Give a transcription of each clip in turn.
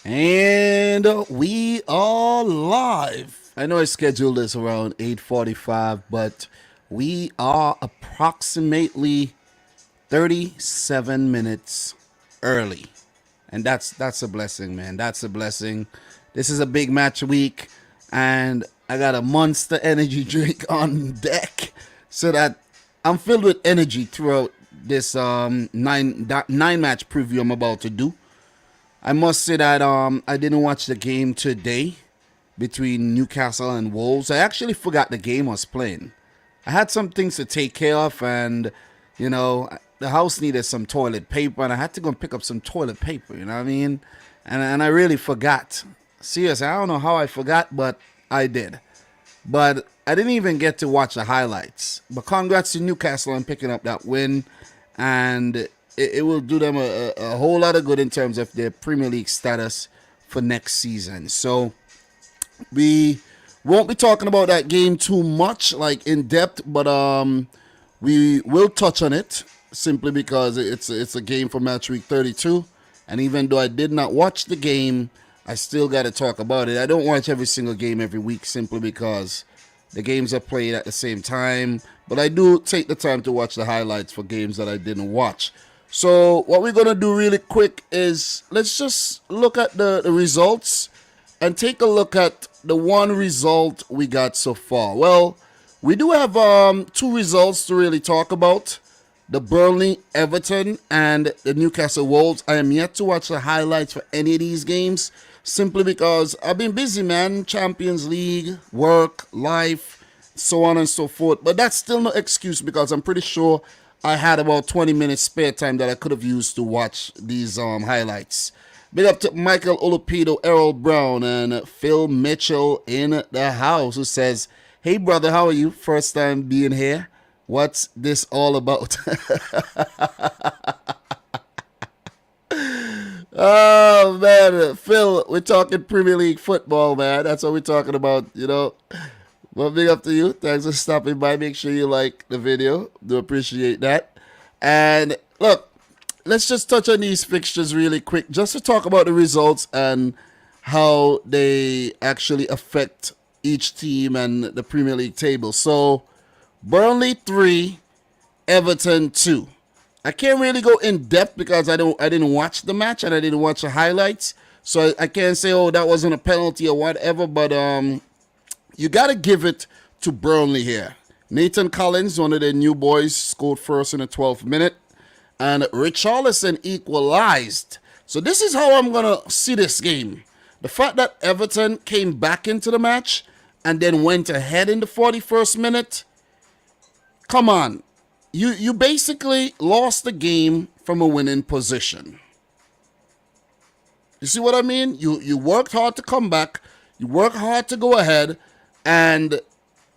And we are live. I know I scheduled this around 8:45, but we are approximately 37 minutes early. And that's a blessing, man. That's a blessing. This is a big match week, and I got a Monster energy drink on deck so that I'm filled with energy throughout this nine match preview I'm about to do. I must say that I didn't watch the game today between Newcastle and Wolves. I actually forgot the game was playing. I had some things to take care of, and the house needed some toilet paper, and I had to go and pick up some toilet paper. You know what I mean? And I really forgot. Seriously, I don't know how I forgot, but I did. But I didn't even get to watch the highlights. But congrats to Newcastle on picking up that win, and it will do them a whole lot of good in terms of their Premier League status for next season. So we won't be talking about that game too much, like in depth, but we will touch on it simply because it's a game for match week 32. And even though I did not watch the game, I still got to talk about it. I don't watch every single game every week simply because the games are played at the same time. But I do take the time to watch the highlights for games that I didn't watch. So what we're going to do really quick is let's just look at the results and take a look at the one result we got so far. Well, we do have two results to really talk about. The Burnley, Everton, and the Newcastle Wolves. I am yet to watch the highlights for any of these games simply because I've been busy, man. Champions League, work, life, so on and so forth. But that's still no excuse because I'm pretty sure I had about 20 minutes spare time that I could have used to watch these highlights. Big up to Michael Olupido, Errol Brown, and Phil Mitchell in the house who says, "Hey brother, how are you? First time being here. What's this all about?" Oh man, Phil, we're talking Premier League football, man. That's what we're talking about. Well, big up to you. Thanks for stopping by. Make sure you like the video. Do appreciate that. And look, let's just touch on these fixtures really quick just to talk about the results and how they actually affect each team and the Premier League table. So, Burnley 3, Everton 2. I can't really go in depth because I didn't watch the match and I didn't watch the highlights. So I can't say, oh, that wasn't a penalty or whatever, but you got to give it to Burnley here. Nathan Collins, one of their new boys, scored first in the 12th minute. And Richarlison equalized. So this is how I'm going to see this game. The fact that Everton came back into the match and then went ahead in the 41st minute. Come on. You basically lost the game from a winning position. You see what I mean? You worked hard to come back. You worked hard to go ahead. And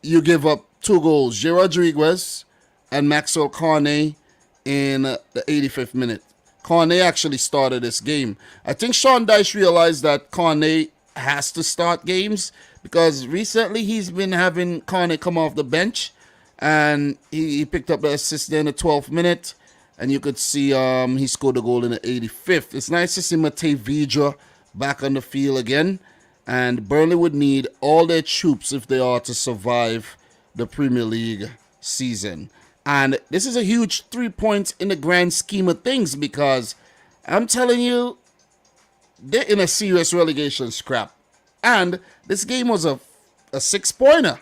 you give up 2 goals. J. Rodriguez and Maxwell Carney in the 85th minute. Carney actually started this game. I think Sean Dyche realized that Carney has to start games because recently he's been having Carney come off the bench. And he picked up the assist there in the 12th minute. And you could see he scored a goal in the 85th. It's nice to see Matej Vidra back on the field again. And Burnley would need all their troops if they are to survive the Premier League season. And this is a huge 3 points in the grand scheme of things because I'm telling you, they're in a serious relegation scrap. And this game was a 6-pointer.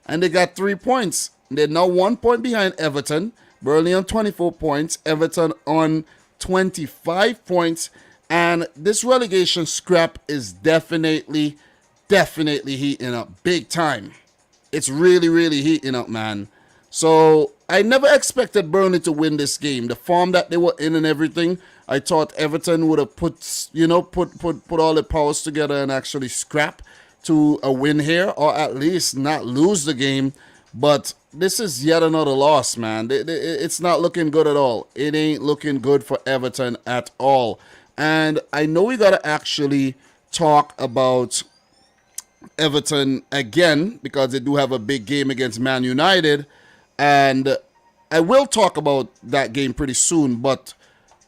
And they got 3 points. They're now 1 point behind Everton. Burnley on 24 points. Everton on 25 points. And this relegation scrap is definitely heating up big time. It's really heating up, man. So I never expected Burnley to win this game. The form that they were in and everything, I thought Everton would have put all their powers together and actually scrap to a win here, or at least not lose the game. But this is yet another loss, man. It's not looking good at all. It ain't looking good for Everton at all. And I know we got to actually talk about Everton again because they do have a big game against Man United. And I will talk about that game pretty soon. But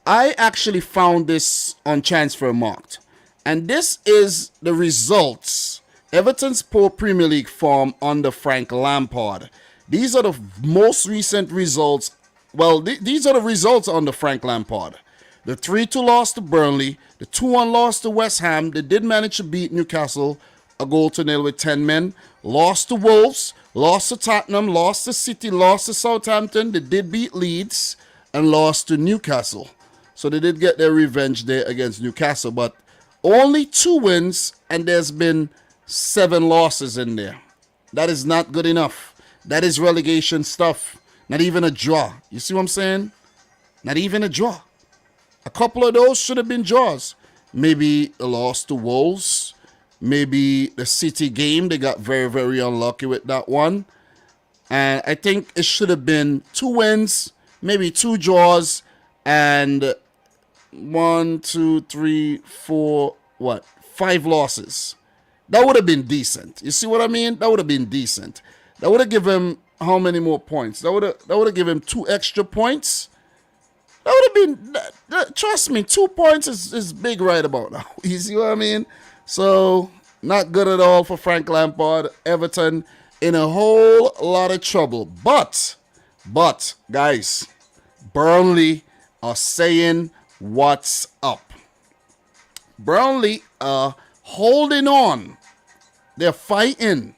I actually found this on Transfer Markt. And this is the results. Everton's poor Premier League form under Frank Lampard. These are the most recent results. Well, these are the results under Frank Lampard. The 3-2 loss to Burnley, the 2-1 loss to West Ham. They did manage to beat Newcastle a 0-0 with 10 men. Lost to Wolves, lost to Tottenham, lost to City, lost to Southampton. They did beat Leeds and lost to Newcastle. So they did get their revenge there against Newcastle, but only 2 wins and there's been 7 losses in there. That is not good enough. That is relegation stuff. Not even a draw. You see what I'm saying? Not even a draw. A couple of those should have been draws. Maybe a loss to Wolves. Maybe the City game. They got very, very unlucky with that one. And I think it should have been 2 wins, maybe 2 draws, and 1, 2, 3, 4, 5 losses. That would have been decent. You see what I mean? That would have been decent. That would have given him how many more points? That would have given him 2 extra points. That would have been, trust me, 2 points is big right about now. You see what I mean? So, not good at all for Frank Lampard. Everton in a whole lot of trouble. But, guys, Burnley are saying what's up. Burnley are holding on. They're fighting.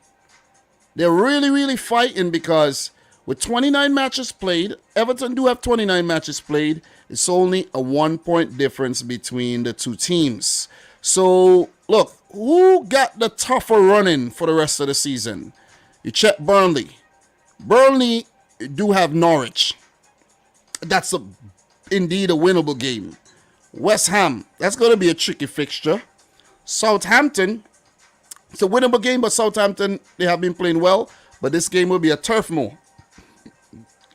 They're really, really fighting because with 29 matches played, Everton do have 29 matches played. It's only a 1-point difference between the 2 teams. So, look, who got the tougher running for the rest of the season? You check Burnley. Burnley do have Norwich. That's indeed a winnable game. West Ham, that's going to be a tricky fixture. Southampton, it's a winnable game, but Southampton, they have been playing well. But this game will be at Turf Moor.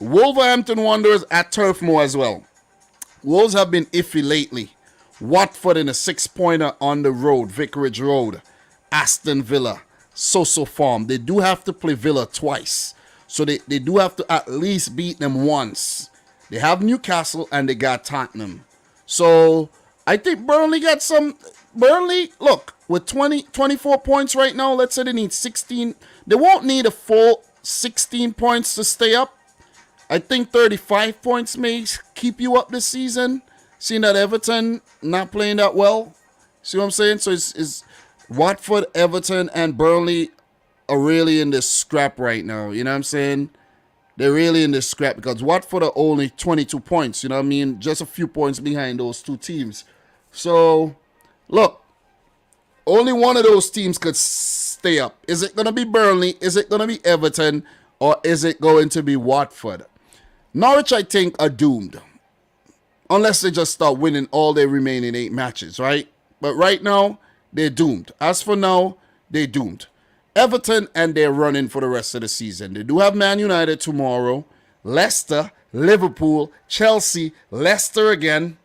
Wolverhampton Wanderers at Turf Moor as well. Wolves have been iffy lately. Watford in a 6-pointer on the road, Vicarage Road. Aston Villa, so form. They do have to play Villa twice. So they do have to at least beat them once. They have Newcastle and they got Tottenham. So I think Burnley got some. Burnley, look, with 24 points right now, let's say they need 16. They won't need a full 16 points to stay up. I think 35 points may keep you up this season. Seeing that Everton not playing that well. See what I'm saying? So it's Watford, Everton, and Burnley are really in this scrap right now. You know what I'm saying? They're really in this scrap because Watford are only 22 points. You know what I mean? Just a few points behind those 2 teams. So, look, only one of those teams could stay up. Is it going to be Burnley? Is it going to be Everton? Or is it going to be Watford? Norwich, I think, are doomed. Unless they just start winning all their remaining 8 matches, right? But right now, they're doomed. As for now, they're doomed. Everton, and they're running for the rest of the season. They do have Man United tomorrow. Leicester, Liverpool, Chelsea, Leicester again.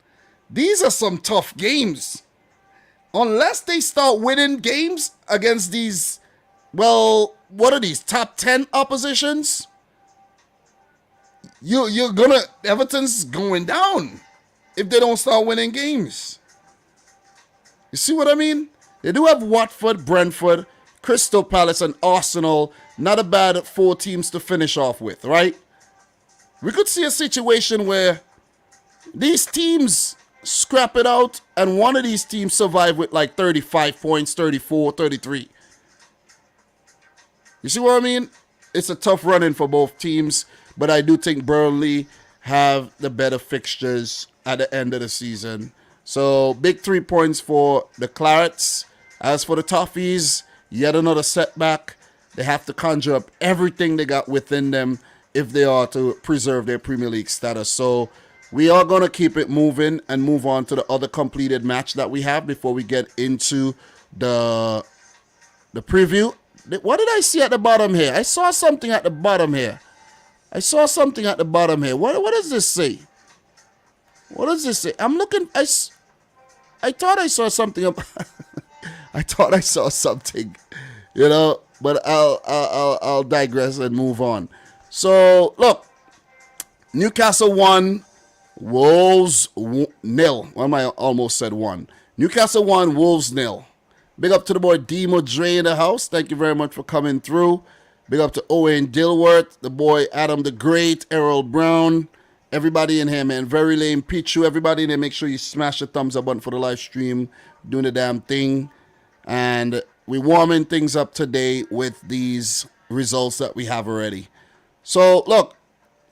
These are some tough games. Unless they start winning games against these, well, what are these, top 10 oppositions? You're gonna, Everton's going down if they don't start winning games. You see what I mean? They do have Watford, Brentford, Crystal Palace, and Arsenal. Not a bad 4 teams to finish off with, right? We could see a situation where these teams scrap it out and one of these teams survive with like 35 points, 34, 33. You see what I mean? It's a tough run-in for both teams, but I do think Burnley have the better fixtures at the end of the season. So, big 3 points for the Clarets. As for the Toffees, yet another setback. They have to conjure up everything they got within them if they are to preserve their Premier League status. So, we are going to keep it moving and move on to the other completed match that we have before we get into the preview. What did I see at the bottom here? I saw something at the bottom here. What does this say? What does this say? I'm looking. I thought I saw something. I thought I saw something, you know. But I'll digress and move on. So look, Newcastle won Wolves nil. What am I almost said one? Newcastle 1, Wolves nil. Big up to the boy Demo Dre in the house. Thank you very much for coming through. Big up to Owen Dilworth, the boy Adam the Great, Errol Brown, everybody in here, man. Very lame Pichu, everybody in there. Make sure you smash the thumbs up button for the live stream. Doing the damn thing. And we're warming things up today with these results that we have already. So, look,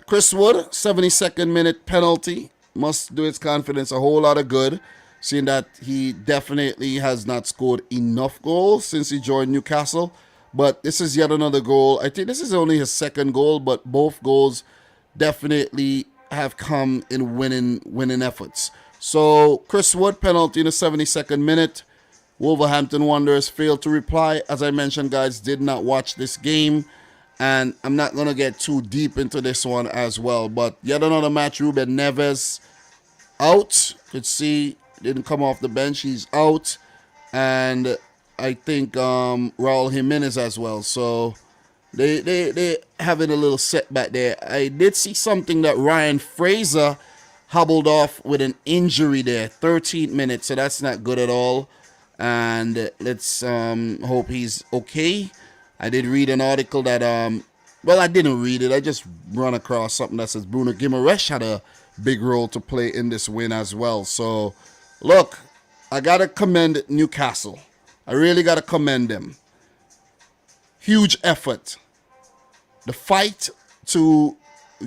Chris Wood, 72nd minute penalty. Must do his confidence a whole lot of good, seeing that he definitely has not scored enough goals since he joined Newcastle. But this is yet another goal. I think this is only his second goal, but both goals definitely have come in winning efforts. So, Chris Wood, penalty in the 72nd minute. Wolverhampton Wanderers failed to reply. As I mentioned, guys, did not watch this game. And I'm not going to get too deep into this one as well. But yet another match, Ruben Neves out. Could see, didn't come off the bench. He's out. And I think Raul Jimenez as well. So they having a little setback there. I did see something that Ryan Fraser hobbled off with an injury there. 13 minutes. So that's not good at all. And let's hope he's okay. I did read an article that, well, I didn't read it. I just run across something that says Bruno Guimaraes had a big role to play in this win as well. So, look, I got to commend Newcastle. I really got to commend them. Huge effort. The fight to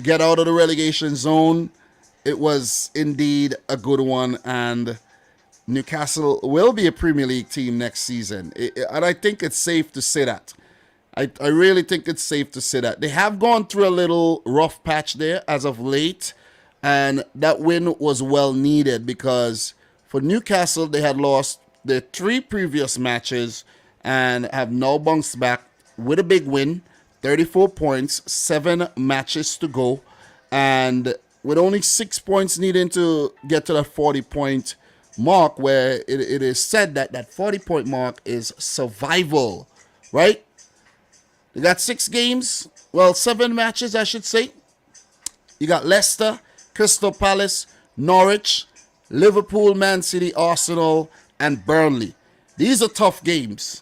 get out of the relegation zone, it was indeed a good one. And Newcastle will be a Premier League team next season. And I think it's safe to say that. I really think it's safe to say that. They have gone through a little rough patch there as of late. And that win was well needed because for Newcastle, they had lost their 3 previous matches and have now bounced back with a big win. 34 points, 7 matches to go. And with only 6 points needing to get to that 40-point mark, where it is said that that 40-point mark is survival, right? They got 6 games, well, 7 matches, I should say. You got Leicester, Crystal Palace, Norwich, Liverpool, Man City, Arsenal, and Burnley. These are tough games.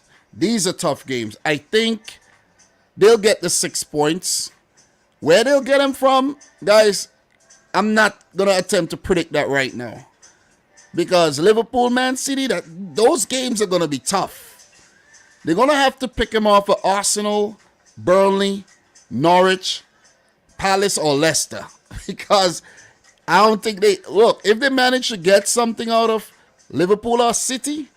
I think they'll get the 6 points. Where they'll get them from, guys, I'm not going to attempt to predict that right now. Because Liverpool, Man City, those games are going to be tough. They're going to have to pick them off of Arsenal, Burnley, Norwich, Palace, or Leicester. Because I don't think look, if they manage to get something out of Liverpool or City,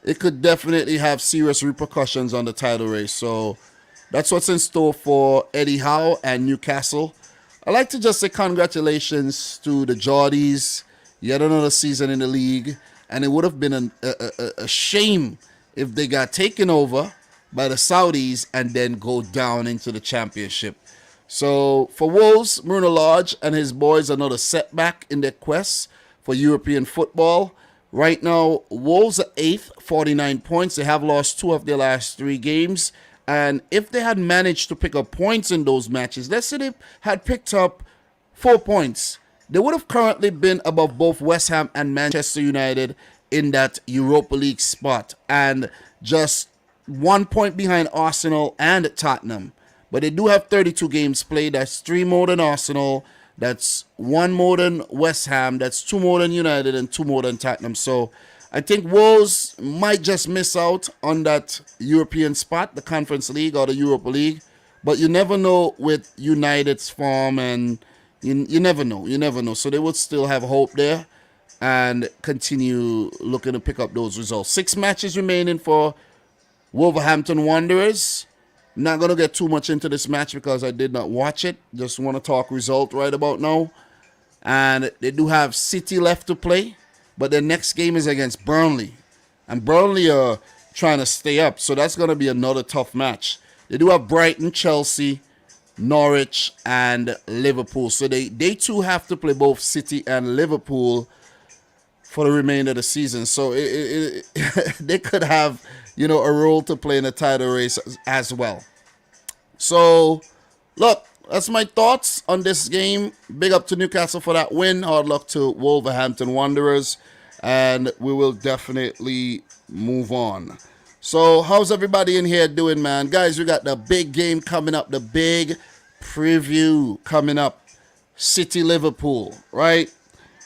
it could definitely have serious repercussions on the title race. So that's what's in store for Eddie Howe and Newcastle. I'd like to just say congratulations to the Geordies. Yet another season in the league. And it would have been a shame if they got taken over by the Saudis and then go down into the championship. So for Wolves, Bruno Lage and his boys, another setback in their quest for European football. Right now, Wolves are 8th, 49 points. They have lost 2 of their last 3 games. And if they had managed to pick up points in those matches, let's say they had picked up 4 points, they would have currently been above both West Ham and Manchester United in that Europa League spot. And just 1 point behind Arsenal and Tottenham. But they do have 32 games played. That's 3 more than Arsenal. That's 1 more than West Ham. That's 2 more than United and 2 more than Tottenham. So I think Wolves might just miss out on that European spot, the Conference League or the Europa League. But you never know with United's form, and you never know. You never know. So they would still have hope there and continue looking to pick up those results. 6 matches remaining for Wolverhampton Wanderers. I'm not going to get too much into this match because I did not watch it. Just want to talk result right about now. And they do have City left to play, but their next game is against Burnley. And Burnley are trying to stay up, so that's going to be another tough match. They do have Brighton, Chelsea, Norwich, and Liverpool. So they too have to play both City and Liverpool for the remainder of the season. So they could have, a role to play in the title race as well. So, look, that's my thoughts on this game. Big up to Newcastle for that win. Hard luck to Wolverhampton Wanderers. And we will definitely move on. So how's everybody in here doing, man? Guys, we got the big game coming up. The big preview coming up. City Liverpool, right?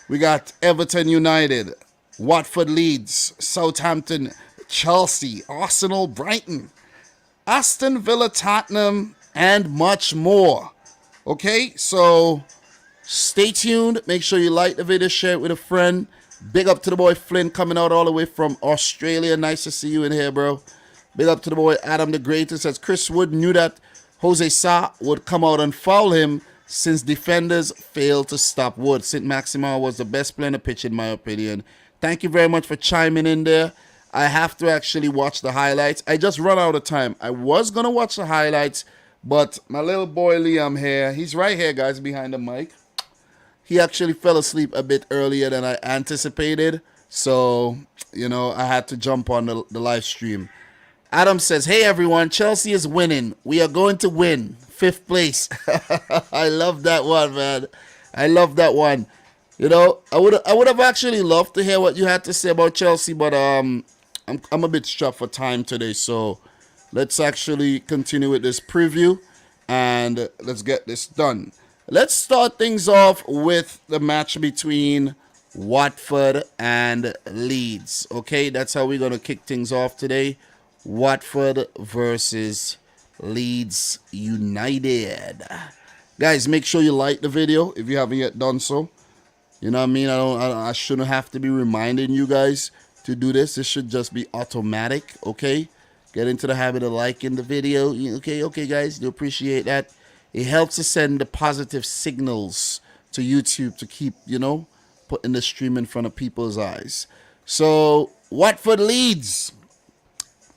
We got Everton United, Watford Leeds, Southampton, Chelsea, Arsenal, Brighton, Aston Villa, Tottenham, and much more. Okay, so stay tuned. Make sure you like the video, share it with a friend. Big up to the boy Flynn coming out all the way from Australia. Nice to see you in here, bro. Big up to the boy Adam the Greatest. Says Chris Wood knew that Jose Sa would come out and foul him since defenders failed to stop Wood. St. Maxima was the best player on the pitch in my opinion. Thank you very much for chiming in there. I have to actually watch the highlights. I just run out of time. I was going to watch the highlights, but my little boy Liam here, he's right here, guys, behind the mic. He actually fell asleep a bit earlier than I anticipated. So, you know, I had to jump on the live stream. Adam says, hey, everyone, Chelsea is winning. We are going to win. 5th place. I love that one, man. I love that one. You know, I would have actually loved to hear what you had to say about Chelsea, but I'm a bit strapped for time today, so let's actually continue with this preview and let's get this done. Let's start things off with the match between Watford and Leeds. Okay, that's how we're gonna kick things off today. Watford versus Leeds United. Guys, make sure you like the video if you haven't yet done so. You know what I mean? I shouldn't have to be reminding you guys to do this. This should just be automatic, okay? Get into the habit of liking the video. Okay, guys, do appreciate that. It helps to send the positive signals to YouTube to keep, you know, putting the stream in front of people's eyes. So, Watford Leeds.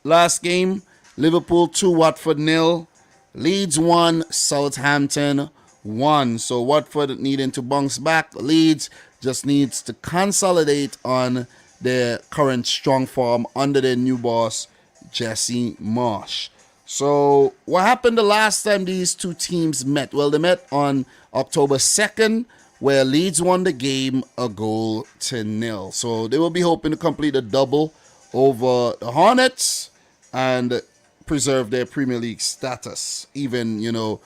Last game, Liverpool 2, Watford 0. Leeds 1, Southampton 1. So Watford needing to bounce back. Leeds just needs to consolidate on their current strong form under their new boss, Jesse Marsch. So what happened the last time these two teams met? Well, they met on October 2nd, where Leeds won the game 1-0. So they will be hoping to complete a double over the Hornets and preserve their Premier League status, even, you know,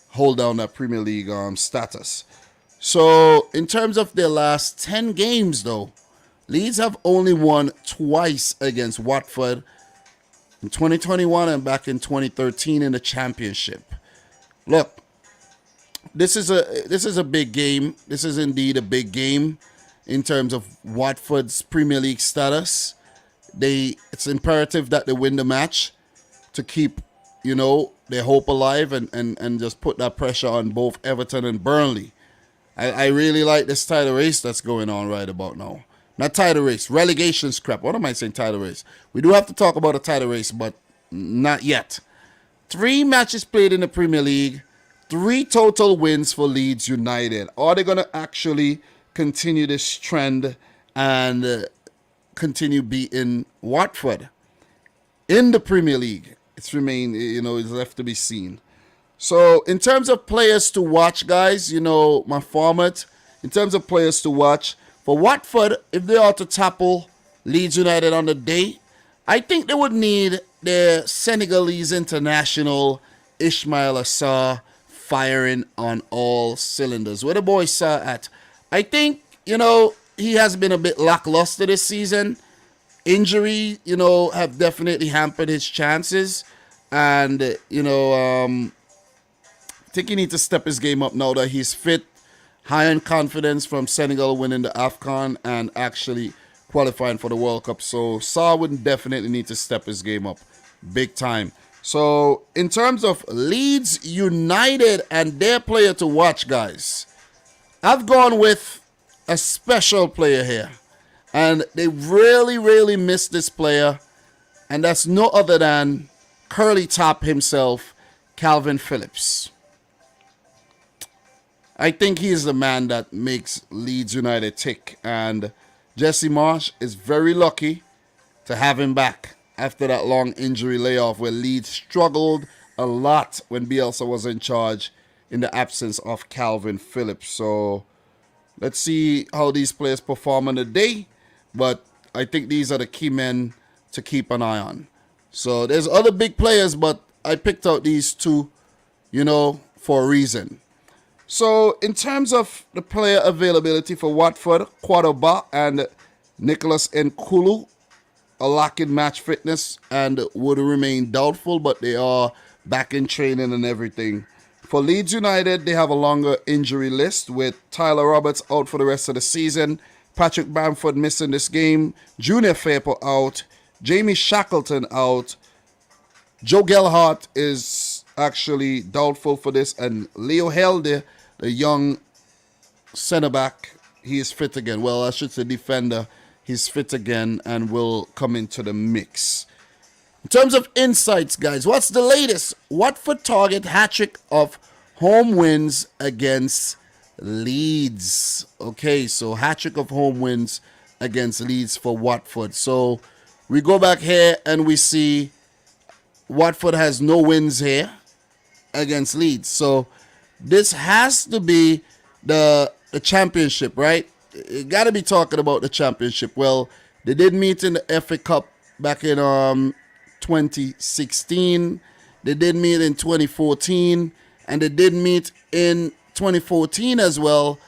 hold down that Premier League status. So in terms of their last 10 games, though, Leeds have only won twice against Watford, in 2021 and back in 2013 in the championship. Look, this is a big game. This is indeed a big game in terms of Watford's Premier League status. It's imperative that they win the match to keep, you know, their hope alive and just put that pressure on both Everton and Burnley. I really like this title race that's going on right about now. Not title race, relegation scrap. What am I saying, title race? We do have to talk about a title race, but not yet. 3 matches played in the Premier League, 3 total wins for Leeds United. Are they going to actually continue this trend and continue beating Watford in the Premier League? It's left to be seen. So in terms of players to watch, guys, you know, my format, in terms of players to watch, for Watford, if they are to tackle Leeds United on the day, I think they would need their Senegalese international Ismail Assar firing on all cylinders. Where the boy Sa at? I think, you know, he has been a bit lackluster this season. Injury, you know, have definitely hampered his chances. And, you know, I think he needs to step his game up now that he's fit. High in confidence from Senegal winning the AFCON and actually qualifying for the World Cup. So Sa would definitely need to step his game up big time. So in terms of Leeds United and their player to watch, guys, I've gone with a special player here. And they really, really miss this player. And that's no other than Curly Top himself, Calvin Phillips. I think he's the man that makes Leeds United tick. And Jesse Marsch is very lucky to have him back after that long injury layoff where Leeds struggled a lot when Bielsa was in charge. in the absence of Calvin Phillips. So let's see how these players perform on the day. But I think these are the key men to keep an eye on. So there's other big players, but I picked out these two, for a reason. So in terms of the player availability for Watford, Quadaba and Nicholas Nkulu are lacking match fitness and would remain doubtful, but they are back in training and everything. For Leeds United, they have a longer injury list with Tyler Roberts out for the rest of the season, Patrick Bamford missing this game, Junior Fairpo out, Jamie Shackleton out, Joe Gelhardt is actually doubtful for this, and Leo Helde, the young centre-back, he is fit again. Well, I should say defender, he's fit again and will come into the mix. In terms of insights, guys, what's the latest? Watford target hat-trick of home wins against Leeds. Okay, so hat-trick of home wins against Leeds for Watford. So we go back here and we see Watford has no wins here against Leeds. So this has to be the championship, right? You got to be talking about the championship. Well, they did meet in the FA Cup back in 2016. They did meet in 2014. And they did meet in 2014 as well,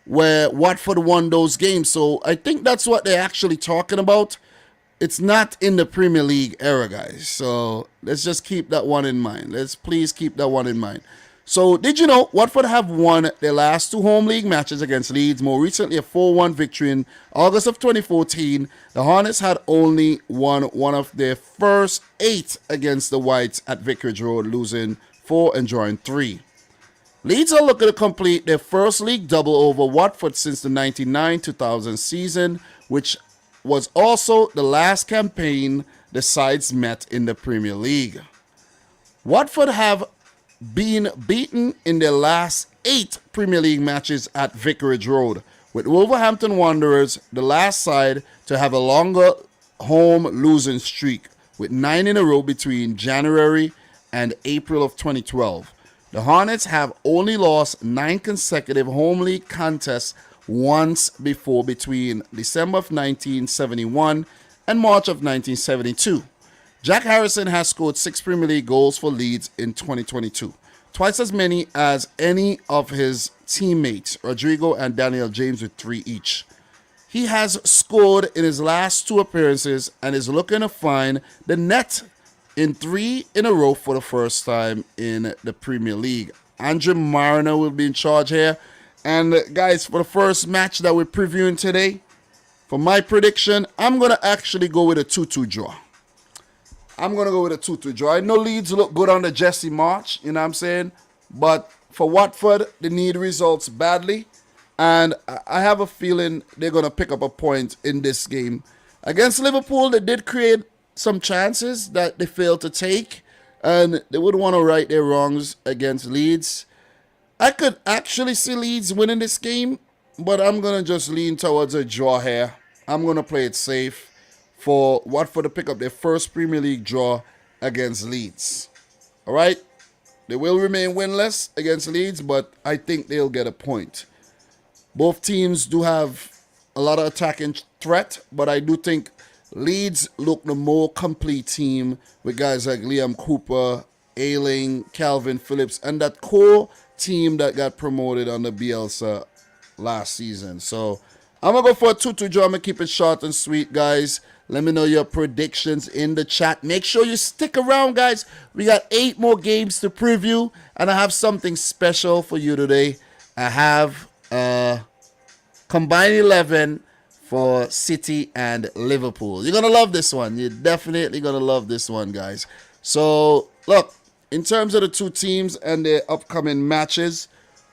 where Watford won those games. So I think that's what they're actually talking about. It's not in the Premier League era, guys. So let's just keep that one in mind. Let's please keep that one in mind. So did you know Watford have won their last 2 home league matches against Leeds, more recently a 4-1 victory in August of 2014. The Hornets had only won one of their first 8 against the Whites at Vicarage Road, losing 4 and drawing 3. Leeds are looking to complete their first league double over Watford since the 99-2000 season, which was also the last campaign the sides met in the Premier League. Watford have been beaten in their last 8 Premier League matches at Vicarage Road, with Wolverhampton Wanderers the last side to have a longer home losing streak, with 9 in a row between January and April of 2012. The Hornets have only lost 9 consecutive home league contests once before, between December of 1971 and March of 1972. Jack Harrison has scored 6 Premier League goals for Leeds in 2022, twice as many as any of his teammates, Rodrigo and Daniel James, with 3 each. He has scored in his last 2 appearances and is looking to find the net in 3 in a row for the first time in the Premier League. Andre Mariner will be in charge here. And guys, for the first match that we're previewing today, for my prediction, I'm going to actually go with a 2-2 draw. I'm going to go with a 2-2 draw. I know Leeds look good on the Jesse March, you know what I'm saying? But for Watford, they need results badly. And I have a feeling they're going to pick up a point in this game. Against Liverpool, they did create some chances that they failed to take. And they would want to right their wrongs against Leeds. I could actually see Leeds winning this game, but I'm going to just lean towards a draw here. I'm going to play it safe for Watford to pick up their first Premier League draw against Leeds. All right? They will remain winless against Leeds, but I think they'll get a point. Both teams do have a lot of attacking threat, but I do think Leeds look the more complete team with guys like Liam Cooper, Ayling, Calvin Phillips, and that core team that got promoted under Bielsa last season. So I'm going to go for a 2-2 draw. I'm going to keep it short and sweet, guys. Let me know your predictions in the chat. Make sure you stick around, guys. We got 8 more games to preview, and I have something special for you today. I have combined 11 for City and Liverpool. You're going to love this one. You're definitely going to love this one, guys. So, look, in terms of the 2 teams and their upcoming matches,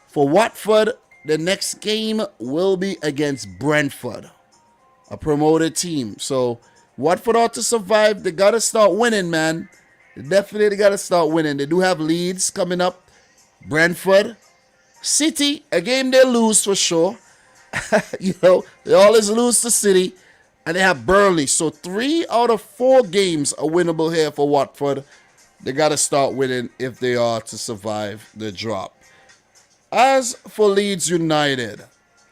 for Watford, the next game will be against Brentford, a promoted team. So Watford ought to survive. They got to start winning, man. They definitely got to start winning. They do have Leeds coming up. Brentford. City, a game they lose for sure. They always lose to City. And they have Burnley. So 3 out of 4 games are winnable here for Watford. They got to start winning if they are to survive the drop. As for Leeds United,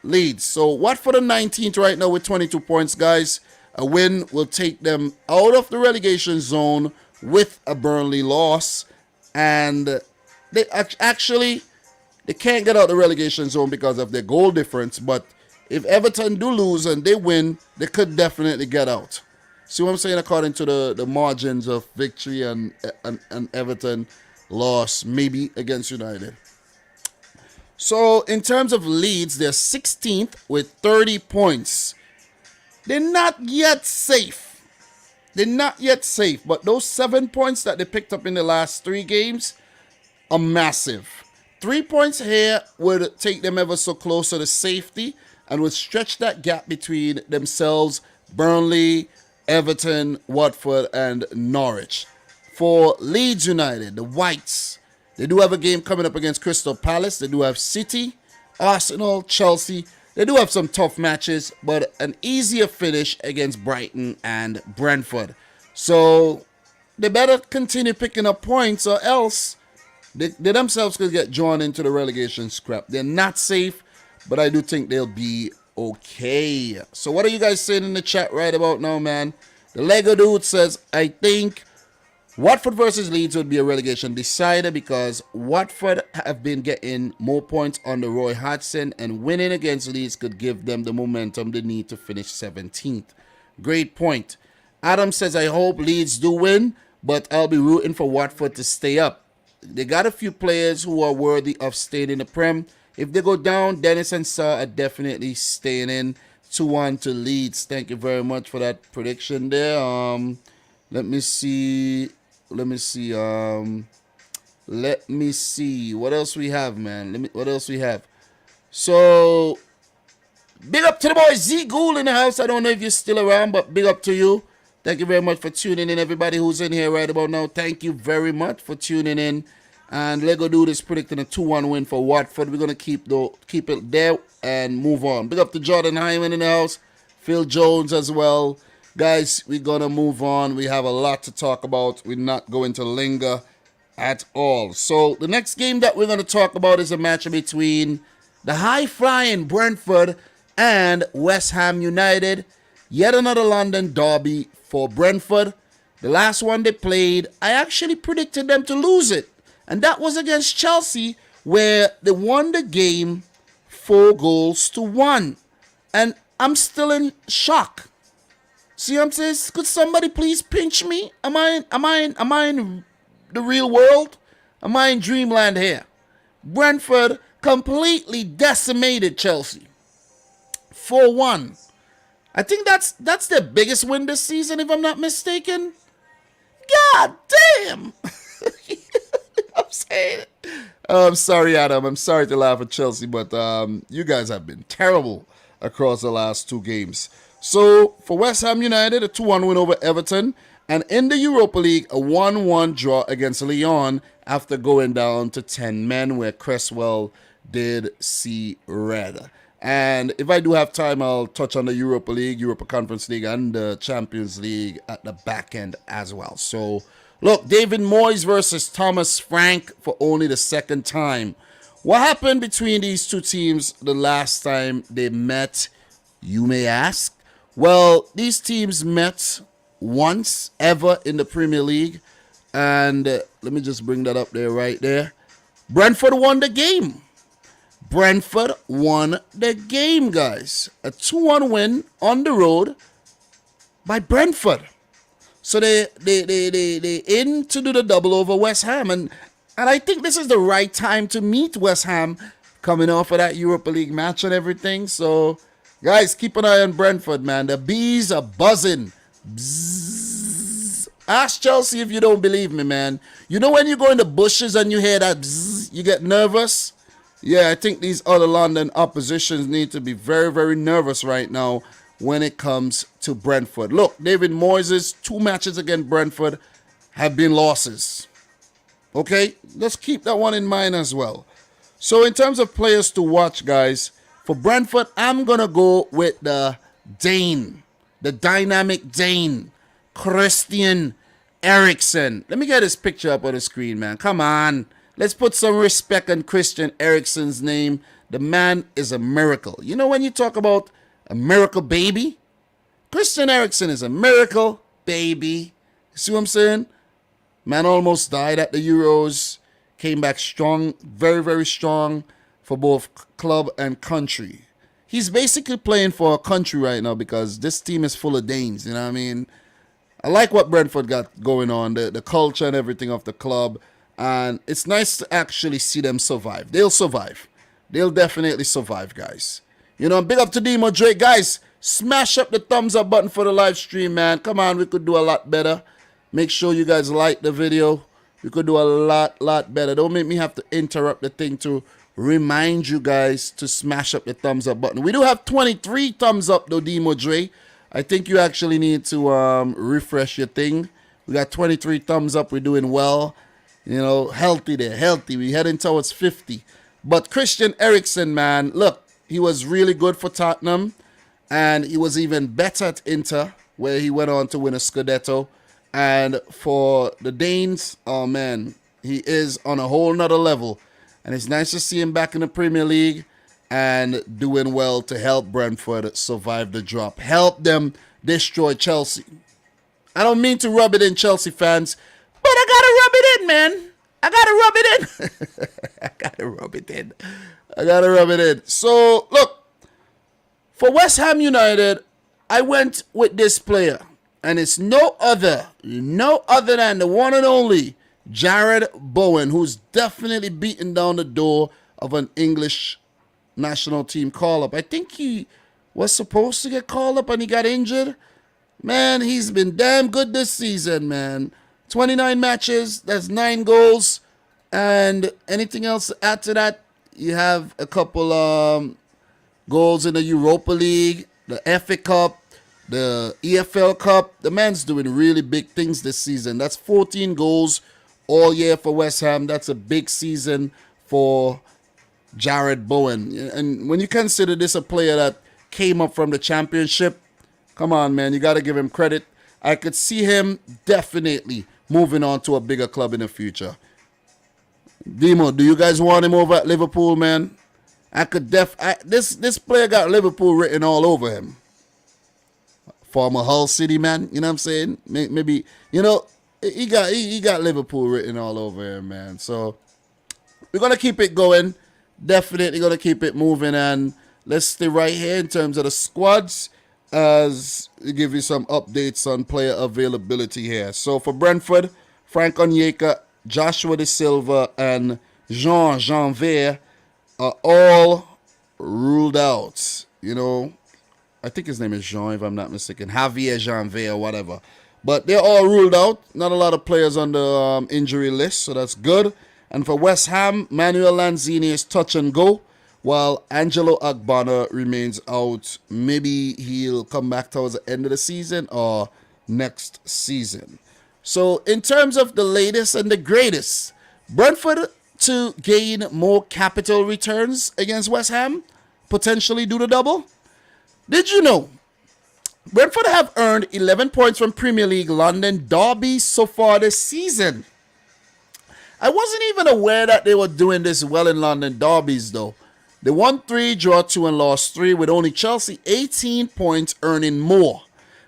Leeds. So Watford are 19th right now with 22 points, guys. A win will take them out of the relegation zone with a Burnley loss. And they actually, they can't get out the relegation zone because of their goal difference. But if Everton do lose and they win, they could definitely get out. See what I'm saying? According to the margins of victory and Everton loss, maybe against United. So in terms of Leeds, they're 16th with 30 points. They're not yet safe. They're not yet safe. But those 7 points that they picked up in the last 3 games are massive. 3 points here would take them ever so closer to safety and would stretch that gap between themselves, Burnley, Everton, Watford, and Norwich. For Leeds United, the Whites, they do have a game coming up against Crystal Palace. They do have City, Arsenal, Chelsea. They do have some tough matches, but an easier finish against Brighton and Brentford. So they better continue picking up points or else they themselves could get drawn into the relegation scrap. They're not safe, but I do think they'll be okay. So what are you guys saying in the chat right about now, man? The Lego dude says, I think Watford versus Leeds would be a relegation decider because Watford have been getting more points under Roy Hodgson, and winning against Leeds could give them the momentum they need to finish 17th. Great point. Adam says, I hope Leeds do win, but I'll be rooting for Watford to stay up. They got a few players who are worthy of staying in the Prem. If they go down, Dennis and Saar are definitely staying in. 2-1 to Leeds. Thank you very much for that prediction there. Let me see. What else we have, man? What else we have? So, big up to the boy Z Ghoul in the house. I don't know if you're still around, but big up to you. Thank you very much for tuning in, everybody who's in here right about now. Thank you very much for tuning in. And Lego Dude is predicting a 2-1 win for Watford. We're going to keep it there and move on. Big up to Jordan Hyman in the house. Phil Jones as well. Guys, we're going to move on. We have a lot to talk about. We're not going to linger at all. So the next game that we're going to talk about is a match between the high-flying Brentford and West Ham United. Yet another London derby for Brentford. The last one they played, I actually predicted them to lose it. And that was against Chelsea, where they won the game 4-1. And I'm still in shock. See what I'm saying? Could somebody please pinch me? Am I in the real world? Am I in dreamland here? Brentford completely decimated Chelsea. 4-1. I think that's their biggest win this season, if I'm not mistaken. God damn! I'm saying it. I'm sorry, Adam. I'm sorry to laugh at Chelsea, but you guys have been terrible across the last 2 games. So, for West Ham United, a 2-1 win over Everton. And in the Europa League, a 1-1 draw against Lyon after going down to 10 men, where Cresswell did see red. And if I do have time, I'll touch on the Europa League, Europa Conference League, and the Champions League at the back end as well. So, look, David Moyes versus Thomas Frank for only the second time. What happened between these two teams the last time they met, you may ask? Well, these teams met once ever in the Premier League. And let me just bring that up there, right there. Brentford won the game. Brentford won the game, guys. A 2-1 win on the road by Brentford. So they in to do the double over West Ham. And I think this is the right time to meet West Ham coming off of that Europa League match and everything. So, guys, keep an eye on Brentford, man. The bees are buzzing. Bzzz. Ask Chelsea if you don't believe me, man. You know when you go in the bushes and you hear that bzzz, you get nervous? Yeah, I think these other London oppositions need to be very, very nervous right now when it comes to Brentford. Look, David Moyes' 2 matches against Brentford have been losses. Okay? Let's keep that one in mind as well. So in terms of players to watch, guys, for Brentford, I'm going to go with the Dane, the dynamic Dane, Christian Eriksen. Let me get his picture up on the screen, man. Come on. Let's put some respect on Christian Eriksen's name. The man is a miracle. You know when you talk about a miracle baby? Christian Eriksen is a miracle baby. See what I'm saying? Man almost died at the Euros. Came back strong, very, very strong for both club and country. He's basically playing for a country right now because this team is full of Danes, you know what I mean? I like what Brentford got going on, the culture and everything of the club. And it's nice to actually see them survive. They'll survive. They'll definitely survive, guys. You know, big up to Demo Drake. Guys, smash up the thumbs up button for the live stream, man. Come on, we could do a lot better. Make sure you guys like the video. We could do a lot better. Don't make me have to interrupt the thing to remind you guys to smash up the thumbs up button. We do have 23 thumbs up though, Demo Dre. I think you actually need to refresh your thing. We got 23 thumbs up. We're doing well. You know, healthy there, healthy. We're heading towards 50. But Christian Eriksen, man, look, he was really good for Tottenham. And he was even better at Inter, where he went on to win a Scudetto. And for the Danes, oh man, he is on a whole nother level. And it's nice to see him back in the Premier League and doing well to help Brentford survive the drop. Help them destroy Chelsea. I don't mean to rub it in, Chelsea fans, but I gotta rub it in, man. I gotta rub it in. I gotta rub it in. I gotta rub it in. So, look, for West Ham United, I went with this player. And it's no other than the one and only Jared Bowen, who's definitely beating down the door of an English national team call-up. I think he was supposed to get called up and he got injured. Man, he's been damn good this season, man. 29 matches, that's 9 goals. And anything else to add to that? You have a couple goals in the Europa League, the FA Cup, the EFL Cup. The man's doing really big things this season. That's 14 goals all year for West Ham. That's a big season for Jared Bowen. And when you consider this a player that came up from the Championship, come on, man, you got to give him credit. I could see him definitely moving on to a bigger club in the future. Demo, do you guys want him over at Liverpool, man? This player got Liverpool written all over him. Former Hull City man, you know what I'm saying? Maybe, you know, he got Liverpool written all over him, man. So we're gonna keep it going. Definitely gonna keep it moving, and let's stay right here in terms of the squads as we give you some updates on player availability here. So for Brentford, Frank Onyeka, Joshua De Silva, and Jean Janvier are all ruled out. You know, I think his name is Jean, if I'm not mistaken. Javier Janvier or whatever. But they're all ruled out. Not a lot of players on the injury list, so that's good. And for West Ham, Manuel Lanzini is touch and go, while Angelo Agbana remains out. Maybe he'll come back towards the end of the season or next season. So in terms of the latest and the greatest, Brentford to gain more capital returns against West Ham, potentially do the double. Did you know Brentford have earned 11 points from Premier League London derbies so far this season? I wasn't even aware that they were doing this well in London derbies, though. They won 3, draw 2, and lost 3, with only Chelsea 18 points earning more.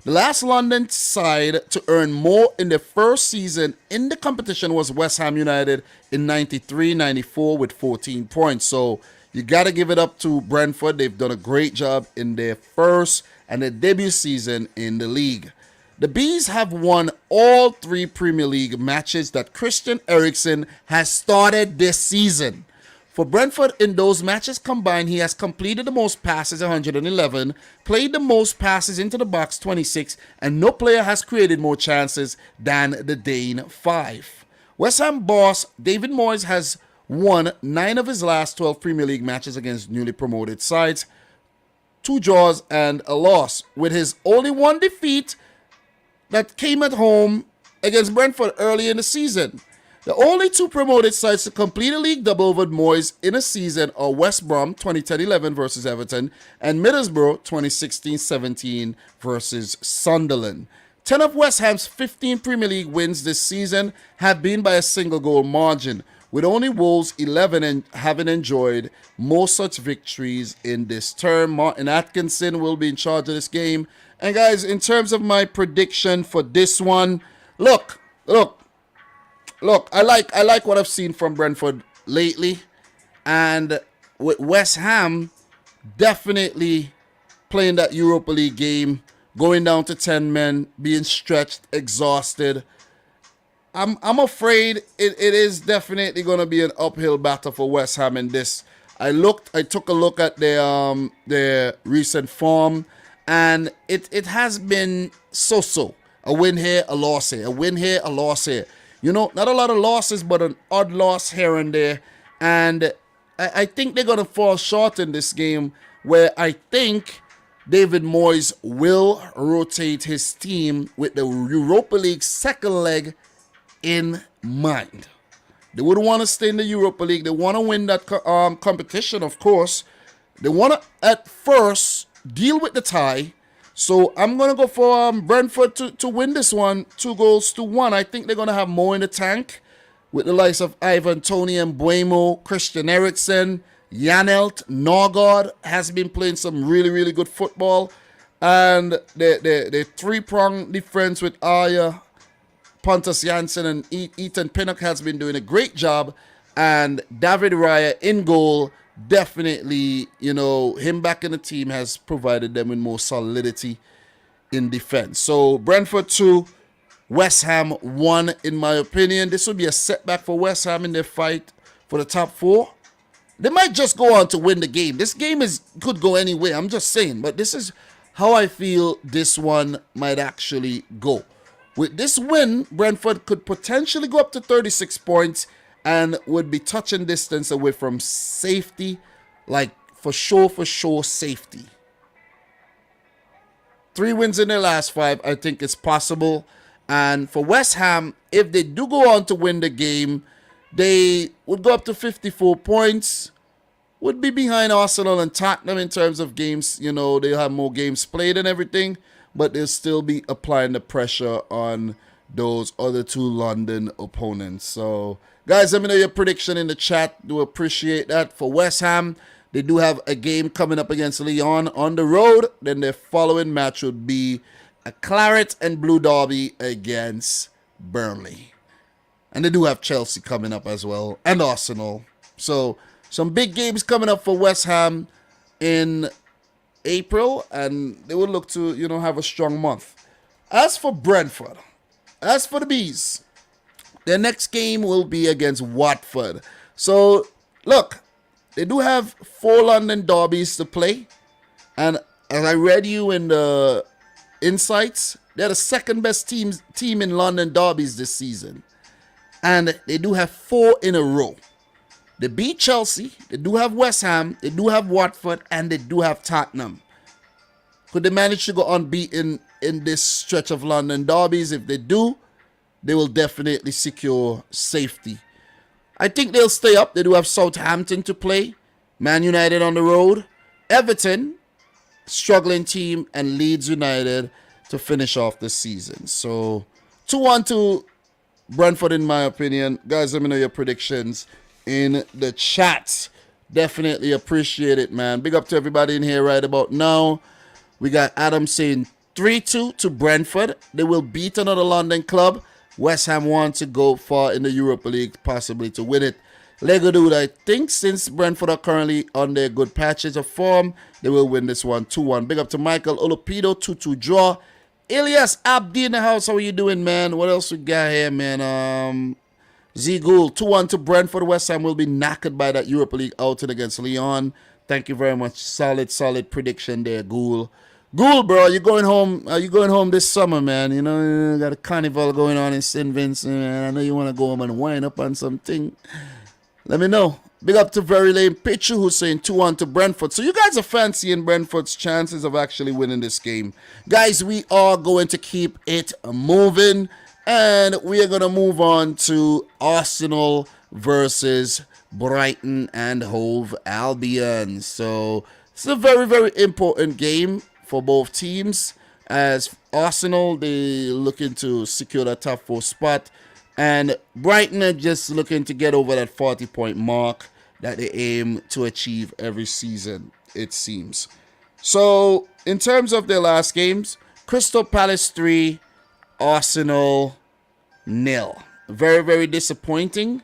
The last London side to earn more in their first season in the competition was West Ham United in 93-94 with 14 points. So you got to give it up to Brentford. They've done a great job in their first and their debut season in the league. The Bees have won all 3 Premier League matches that Christian Eriksen has started this season. For Brentford, in those matches combined, he has completed the most passes, 111, played the most passes into the box, 26, and no player has created more chances than the Dane, 5. West Ham boss David Moyes has won 9 of his last 12 Premier League matches against newly promoted sides, 2 draws and a loss, with his only 1 defeat that came at home against Brentford early in the season. The only 2 promoted sides to complete a league double with Moyes in a season are West Brom 2010-11 versus Everton and Middlesbrough 2016-17 versus Sunderland. 10 of West Ham's 15 Premier League wins this season have been by a single goal margin, with only Wolves 11 and having enjoyed most such victories in this term. Martin Atkinson will be in charge of this game. And guys, in terms of my prediction for this one, look, I like what I've seen from Brentford lately. And with West Ham definitely playing that Europa League game, going down to 10 men, being stretched, exhausted, I'm afraid it is definitely going to be an uphill battle for West Ham in this. I took a look at their recent form, and it has been so-so. A win here, a loss here. A win here, a loss here. You know, not a lot of losses, but an odd loss here and there. And I think they're going to fall short in this game, where I think David Moyes will rotate his team with the Europa League second leg in mind. They wouldn't want to stay in the Europa League. They want to win that competition, of course. They want to, at first, deal with the tie. So I'm going to go for Brentford to win this one, 2-1. I think they're going to have more in the tank with the likes of Ivan Toney and Buemo, Christian Eriksen, Janelt, Norgard has been playing some really, really good football. And the three-pronged defense with Aya, Pontus Janssen, and Ethan Pinnock has been doing a great job. And David Raya in goal, definitely, you know, him back in the team has provided them with more solidity in defense. So Brentford 2, West Ham 1, in my opinion. This will be a setback for West Ham in their fight for the top 4. They might just go on to win the game. This game could go anywhere. I'm just saying. But this is how I feel this one might actually go. With this win, Brentford could potentially go up to 36 points and would be touching distance away from safety. Like, for sure, safety. 3 wins in their last 5. I think it's possible. And for West Ham, if they do go on to win the game, they would go up to 54 points, would be behind Arsenal and Tottenham in terms of games. You know, they'll have more games played and everything, but they'll still be applying the pressure on those other 2 London opponents. So, guys, let me know your prediction in the chat. Do appreciate that. For West Ham, they do have a game coming up against Lyon on the road. Then their following match would be a Claret and Blue derby against Burnley. And they do have Chelsea coming up as well, and Arsenal. So, some big games coming up for West Ham in April, and they would look to, you know, have a strong month. As for Brentford, as for the Bees, their next game will be against Watford. So, look, they do have 4 London derbies to play, and as I read you in the insights, they're the second best team in London derbies this season. And they do have 4 in a row. They beat Chelsea, they do have West Ham, they do have Watford, and they do have Tottenham. Could they manage to go unbeaten in this stretch of London derbies? If they do, they will definitely secure safety. I think they'll stay up. They do have Southampton to play, Man United on the road, Everton, struggling team, and Leeds United to finish off the season. So 2-1 to Brentford in my opinion. Guys, let me know your predictions in the chat. Definitely appreciate it, man. Big up to everybody in here right about now. We got Adam saying 3-2 to Brentford. They will beat another London club. West Ham want to go far in the Europa League, possibly to win it. Lego Dude, I think since Brentford are currently on their good patches of form, they will win this one 2-1. Big up to Michael Olopido, 2-2 draw. Elias Abdi in the house, how are you doing, man? What else we got here, man? Z Gould, 2-1 to Brentford. West Ham will be knackered by that Europa League outing against Lyon. Thank you very much. Solid prediction there, Gould. Gould, bro, you going home? Are you going home this summer, man? You know, you got a carnival going on in St. Vincent, man. I know you want to go home and wind up on something. Let me know. Big up to Very Lame Pitcher, who's saying 2-1 to Brentford. So you guys are fancying Brentford's chances of actually winning this game. Guys, we are going to keep it moving. And we are going to move on to Arsenal versus Brighton and Hove Albion. So it's a very, very important game for both teams. As Arsenal, they looking to secure the top 4 spot. And Brighton are just looking to get over that 40-point mark that they aim to achieve every season, it seems. So, in terms of their last games, Crystal Palace 3, Arsenal 0. Very, very disappointing.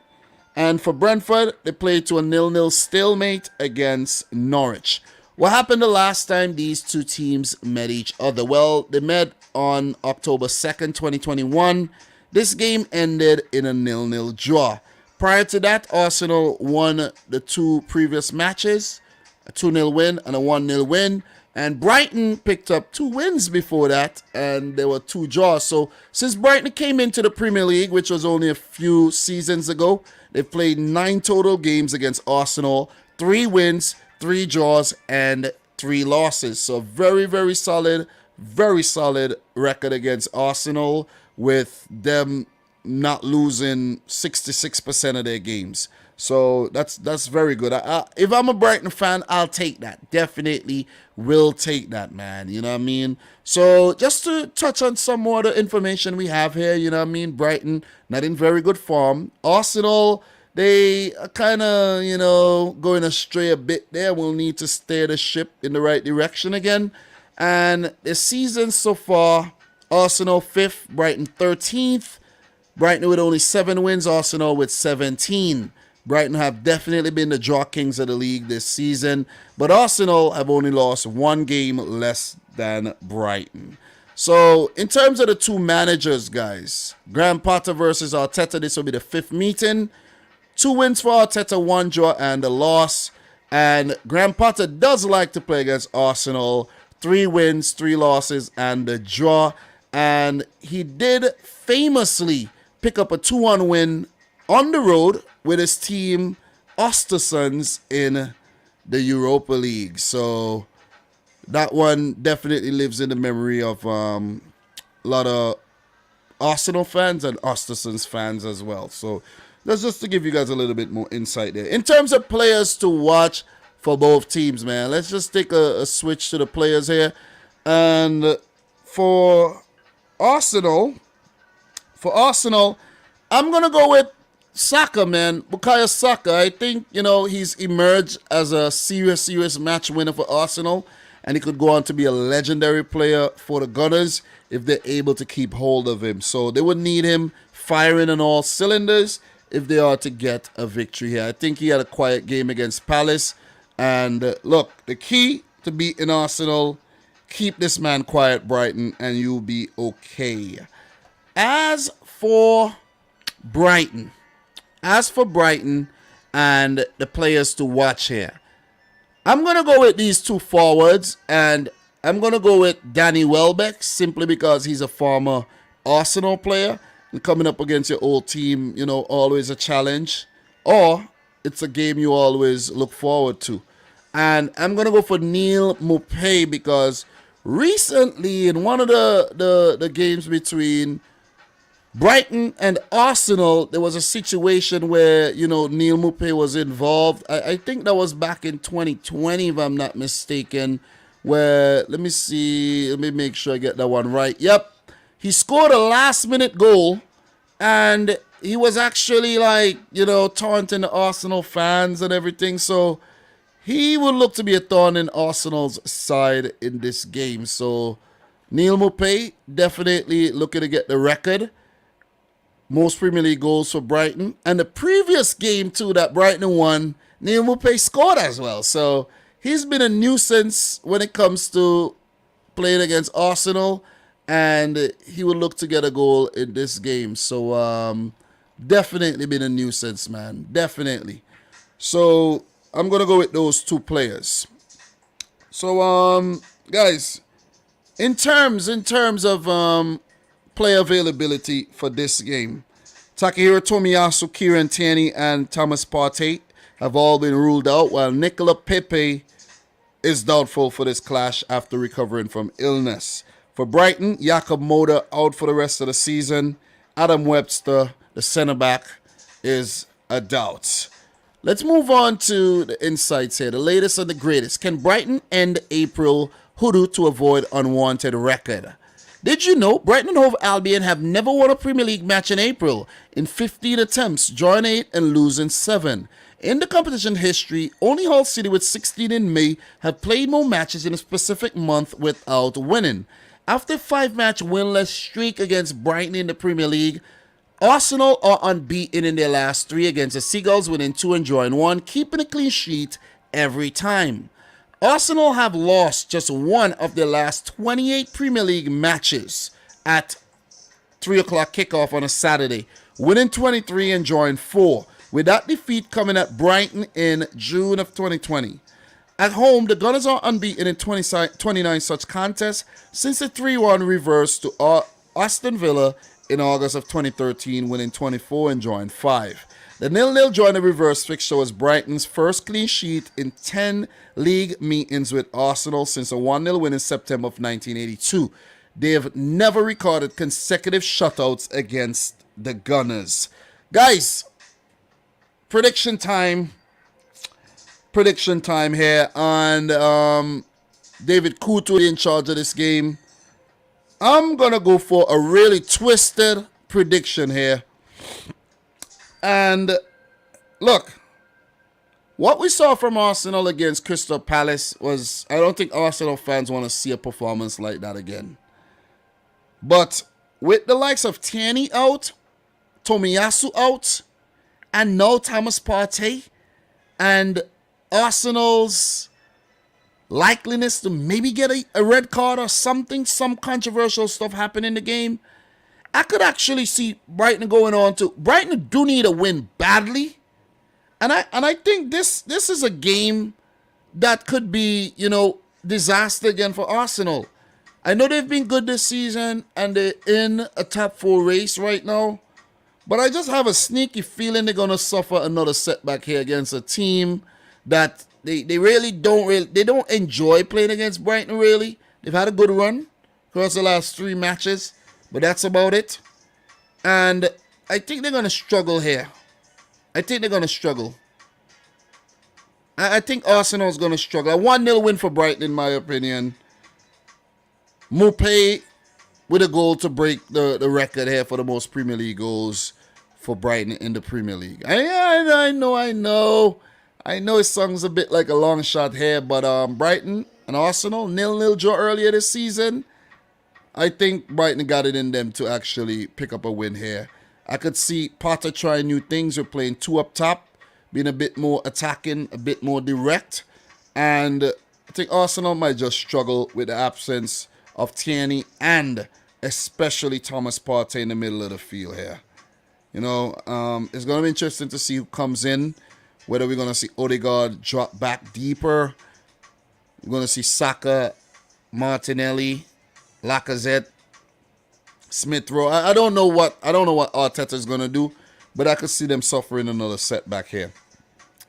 And for Brentford, they played to a 0-0 stalemate against Norwich. What happened the last time these two teams met each other? Well, they met on October 2nd, 2021. This game ended in a 0-0 draw. Prior to that, Arsenal won the two previous matches, a 2-0 win and a 1-0 win. And Brighton picked up 2 wins before that, and there were 2 draws. So since Brighton came into the Premier League, which was only a few seasons ago, they've played 9 total games against Arsenal, 3 wins, 3 draws, and 3 losses. So very, very solid record against Arsenal, with them not losing 66% of their games. So that's very good. If I'm a Brighton fan, I'll take that. Definitely will take that, man. You know what I mean? So just to touch on some more of the information we have here, you know what I mean? Brighton, not in very good form. Arsenal, they are kind of, you know, going astray a bit there. We'll need to steer the ship in the right direction again. And the season so far, Arsenal 5th, Brighton 13th. Brighton with only 7 wins, Arsenal with 17. Brighton have definitely been the draw kings of the league this season, but Arsenal have only lost 1 game less than Brighton. So, in terms of the 2 managers, guys, Graham Potter versus Arteta, this will be the 5th meeting. 2 wins for Arteta, 1 draw and a loss. And Graham Potter does like to play against Arsenal. 3 wins, 3 losses, and a draw. And he did famously pick up a 2-1 win on the road with his team, Aston, in the Europa League. So that one definitely lives in the memory of a lot of Arsenal fans and Aston fans as well. So that's just to give you guys a little bit more insight there. In terms of players to watch for both teams, man, let's just take a switch to the players here. And for Arsenal, I'm going to go with Saka, man. Bukayo Saka. I think, you know, he's emerged as a serious match winner for Arsenal, and he could go on to be a legendary player for the Gunners if they're able to keep hold of him. So they would need him firing on all cylinders if they are to get a victory here. I think he had a quiet game against Palace. And look, the key to beating Arsenal, keep this man quiet, Brighton, and you'll be okay. As for Brighton and the players to watch here, I'm going to go with these 2 forwards, and I'm going to go with Danny Welbeck simply because he's a former Arsenal player, and coming up against your old team, you know, always a challenge, or it's a game you always look forward to. And I'm going to go for Neil Maupay because recently in one of the games between Brighton and Arsenal, there was a situation where, you know, Neil Maupay was involved. I think that was back in 2020, if I'm not mistaken, where, let me make sure I get that one right. Yep, he scored a last-minute goal, and he was actually, like, you know, taunting the Arsenal fans and everything, so he will look to be a thorn in Arsenal's side in this game. So, Neil Maupay definitely looking to get the record. Most Premier League goals for Brighton. And the previous game, too, that Brighton won, Neil Maupay scored as well. So he's been a nuisance when it comes to playing against Arsenal. And he will look to get a goal in this game. So definitely been a nuisance, man. Definitely. So I'm going to go with those 2 players. So, guys, in terms of player availability for this game, Takahiro Tomiyasu, Kieran Tierney, and Thomas Partey have all been ruled out, while Nicola Pepe is doubtful for this clash after recovering from illness. For Brighton, Jakob Moder out for the rest of the season. Adam Webster, the centre-back, is a doubt. Let's move on to the insights here. The latest and the greatest. Can Brighton end April hoodoo to avoid unwanted record? Did you know Brighton and Hove Albion have never won a Premier League match in April? In 15 attempts, drawing 8 and losing 7. In the competition history, only Hull City with 16 in May have played more matches in a specific month without winning. After a 5-match winless streak against Brighton in the Premier League, Arsenal are unbeaten in their last 3 against the Seagulls, winning 2 and drawing 1, keeping a clean sheet every time. Arsenal have lost just 1 of their last 28 Premier League matches at 3 o'clock kickoff on a Saturday, winning 23 and drawing 4, with that defeat coming at Brighton in June of 2020. At home, the Gunners are unbeaten in 29 such contests since the 3-1 reverse to Aston Villa in August of 2013, winning 24 and drawing 5. The 0-0 draw in the reverse fixture was Brighton's first clean sheet in 10 league meetings with Arsenal since a 1-0 win in September of 1982. They have never recorded consecutive shutouts against the Gunners. Guys, prediction time here, and David Coutu in charge of this game. I'm going to go for a really twisted prediction here. And look, what we saw from Arsenal against Crystal Palace was, I don't think Arsenal fans want to see a performance like that again. But with the likes of Tierney out, Tomiyasu out, and now Thomas Partey, and Arsenal's likeliness to maybe get a red card or something, some controversial stuff happen in the game, I could actually see Brighton going on to... Brighton do need a win badly. And I think this is a game that could be, disaster again for Arsenal. I know they've been good this season and they're in a top 4 race right now. But I just have a sneaky feeling they're going to suffer another setback here against a team that they don't enjoy playing against Brighton, really. They've had a good run across the last 3 matches. But that's about it. And I think they're going to struggle here. I think Arsenal's going to struggle. A 1-0 win for Brighton, in my opinion. Mupay with a goal to break the record here for the most Premier League goals for Brighton in the Premier League. I know it sounds a bit like a long shot here, but Brighton and Arsenal, 0-0 draw earlier this season. I think Brighton got it in them to actually pick up a win here. I could see Potter trying new things. We're playing 2 up top, being a bit more attacking, a bit more direct. And I think Arsenal might just struggle with the absence of Tierney and especially Thomas Partey in the middle of the field here. It's going to be interesting to see who comes in, whether we're going to see Odegaard drop back deeper. We're going to see Saka, Martinelli, Lacazette, Smith Rowe. I don't know what Arteta's gonna do, but I could see them suffering another setback here.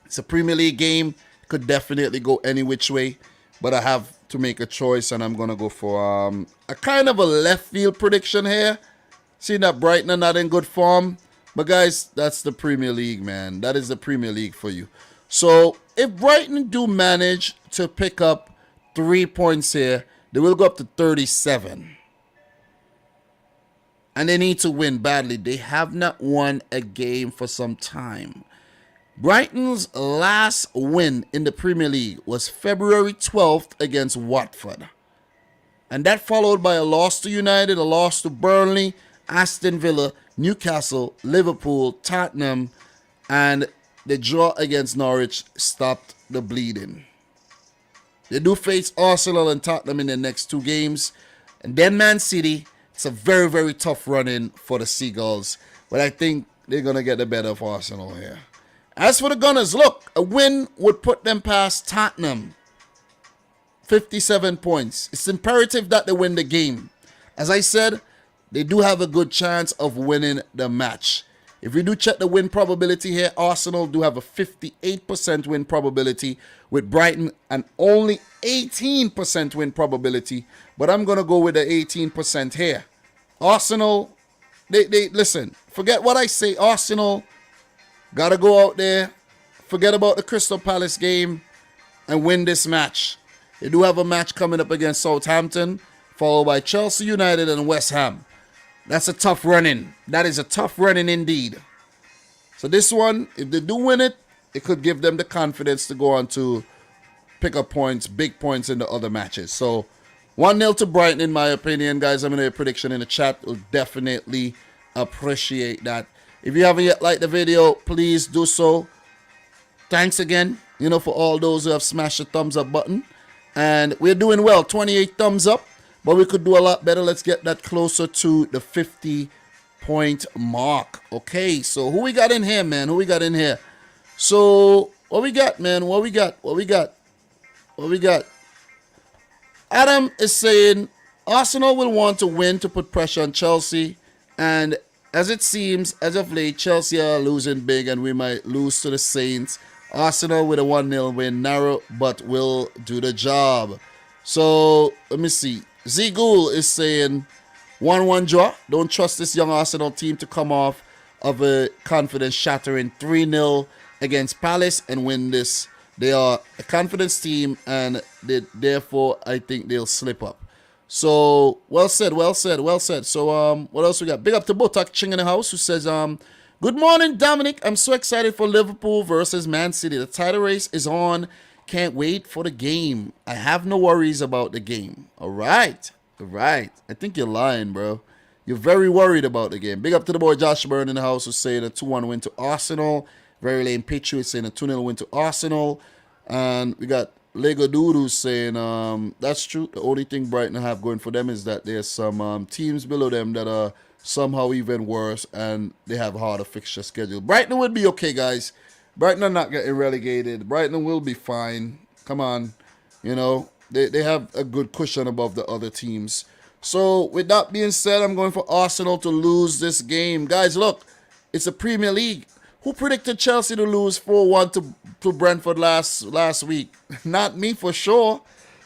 It's a Premier League game, could definitely go any which way, but I have to make a choice, and I'm gonna go for a kind of a left field prediction here. Seeing that Brighton are not in good form, but guys, that's the Premier League, man. That is the Premier League for you. So if Brighton do manage to pick up 3 points here, they will go up to 37. And they need to win badly. They have not won a game for some time. Brighton's last win in the Premier League was February 12th against Watford. And that followed by a loss to United, a loss to Burnley, Aston Villa, Newcastle, Liverpool, Tottenham, and the draw against Norwich stopped the bleeding. They do face Arsenal and Tottenham in the next 2 games. And then Man City. It's a very, very tough run-in for the Seagulls. But I think they're going to get the better of Arsenal here. As for the Gunners, look, a win would put them past Tottenham. 57 points. It's imperative that they win the game. As I said, they do have a good chance of winning the match. If we do check the win probability here, Arsenal do have a 58% win probability with Brighton and only 18% win probability. But I'm going to go with the 18% here. Arsenal, they listen, forget what I say. Arsenal got to go out there, forget about the Crystal Palace game and win this match. They do have a match coming up against Southampton. followed by Chelsea United and West Ham. That's a tough run-in. That is a tough run-in indeed. So this one, if they do win it, it could give them the confidence to go on to pick up points, big points in the other matches. So 1-0 to Brighton in my opinion, guys. I'm going to do a prediction in the chat. We'll definitely appreciate that. If you haven't yet liked the video, please do so. Thanks again, for all those who have smashed the thumbs up button. And we're doing well, 28 thumbs up, but we could do a lot better. Let's get that closer to the 50-point mark. Okay, so who we got in here, man? Who we got in here? So what we got, man? What we got? Adam is saying Arsenal will want to win to put pressure on Chelsea, and as it seems, as of late, Chelsea are losing big and we might lose to the Saints. Arsenal with a 1-0 win, narrow, but will do the job. So, let me see. Zigul is saying 1-1 draw. Don't trust this young Arsenal team to come off of a confidence-shattering 3-0 against Palace and win this. They are a confidence team, and therefore, I think they'll slip up. So, well said. So, what else we got? Big up to Botak Ching in the house, who says, good morning, Dominic. I'm so excited for Liverpool versus Man City. The title race is on. Can't wait for the game. I have no worries about the game. All right. I think you're lying, bro. You're very worried about the game. Big up to the boy Josh Byrne in the house, who's saying a 2-1 win to Arsenal. Very lame Patriots saying a 2-0 win to Arsenal. And we got Lego Doodoo saying that's true. The only thing Brighton have going for them is that there's some teams below them that are somehow even worse, and they have a harder fixture schedule. Brighton would be okay, guys. Brighton are not getting relegated. Brighton will be fine. Come on. They have a good cushion above the other teams. So, with that being said, I'm going for Arsenal to lose this game. Guys, look, it's a Premier League. Who predicted Chelsea to lose 4-1 to Brentford last week? Not me for sure.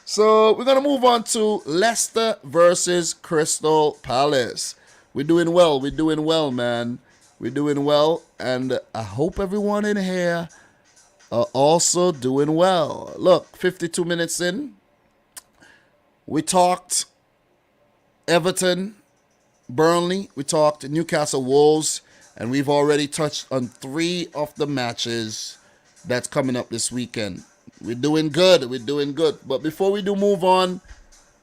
So, we're going to move on to Leicester versus Crystal Palace. We're doing well, man. We're doing well, and I hope everyone in here are also doing well. Look, 52 minutes in, we talked Everton, Burnley, we talked Newcastle Wolves, and we've already touched on 3 of the matches that's coming up this weekend. We're doing good. But before we do move on,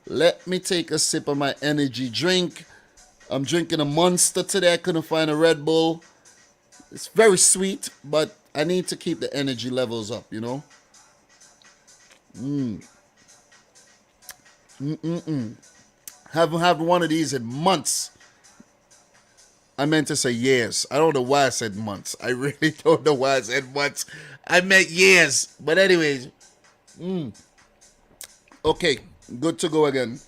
let me take a sip of my energy drink. I'm drinking a Monster today. I couldn't find a Red Bull. It's very sweet, but I need to keep the energy levels up, Haven't had one of these in months. I meant to say years. I don't know why I said months. I really don't know why I said months. I meant years. But anyways. Okay. Good to go again.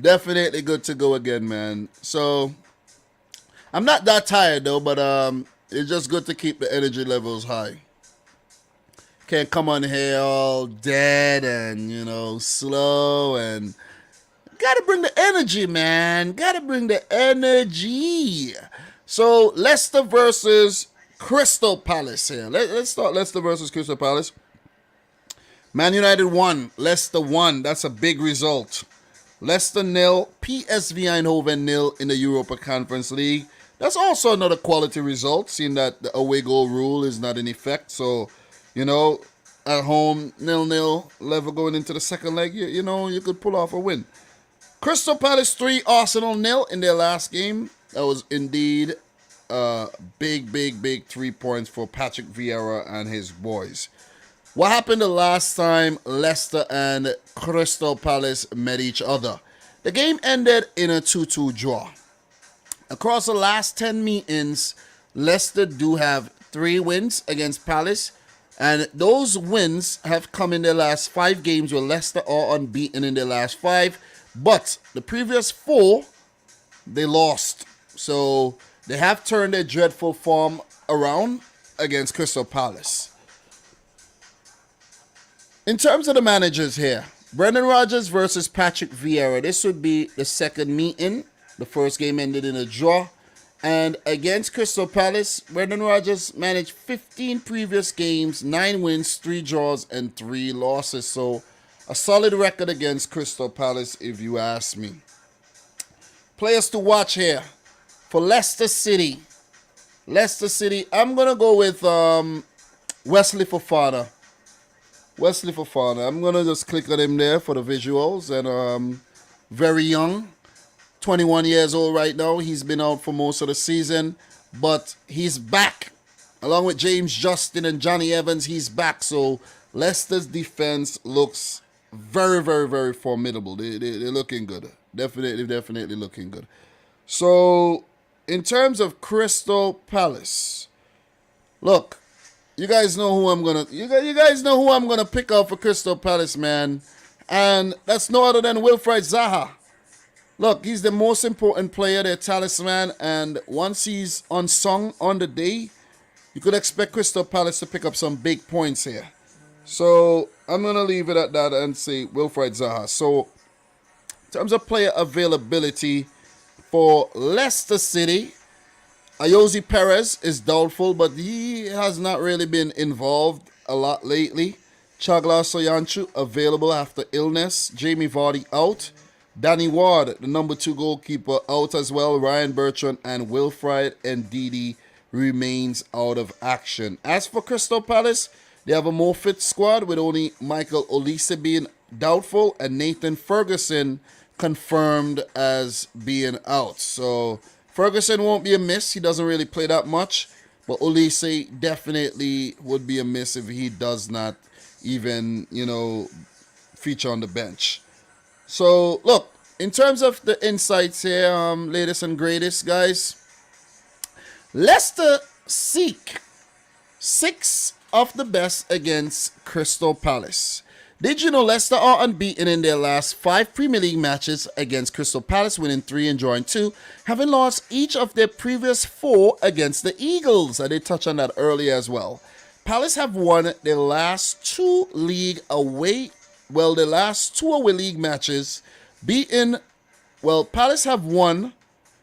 Definitely good to go again, man. So, I'm not that tired, though. But it's just good to keep the energy levels high. Can't come on here all dead and, slow and... Gotta bring the energy, man. Gotta bring the energy. So, Leicester versus Crystal Palace here. Let's start Leicester versus Crystal Palace. Man United 1, Leicester 1. That's a big result. Leicester 0, PSV Eindhoven 0 in the Europa Conference League. That's also another quality result, seeing that the away goal rule is not in effect. So, at home, 0-0, level going into the second leg, you could pull off a win. Crystal Palace 3, Arsenal 0 in their last game. That was indeed big 3 points for Patrick Vieira and his boys. What happened the last time Leicester and Crystal Palace met each other? The game ended in a 2-2 draw. Across the last 10 meetings, Leicester do have 3 wins against Palace. And those wins have come in their last 5 games where Leicester are unbeaten in their last 5. But the previous 4, they lost. So they have turned their dreadful form around against Crystal Palace. In terms of the managers here, Brendan Rodgers versus Patrick Vieira. This would be the second meeting. The first game ended in a draw. And against Crystal Palace, Brendan Rodgers managed 15 previous games, 9 wins, 3 draws, and 3 losses. So A solid record against Crystal Palace, if you ask me. Players to watch here for Leicester City. Leicester City, I'm going to go with Wesley Fofana. Wesley Fofana. I'm going to just click on him there for the visuals. And very young, 21 years old right now. He's been out for most of the season, but he's back. Along with James Justin and Johnny Evans, he's back. So Leicester's defense looks very, very, very formidable. They're looking good. Definitely looking good. So in terms of Crystal Palace, look, you guys know who I'm gonna pick out for Crystal Palace, man. And that's no other than Wilfried Zaha. Look, he's the most important player, their talisman, and once he's unsung on the day, you could expect Crystal Palace to pick up some big points here. So I'm going to leave it at that and say Wilfried Zaha. So in terms of player availability for Leicester City, Ayoze Perez is doubtful, but he has not really been involved a lot lately. Chagla Soyuncu available after illness. Jamie Vardy out. Danny Ward, the number 2 goalkeeper, out as well. Ryan Bertrand and Wilfried Ndidi remains out of action. As for Crystal Palace, they have a more fit squad with only Michael Olise being doubtful and Nathan Ferguson confirmed as being out. So Ferguson won't be a miss. He doesn't really play that much. But Olise definitely would be a miss if he does not even, feature on the bench. So, look, in terms of the insights here, latest and greatest, guys, Leicester seek 6 of the best against Crystal Palace. Did you know Leicester are unbeaten in their last 5 Premier League matches against Crystal Palace, winning 3 and drawing 2, having lost each of their previous 4 against the Eagles? I did touch on that earlier as well. Palace have won their last 2 away league matches, Palace have won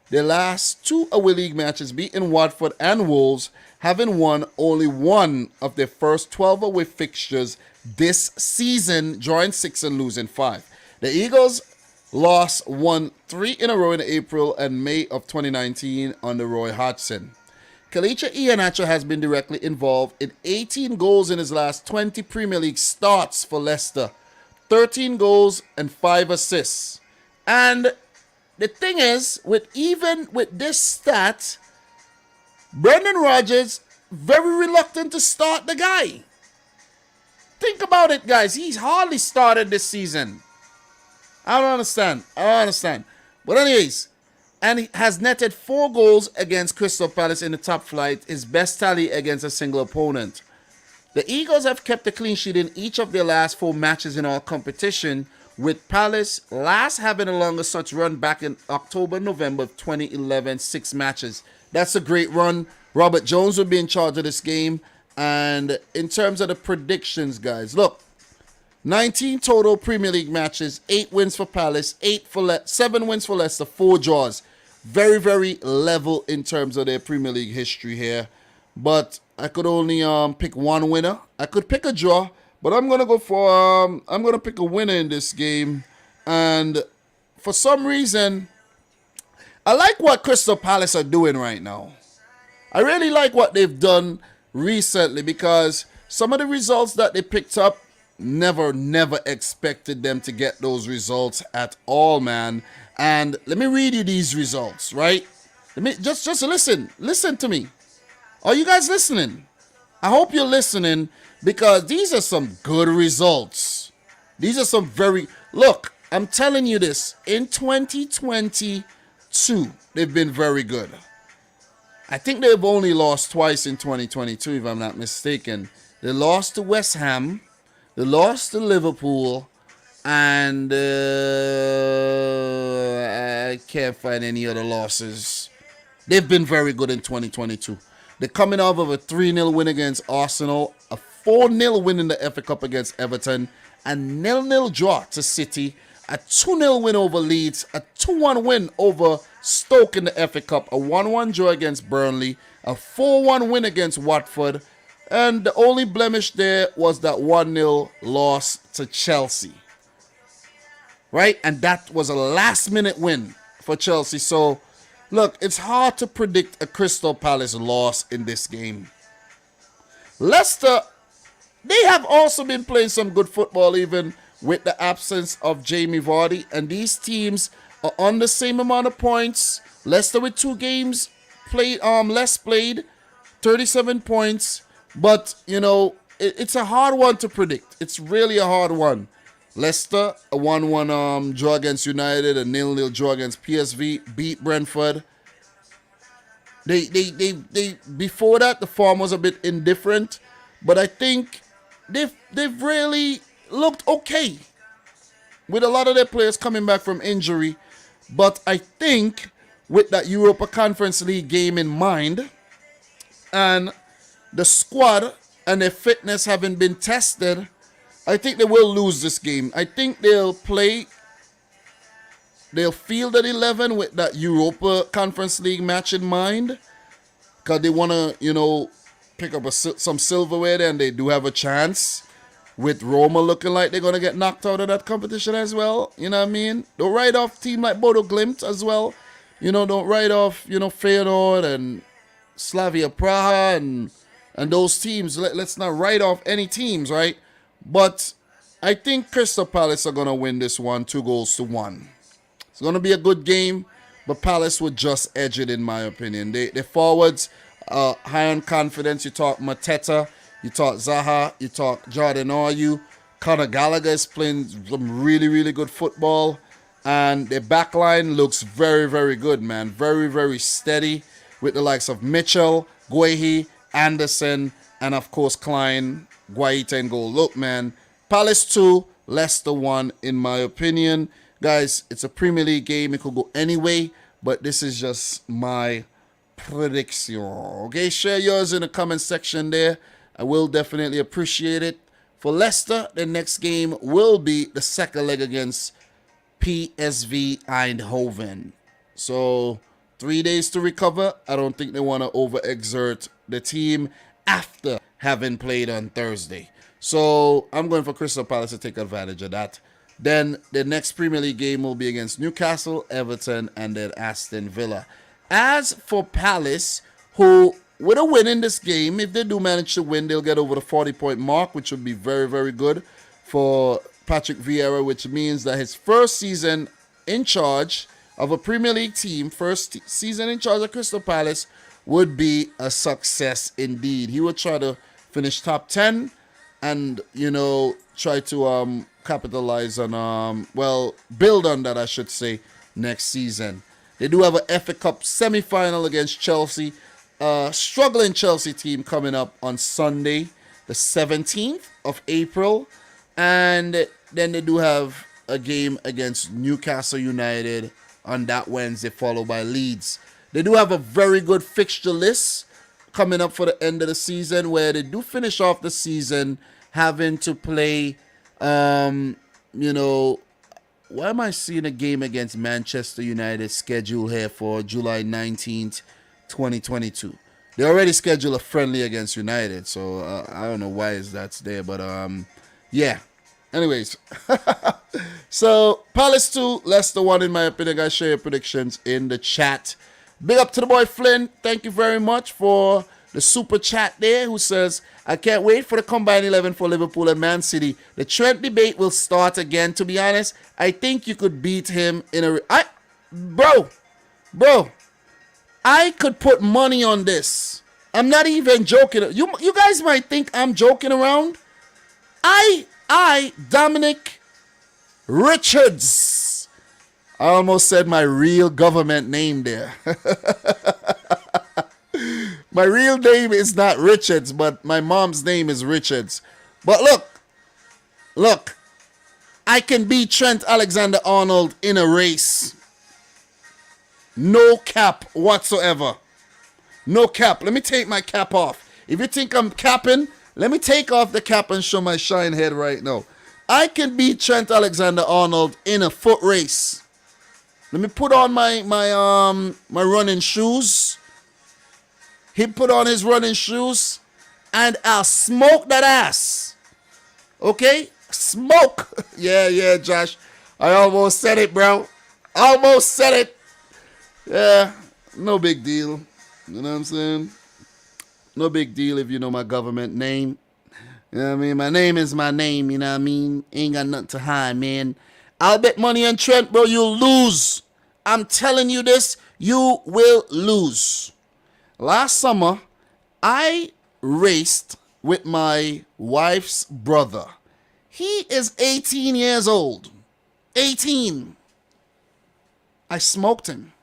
their last 2 away league matches, beating Watford and Wolves, having won only 1 of their first 12 away fixtures this season, drawing 6 and losing 5. The Eagles won 3 in a row in April and May of 2019 under Roy Hodgson. Kelechi Iheanacho has been directly involved in 18 goals in his last 20 Premier League starts for Leicester. 13 goals and 5 assists. And the thing is, even with this stat, Brendan Rodgers very reluctant to start the guy. Think about it, guys. He's hardly started this season. I don't understand. But anyways, and he has netted 4 goals against Crystal Palace in the top flight, his best tally against a single opponent. The Eagles have kept a clean sheet in each of their last 4 matches in all competition, with Palace last having a longer such run back in October-November of 2011, 6 matches. That's a great run. Robert Jones will be in charge of this game. And in terms of the predictions, guys, look, 19 total Premier League matches, 8 wins for Palace, 7 wins for Leicester, 4 draws. Very, very level in terms of their Premier League history here. But I could only pick one winner. I could pick a draw, but I'm gonna go for I'm gonna pick a winner in this game. And for some reason, I like what Crystal Palace are doing right now. I really like what they've done recently, because some of the results that they picked up, never expected them to get those results at all, man. And let me read you these results, right? Let me just listen to me. Are you guys listening? I hope you're listening, because these are some good results. These are some look, I'm telling you this, in 2022, they've been very good. I think they've only lost twice in 2022, if I'm not mistaken. They lost to West Ham, they lost to Liverpool, and I can't find any other losses. They've been very good in 2022. They're coming off of a 3-0 win against Arsenal, a 4-0 win in the FA Cup against Everton, a 0-0 draw to City, a 2-0 win over Leeds, a 2-1 win over Stoke in the FA Cup, a 1-1 draw against Burnley, a 4-1 win against Watford, and the only blemish there was that 1-0 loss to Chelsea. right? And that was a last-minute win for Chelsea. So, look, it's hard to predict a Crystal Palace loss in this game. Leicester, they have also been playing some good football even with the absence of Jamie Vardy. And these teams are on the same amount of points. Leicester with 2 games played, less played, 37 points. But, you know, it's a hard one to predict. It's really a hard one. Leicester, a 1-1 draw against United, a 0-0 draw against PSV, beat Brentford. They before that, the form was a bit indifferent, but I think they've really looked okay with a lot of their players coming back from injury. But I think with that Europa Conference League game in mind and the squad and their fitness having been tested, I think they will lose this game. I think they'll field at 11 with that Europa Conference League match in mind, because they want to, you know, pick up some silverware there, and they do have a chance with Roma looking like they're going to get knocked out of that competition as well. You know what I mean? Don't write off team like Bodo Glimt as well. You know, don't write off, you know, Feyenoord and Slavia Praha and those teams. Let's not write off any teams, right? But I think Crystal Palace are going to win this one 2-1. It's going to be a good game, but Palace would just edge it in my opinion. Their forwards high on confidence. You talk Mateta, you talk Zaha, you talk Jordan Ayew. Conor Gallagher is playing some really, really good football. And their backline looks very, very good, man. Very, very steady with the likes of Mitchell, Guehi, Anderson, and of course Klein, Guaita in goal. Look, man, Palace 2, Leicester 1 in my opinion. Guys, it's a Premier League game. It could go any way, but this is just my prediction. Okay, share yours in the comment section there. I will definitely appreciate it. For Leicester, the next game will be the second leg against PSV Eindhoven. So 3 days to recover. I don't think they want to overexert the team after having played on Thursday. So I'm going for Crystal Palace to take advantage of that. Then the next Premier League game will be against Newcastle, Everton, and then Aston Villa. As for Palace, who with a win in this game, if they do manage to win, they'll get over the 40-point mark, which would be very, very good for Patrick Vieira, which means that his first season in charge of a Premier League team, first season in charge of Crystal Palace, would be a success indeed. He would try to finish top 10 and, you know, try to capitalize on, build on that, I should say, next season. They do have an FA Cup semi-final against Chelsea. Struggling Chelsea team coming up on Sunday, the 17th of April. And then they do have a game against Newcastle United on that Wednesday, followed by Leeds. They do have a very good fixture list coming up for the end of the season, where they do finish off the season having to play, you know, why am I seeing a game against Manchester United scheduled here for July 19th, 2022? They already scheduled a friendly against United, so I don't know why that's there, but yeah. Anyways, so Palace 2, Leicester 1 in my opinion. Guys, share your predictions in the chat. Big up to the boy Flynn. Thank you very much for the super chat there, who says, I can't wait for the combined 11 for Liverpool and Man City. The Trent debate will start again. To be honest, I think you could beat him in a... Bro, I could put money on this. I'm not even joking. You guys might think I'm joking around. Dominic Richards. I almost said my real government name there. My real name is not Richards, but my mom's name is Richards. But look, I can beat Trent Alexander-Arnold in a race. No cap whatsoever. No cap. Let me take my cap off. If you think I'm capping, let me take off the cap and show my shine head right now. I can beat Trent Alexander-Arnold in a foot race. Let me put on my running shoes. He put on his running shoes, and I'll smoke that ass. Okay? Smoke. Yeah, Josh. I almost said it, bro. Almost said it. Yeah, no big deal. You know what I'm saying? No big deal if you know my government name. You know what I mean? My name is my name, you know what I mean? Ain't got nothing to hide, man. I'll bet money on Trent, bro. You'll lose. I'm telling you this. You will lose. Last summer, I raced with my wife's brother. He is 18 years old. 18. I smoked him.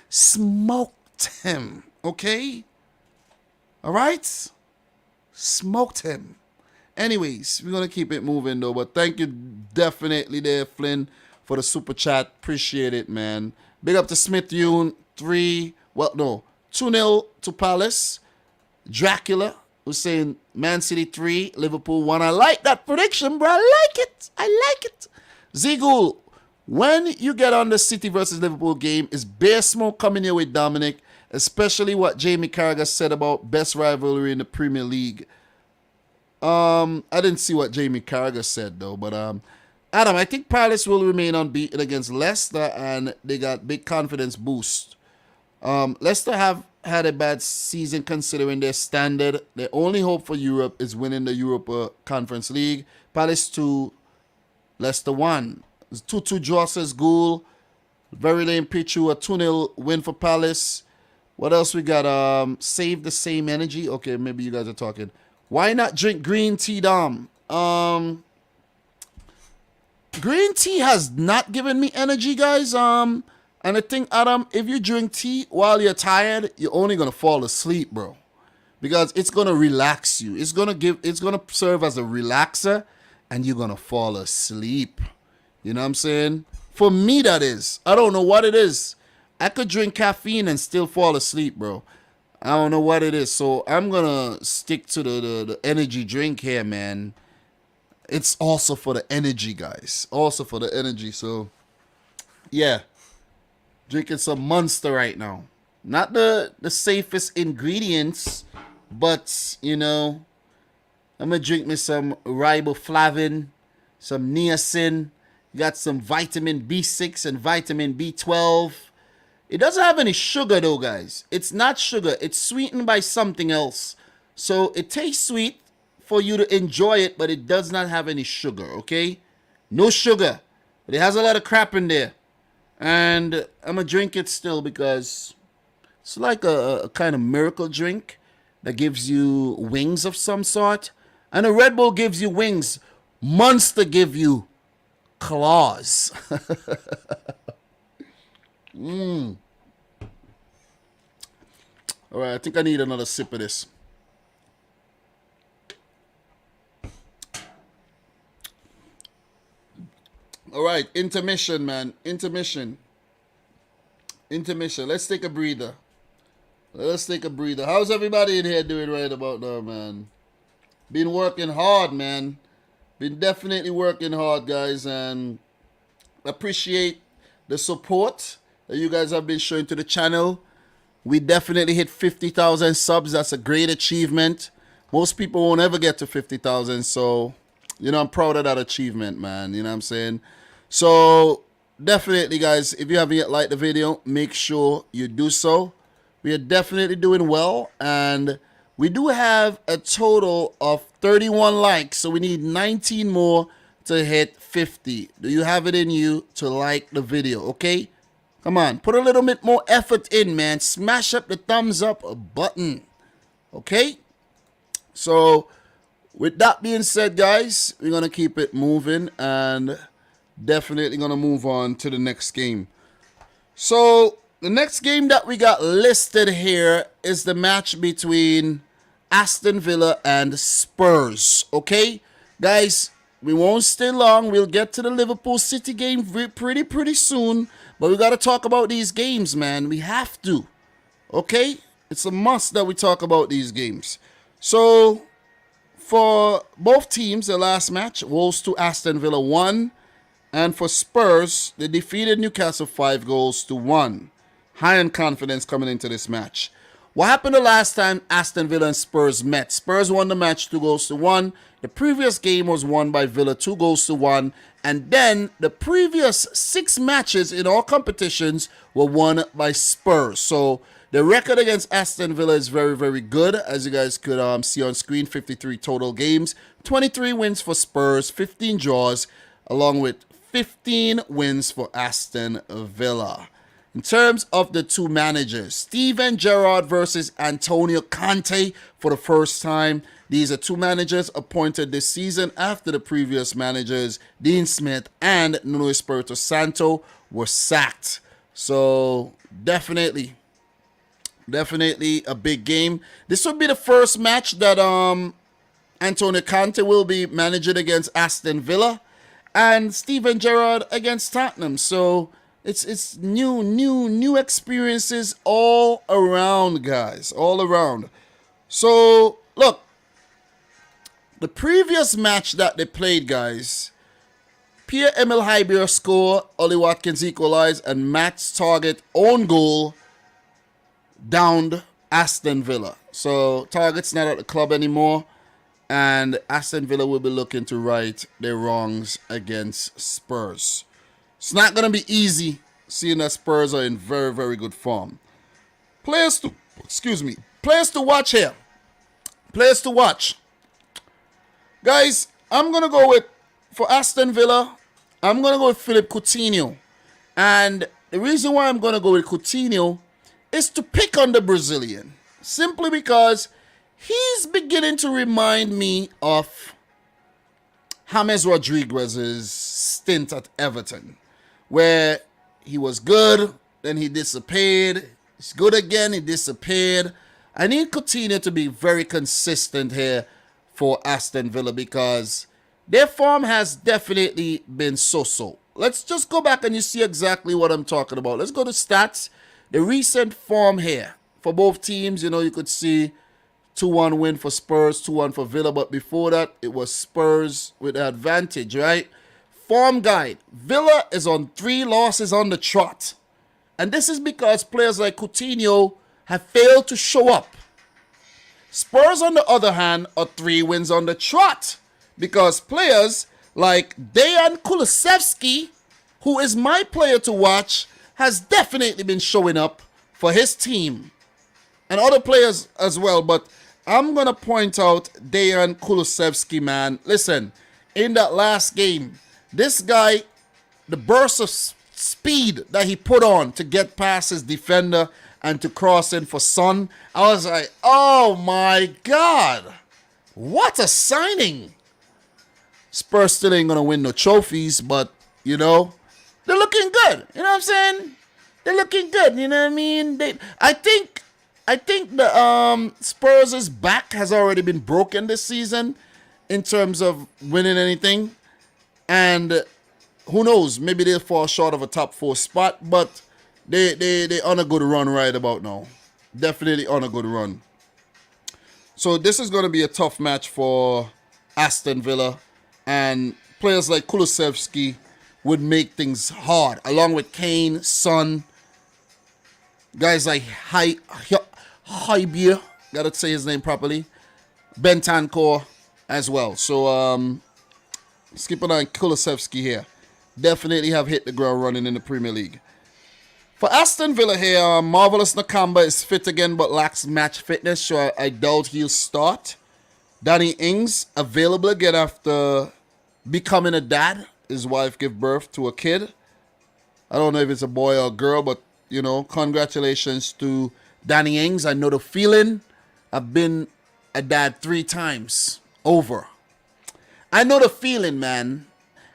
Smoked him. Okay? All right? Smoked him. Anyways, we're going to keep it moving, though. But thank you definitely there, Flynn, for the super chat. Appreciate it, man. Big up to Smith Yoon. 2-0 to Palace. Dracula was saying Man City 3, Liverpool 1. I like that prediction, bro. I like it. I like it. Zigul, when you get on the City versus Liverpool game, is bear smoke coming here with Dominic, especially what Jamie Carragher said about best rivalry in the Premier League? I didn't see what Jamie Carragher said, though. But, Adam, I think Palace will remain unbeaten against Leicester, and they got big confidence boost. Leicester have had a bad season considering their standard. Their only hope for Europe is winning the Europa Conference League. Palace 2, Leicester 1. 2-2 draw, says Ghoul. Very lame Pichu, a 2-0 win for Palace. What else we got? Save the same energy. Okay, maybe you guys are talking. Why not drink green tea, Dom? Green tea has not given me energy, guys. And I think, Adam, if you drink tea while you're tired, you're only gonna fall asleep, bro. Because it's gonna relax you. It's gonna serve as a relaxer, and you're gonna fall asleep. You know what I'm saying? For me, that is. I don't know what it is. I could drink caffeine and still fall asleep, bro. I don't know what it is. So I'm going to stick to the energy drink here, man. It's also for the energy, guys. Also for the energy. So, yeah. Drinking some Monster right now. Not the safest ingredients, but, you know, I'm going to drink me some riboflavin, some niacin. Got some vitamin B6 and vitamin B12. It doesn't have any sugar, though, guys. It's not sugar. It's sweetened by something else. So it tastes sweet for you to enjoy it, but it does not have any sugar, okay? No sugar. But it has a lot of crap in there. And I'm going to drink it still because it's like a kind of miracle drink that gives you wings of some sort. And a Red Bull gives you wings. Monster give you claws. All right, I think I need another sip of this. All right, intermission, man. Intermission. Let's take a breather. How's everybody in here doing right about now, man? Been working hard, man. Been definitely working hard, guys, and appreciate the support that you guys have been showing to the channel. We definitely hit 50,000 subs. That's a great achievement. Most people won't ever get to 50,000, so, you know, I'm proud of that achievement, man. You know what I'm saying? So, definitely, guys, if you haven't yet liked the video, make sure you do so. We are definitely doing well, and we do have a total of 31 likes, so we need 19 more to hit 50. Do you have it in you to like the video, okay? Come on, put a little bit more effort in, man. Smash up the thumbs up button, okay? So, with that being said, guys, we're going to keep it moving and definitely going to move on to the next game. So, the next game that we got listed here is the match between Aston Villa and Spurs, okay? Guys, we won't stay long. We'll get to the Liverpool City game pretty soon. But we got to talk about these games, man. We have to, okay? It's a must that we talk about these games. So, for both teams, the last match, Wolves to Aston Villa 1. And for Spurs, they defeated Newcastle 5-1. High in confidence coming into this match. What happened the last time Aston Villa and Spurs met? Spurs won the match 2-1. The previous game was won by Villa 2-1. And then the previous 6 matches in all competitions were won by Spurs. So the record against Aston Villa is very, very good. As you guys could see on screen, 53 total games. 23 wins for Spurs, 15 draws, along with 15 wins for Aston Villa. In terms of the two managers, Steven Gerrard versus Antonio Conte for the first time. These are two managers appointed this season after the previous managers, Dean Smith and Nuno Espirito Santo, were sacked. So definitely a big game. This will be the first match that Antonio Conte will be managing against Aston Villa, and Steven Gerrard against Tottenham. So it's new experiences all around, guys, all around. So look, the previous match that they played, guys, Pierre-Emile Hybier score, Ollie Watkins equalized, and Matt's Target own goal downed Aston Villa. So Target's not at the club anymore, and Aston Villa will be looking to right their wrongs against Spurs. It's not going to be easy, seeing that Spurs are in very, very good form. Players to watch here. Players to watch. Guys, I'm going to go with, for Aston Villa, I'm going to go with Philippe Coutinho. And the reason why I'm going to go with Coutinho is to pick on the Brazilian. Simply because he's beginning to remind me of James Rodriguez's stint at Everton, where he was good, then he disappeared. He's good again, he disappeared. I need Coutinho to be very consistent here for Aston Villa because their form has definitely been so-so. Let's just go back and you see exactly what I'm talking about. Let's go to stats. The recent form here for both teams, you could see 2-1 win for Spurs, 2-1 for Villa. But before that, it was Spurs with the advantage, right? Form guide. Villa is on 3 losses on the trot. And this is because players like Coutinho have failed to show up. Spurs, on the other hand, are 3 wins on the trot because players like Dejan Kulusevski, who is my player to watch, has definitely been showing up for his team. And other players as well, but I'm going to point out Dejan Kulusevski, man. Listen, in that last game, this guy, the burst of speed that he put on to get past his defender and to cross in for Son, I was like, oh my God, what a signing. Spurs still ain't going to win no trophies, but, they're looking good. You know what I'm saying? They're looking good. You know what I mean? I think the Spurs' back has already been broken this season in terms of winning anything. And who knows? Maybe they'll fall short of a top 4 spot, but they on a good run right about now. Definitely on a good run. So this is going to be a tough match for Aston Villa. And players like Kulusevski would make things hard, along with Kane, Son, guys like Hybier, gotta say his name properly, Bentancur as well. So skipping on Kulusevski here. Definitely have hit the ground running in the Premier League. For Aston Villa here, Marvelous Nakamba is fit again but lacks match fitness, so I doubt he'll start. Danny Ings available again after becoming a dad. His wife gave birth to a kid. I don't know if it's a boy or a girl, but congratulations to Danny Ings. I know the feeling. I've been a dad 3 times over. I know the feeling, man.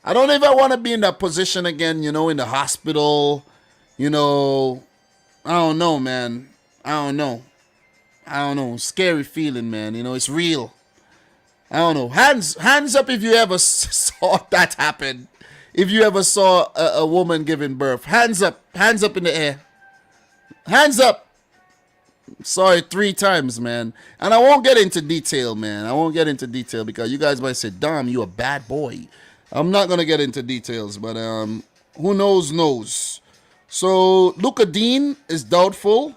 I don't ever want to be in that position again, in the hospital. I don't know, man. I don't know. Scary feeling, man. It's real. I don't know. Hands up if you ever saw that happen. If you ever saw a woman giving birth. Hands up in the air. Hands up. Saw it 3 times, man. And I won't get into detail, man. I won't get into detail because you guys might say, Dom, you a bad boy. I'm not going to get into details, but who knows. So Luka Dean is doubtful.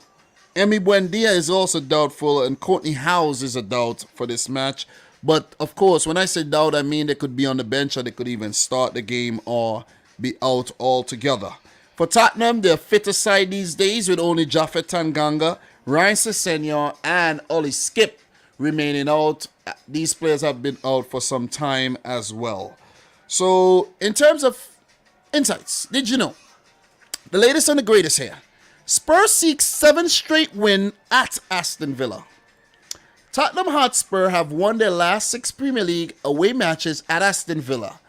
Emi Buendia is also doubtful, and Courtney Howes is a doubt for this match. But, of course, when I say doubt, I mean they could be on the bench or they could even start the game or be out altogether. For Tottenham, they're fitter side these days with only Japhet Tanganga, Ryan Sessegnon, and Ollie Skip remaining out. These players have been out for some time as well. So, in terms of insights, did you know? The latest and the greatest here. Spurs seek 7th straight win at Aston Villa. Tottenham Hotspur have won their last 6 Premier League away matches at Aston Villa.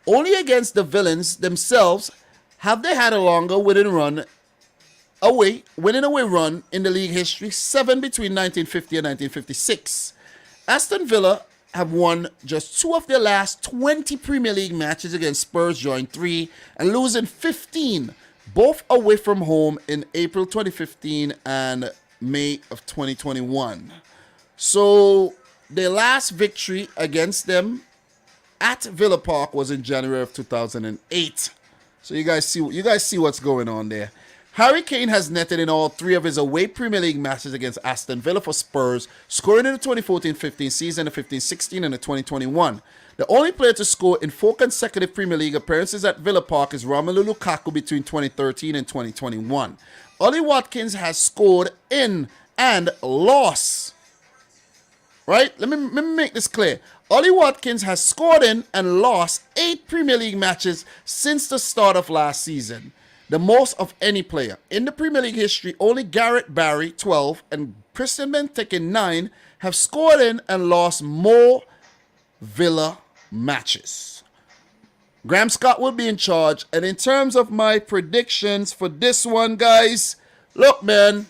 Only against the Villains themselves have they had a longer winning away run in the league history, 7 between 1950 and 1956. Aston Villa have won just 2 of their last 20 Premier League matches against Spurs, join 3, and losing 15, both away from home in April 2015 and May of 2021. So their last victory against them at Villa Park was in January of 2008. So you guys see what's going on there. Harry Kane has netted in all 3 of his away Premier League matches against Aston Villa for Spurs, scoring in the 2014-15 season, the 15-16, and the 2021. The only player to score in 4 consecutive Premier League appearances at Villa Park is Romelu Lukaku between 2013 and 2021. Ollie Watkins has scored in and lost. Right? Let me make this clear. Ollie Watkins has scored in and lost 8 Premier League matches since the start of last season. The most of any player. In the Premier League history, only Gareth Barry, 12, and Christian Benteke, 9, have scored in and lost more Villa matches. Graham Scott will be in charge. And in terms of my predictions for this one, guys, look, man,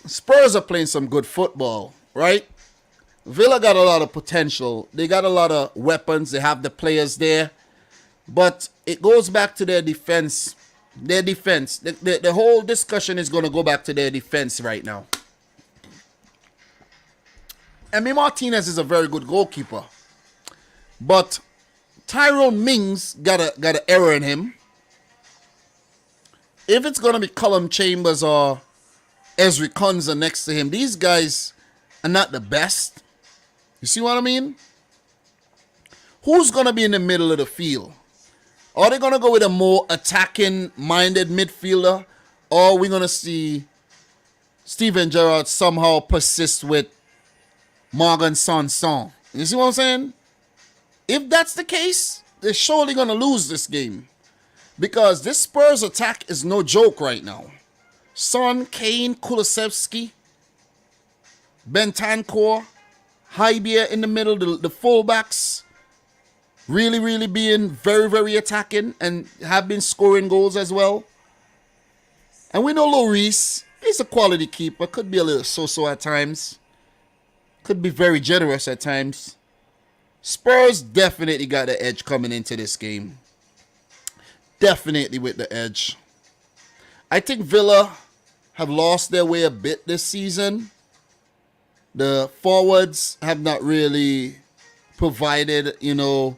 Spurs are playing some good football, right? Villa got a lot of potential. They got a lot of weapons. They have the players there. But it goes back to their defense. Their defense. The whole discussion is going to go back to their defense right now. Emi Martinez is a very good goalkeeper. But Tyrone Mings got an error in him. If it's going to be Callum Chambers or Ezri Konsa next to him, these guys are not the best. You see what I mean? Who's going to be in the middle of the field? Are they going to go with a more attacking-minded midfielder? Or are we going to see Steven Gerrard somehow persist with Morgan Sanson? You see what I'm saying? If that's the case, they're surely going to lose this game. Because this Spurs attack is no joke right now. Son, Kane, Kulusevski, Bentancur, Hybier in the middle, the fullbacks really being very, very attacking and have been scoring goals as well. And we know Lloris, he's a quality keeper, could be a little so-so at times. Could be very generous at times. Spurs definitely got the edge coming into this game. Definitely with the edge. I think Villa have lost their way a bit this season. The forwards have not really provided them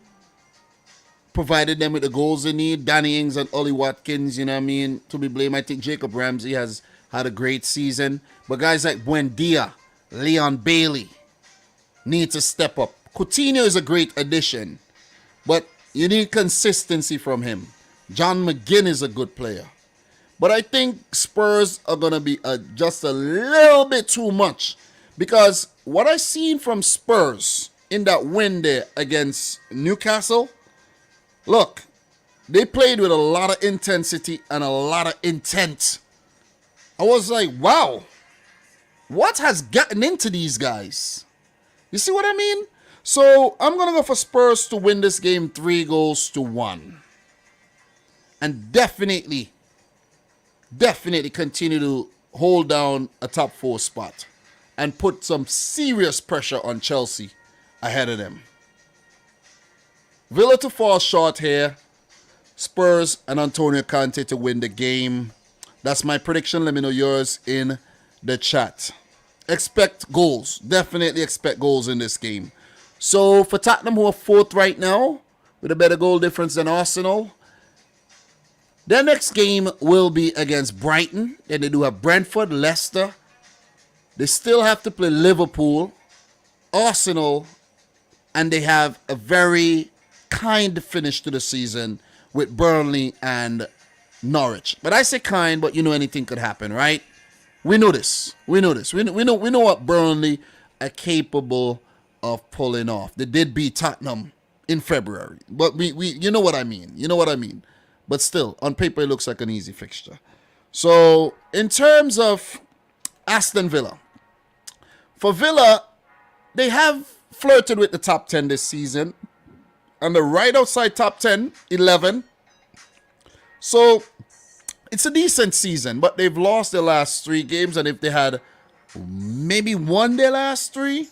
with the goals they need. Danny Ings and Ollie Watkins, you know what I mean, to be blamed. I think Jacob Ramsey has had a great season. But guys like Buendia, Leon Bailey need to step up. Coutinho is a great addition, but you need consistency from him. John McGinn is a good player. But I think Spurs are going to be just a little bit too much. Because what I seen from Spurs in that win there against Newcastle, look, they played with a lot of intensity and a lot of intent. I was like, wow, what has gotten into these guys? You see what I mean? So I'm going to go for Spurs to win this game 3-1. And definitely continue to hold down a top 4 spot and put some serious pressure on Chelsea ahead of them. Villa to fall short here. Spurs and Antonio Conte to win the game. That's my prediction. Let me know yours in the chat. Expect goals. Definitely expect goals in this game. So for Tottenham, who are 4th right now with a better goal difference than Arsenal, Their next game will be against Brighton. Then they do have Brentford, Leicester. They still have to play Liverpool, Arsenal, and they have a very kind finish to the season with Burnley and Norwich. But I say kind, but you know anything could happen, right? We know this. We know what Burnley are capable of pulling off. They did beat Tottenham in February, but we you know what I mean. You know what I mean. But still, on paper, it looks like an easy fixture. So, in terms of Aston Villa, for Villa, they have flirted with the top 10 this season. And they're right outside top 10, 11. So, it's a decent season. But they've lost their last 3 games. And if they had maybe won their last 3,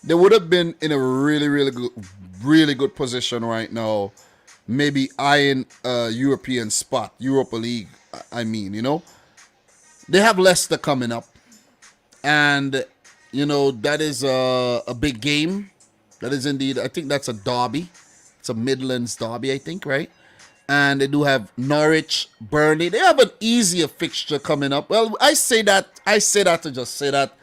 they would have been in a really good position right now. Maybe eyeing a European spot, Europa League, I mean, you know. They have Leicester coming up. And, you know, that is a big game. That is indeed, I think that's a derby. It's a Midlands derby, I think, right? And they do have Norwich, Burnley. They have an easier fixture coming up. Well, I say that to just say that.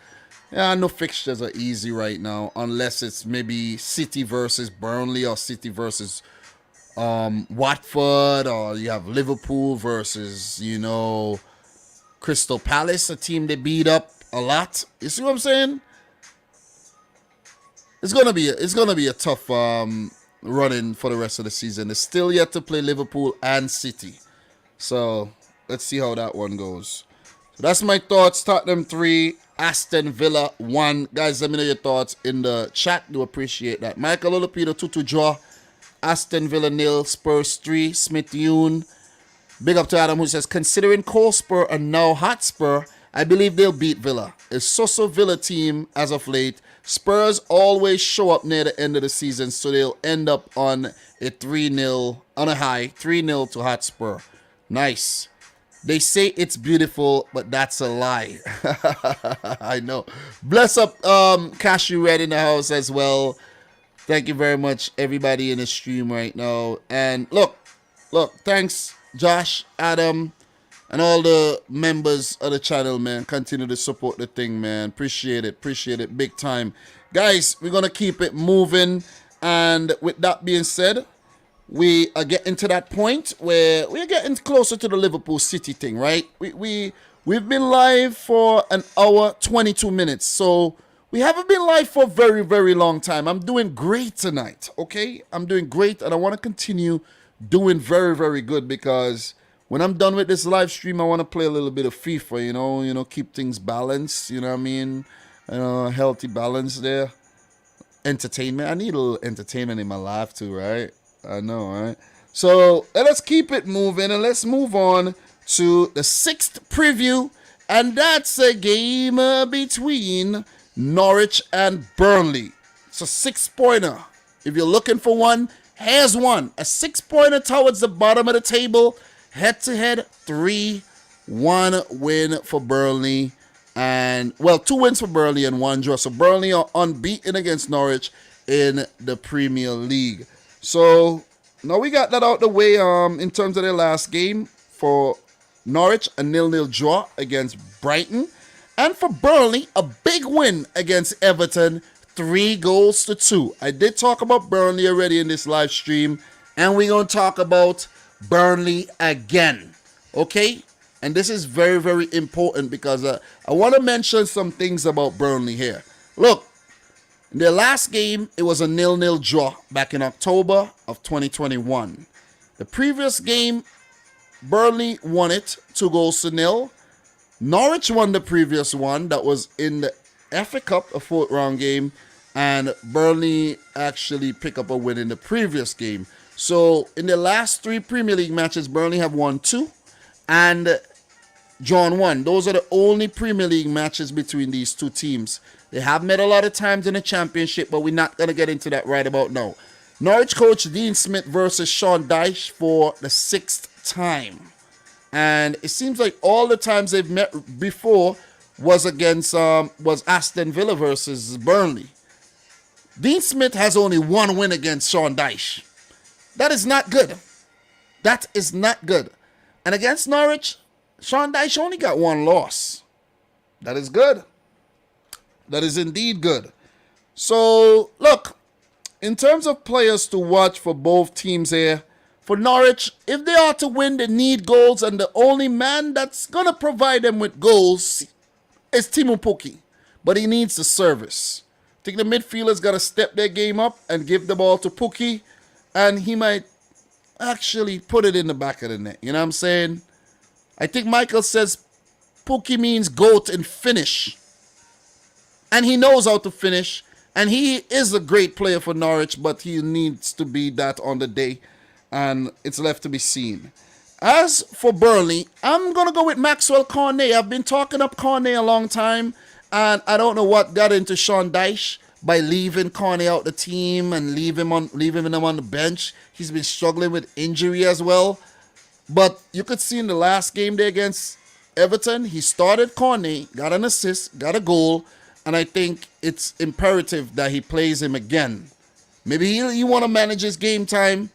Yeah, no fixtures are easy right now. Unless it's maybe City versus Burnley or City versus Watford, or you have Liverpool versus, you know, Crystal Palace, a team they beat up a lot. You see what I'm saying? It's gonna be a tough run-in for the rest of the season. They're still yet to play Liverpool and City, so let's see how that one goes. So that's my thoughts. Tottenham 3, Aston Villa 1. Guys, let me know your thoughts in the chat. Do appreciate that. Michael Olopino 2-2 draw. Aston Villa 0, Spurs 3, Smith Yoon. Big up to Adam who says, considering Coalspur and now Hotspur, I believe they'll beat Villa. A so-so Villa team as of late. Spurs always show up near the end of the season, so they'll end up on a 3-0, on a high, 3-0 to Hotspur. Nice. They say it's beautiful, but that's a lie. I know. Bless up Cashew Red in the house as well. Thank you very much, everybody in the stream right now. And look, thanks, Josh, Adam, and all the members of the channel, man. Continue to support the thing, man. Appreciate it big time. Guys, we're going to keep it moving. And with that being said, we are getting to that point where we're getting closer to the Liverpool City thing, right? We've been live for an hour, 22 minutes. So we haven't been live for a very, very long time. I'm doing great tonight, okay? I'm doing great, and I want to continue doing very, very good, because when I'm done with this live stream, I want to play a little bit of FIFA, you know, keep things balanced, you know what I mean? Healthy balance there. Entertainment. I need a little entertainment in my life too, right? I know, right? So let's keep it moving, and let's move on to the 6th preview, and that's a game between Norwich and Burnley. It's a 6-pointer. If you're looking for one, here's one. A 6-pointer towards the bottom of the table. Head-to-head, 3-1 win for Burnley. And, well, 2 wins for Burnley and 1 draw. So Burnley are unbeaten against Norwich in the Premier League. So now we got that out the way in terms of their last game. For Norwich, a 0-0 draw against Brighton. And for Burnley, a big win against Everton, 3-2. I did talk about Burnley already in this live stream, and we're going to talk about Burnley again, okay? And this is very, very important, because I want to mention some things about Burnley here. Look, in their last game, it was a 0-0 draw back in October of 2021. The previous game, Burnley won it 2-0. Norwich won the previous one. That was in the FA Cup, a 4th round game. And Burnley actually picked up a win in the previous game. So in the last 3 Premier League matches, Burnley have won 2 and drawn 1. Those are the only Premier League matches between these 2 teams. They have met a lot of times in the Championship, but we're not going to get into that right about now. Norwich coach Dean Smith versus Sean Dyche for the 6th time. And it seems like all the times they've met before was against was Aston Villa versus Burnley. Dean Smith has only 1 win against Sean Dyche. That is not good. That is not good. And against Norwich, Sean Dyche only got one loss. That is good. That is indeed good. So, look, in terms of players to watch for both teams here, for Norwich, if they are to win, they need goals, and the only man that's going to provide them with goals is Timo Pukki. But he needs the service. I think the midfielders got to step their game up and give the ball to Pukki, and he might actually put it in the back of the net. You know what I'm saying? I think Michael says Pukki means goat in Finnish. And he knows how to finish. And he is a great player for Norwich, but he needs to be that on the day. And it's left to be seen. As for Burnley, I'm going to go with Maxwell Cornet. I've been talking up Cornet a long time. And I don't know what got into Sean Dyche by leaving Cornet out the team and leaving him on the bench. He's been struggling with injury as well. But you could see in the last game there against Everton, he started Cornet, got an assist, got a goal. And I think it's imperative that he plays him again. Maybe he want to manage his game time,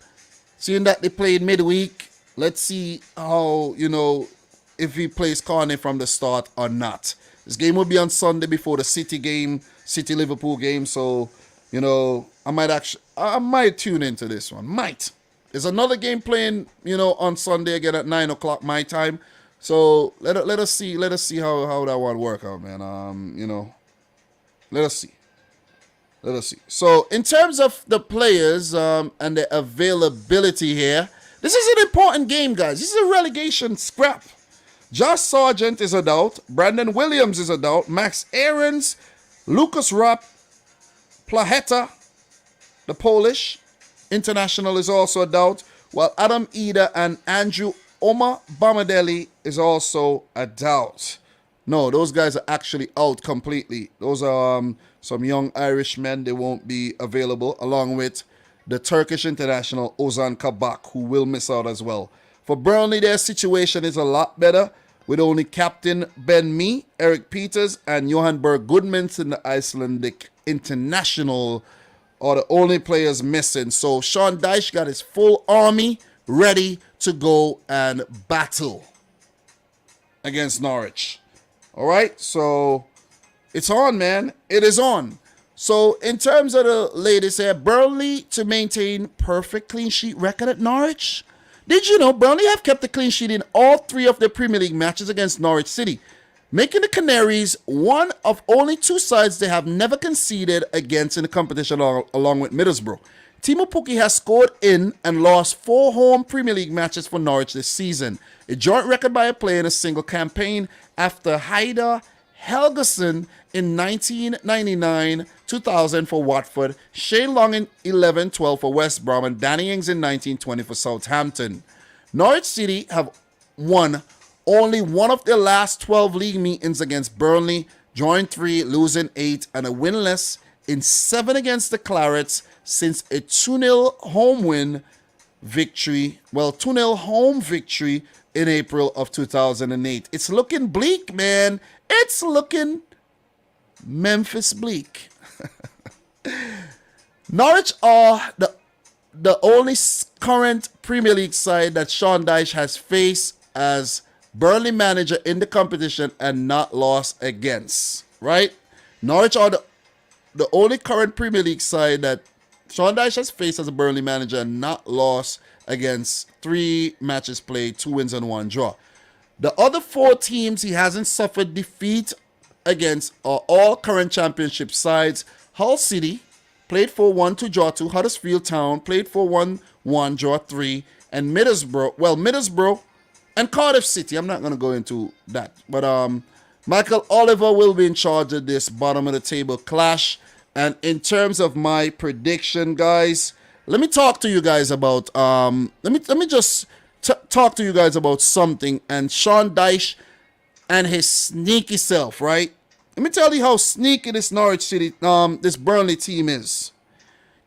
seeing that they played midweek. Let's see how, if he plays Cornet from the start or not. This game will be on Sunday before the City-Liverpool game. So, I might tune into this one. Might. There's another game playing, on Sunday again at 9 o'clock my time. So let us see how that one work out, man. Let us see. So, in terms of the players and the availability here, this is an important game, guys. This is a relegation scrap. Josh Sargent is a doubt. Brandon Williams is a doubt. Max Aarons, Lucas Rapp, Placheta, the Polish international, is also a doubt. While Adam Ida and Andrew Omar Bamadeli is also a doubt. No, those guys are actually out completely. Those are some young Irishmen. They won't be available, along with the Turkish international Ozan Kabak, who will miss out as well. For Burnley, their situation is a lot better, with only captain Ben Mee, Eric Peters, and Johan Berg Goodmanson, the Icelandic international, are the only players missing. So Sean Dyche got his full army ready to go and battle against Norwich. All right, so it's on, man. It is on. So in terms of the latest here, Burnley to maintain perfect clean sheet record at Norwich. Did you know Burnley have kept a clean sheet in all 3 of their Premier League matches against Norwich City, making the Canaries one of only 2 sides they have never conceded against in the competition, along with Middlesbrough. Timo Pukki has scored in and lost 4 home Premier League matches for Norwich this season, a joint record by a player in a single campaign after Haida Helgeson in 1999-2000 for Watford, Shane Long in 11-12 for West Brom, and Danny Ings in 1920 for Southampton. Norwich City have won only one of their last 12 league meetings against Burnley, drawing 3, losing 8, and a winless in 7 against the Clarets since a 2-0 home victory in April of 2008. It's looking bleak, man. It's looking Memphis bleak. Norwich are the only current Premier League side that Sean Dyche has faced as Burnley manager in the competition and not lost against, right? Norwich are the only current Premier League side that Sean Dyche has faced as a Burnley manager and not lost against. 3 matches played, 2 wins and 1 draw. The other 4 teams he hasn't suffered defeat against are all current championship sides. Hull City played 4-1 to draw 2. Huddersfield Town played 4-1, draw 3. And Middlesbrough and Cardiff City. I'm not going to go into that. But Michael Oliver will be in charge of this bottom of the table clash. And in terms of my prediction, guys, let me talk to you guys about let me just talk to you guys about something, and Sean Dyche and his sneaky self, right? Let me tell you how sneaky this Norwich City, this Burnley team is.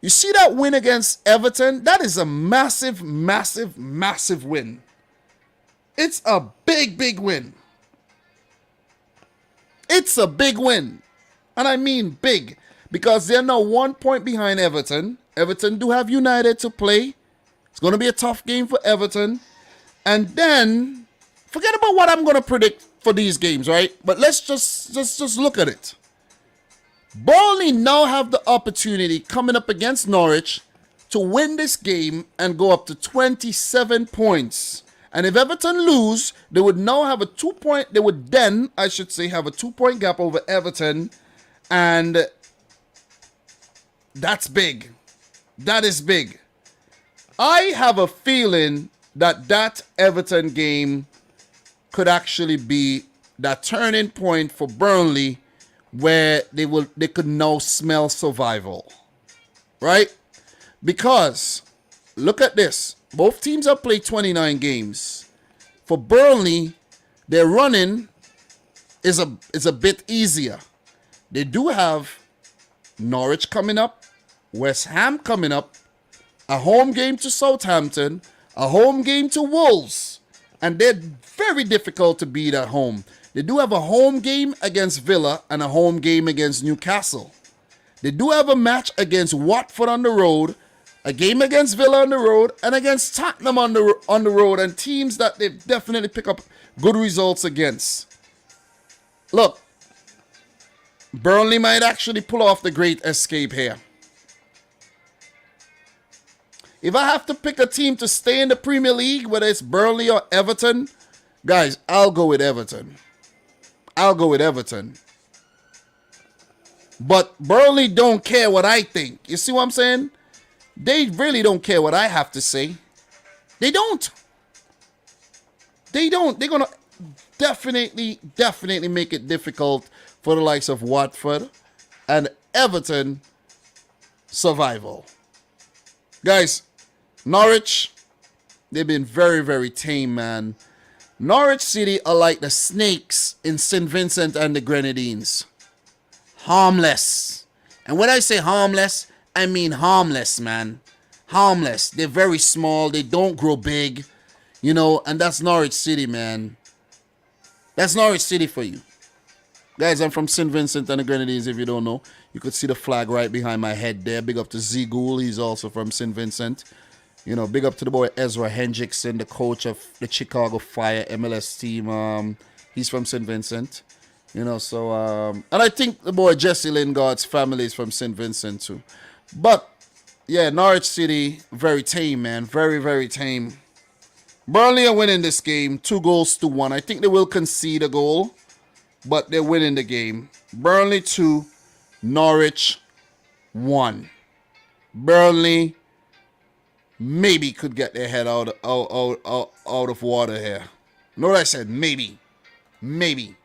You see that win against Everton? That is a massive, massive, massive win. It's a big, big win. It's a big win. And I mean big, because they're now 1 point behind Everton. Everton do have United to play. It's going to be a tough game for Everton. And then, forget about what I'm going to predict for these games, right? But let's just look at it. Burnley now have the opportunity coming up against Norwich to win this game and go up to 27 points. And if Everton lose, they would now have a 2-point, they would then, I should say, have a 2-point gap over Everton. And that's big. That is big. I have a feeling that Everton game could actually be that turning point for Burnley where they could now smell survival. Right? Because look at this. Both teams have played 29 games. For Burnley, their running is a bit easier. They do have Norwich coming up, West Ham coming up, a home game to Southampton, a home game to Wolves, and they're very difficult to beat at home. They do have a home game against Villa and a home game against Newcastle. They do have a match against Watford on the road, a game against Villa on the road, and against Tottenham on the road, and teams that they definitely pick up good results against. Look, Burnley might actually pull off the great escape here. If I have to pick a team to stay in the Premier League, whether it's Burnley or Everton, guys, I'll go with Everton. I'll go with Everton. But Burnley don't care what I think. You see what I'm saying? They really don't care what I have to say. They don't. They don't. They're going to definitely make it difficult for the likes of Watford and Everton survival. Guys, Norwich, they've been very, very tame, man. Norwich City are like the snakes in St. Vincent and the Grenadines. Harmless. And when I say harmless, I mean harmless, man. Harmless. They're very small. They don't grow big. You know, and that's Norwich City, man. That's Norwich City for you. Guys, I'm from St. Vincent and the Grenadines, if you don't know. You could see the flag right behind my head there. Big up to Z Ghoul. He's also from St. Vincent. You know, big up to the boy Ezra Hendrickson, the coach of the Chicago Fire MLS team. He's from St. Vincent. You know, so... and I think the boy Jesse Lingard's family is from St. Vincent too. But, yeah, Norwich City, very tame, man. Very, very tame. Burnley are winning this game, 2-1. I think they will concede a goal, but they're winning the game. Burnley 2, Norwich 1. Burnley maybe could get their head out of water here. Know what I said? Maybe. Maybe.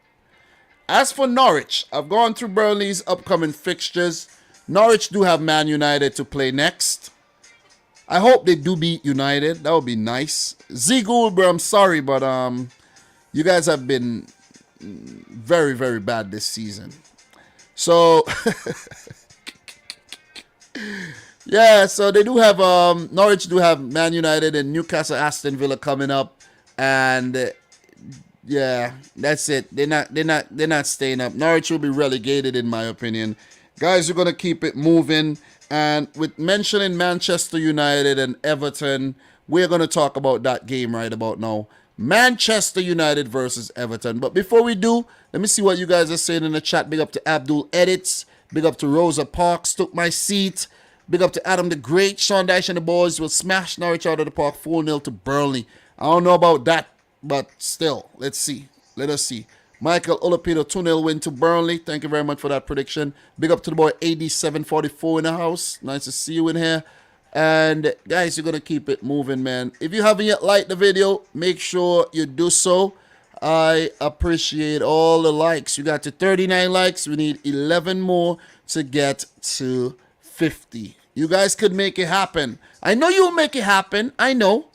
As for Norwich, I've gone through Burnley's upcoming fixtures. Norwich do have Man United to play next. I hope they do beat United. That would be nice. Z Goldberg, I'm sorry, but you guys have been very, very bad this season. So, yeah, so they do have, Norwich do have Man United and Newcastle, Aston Villa coming up. And, yeah, that's it. They're not staying up. Norwich will be relegated, in my opinion. Guys, we're going to keep it moving. And with mentioning Manchester United and Everton, we're going to talk about that game right about now. Manchester United versus Everton. But before we do, let me see what you guys are saying in the chat. Big up to Abdul Edits. Big up to Rosa Parks. Took my seat. Big up to Adam the Great. Sean Dyche and the boys will smash Norwich out of the park 4-0 to Burnley. I don't know about that, but still, let's see. Let us see. Michael Olopito, 2-0 win to Burnley. Thank you very much for that prediction. Big up to the boy AD744 in the house. Nice to see you in here. And guys, you're going to keep it moving, man. If you haven't yet liked the video, make sure you do so. I appreciate all the likes. You got to 39 likes. We need 11 more to get to 50. You guys could make it happen. I know you'll make it happen. I know.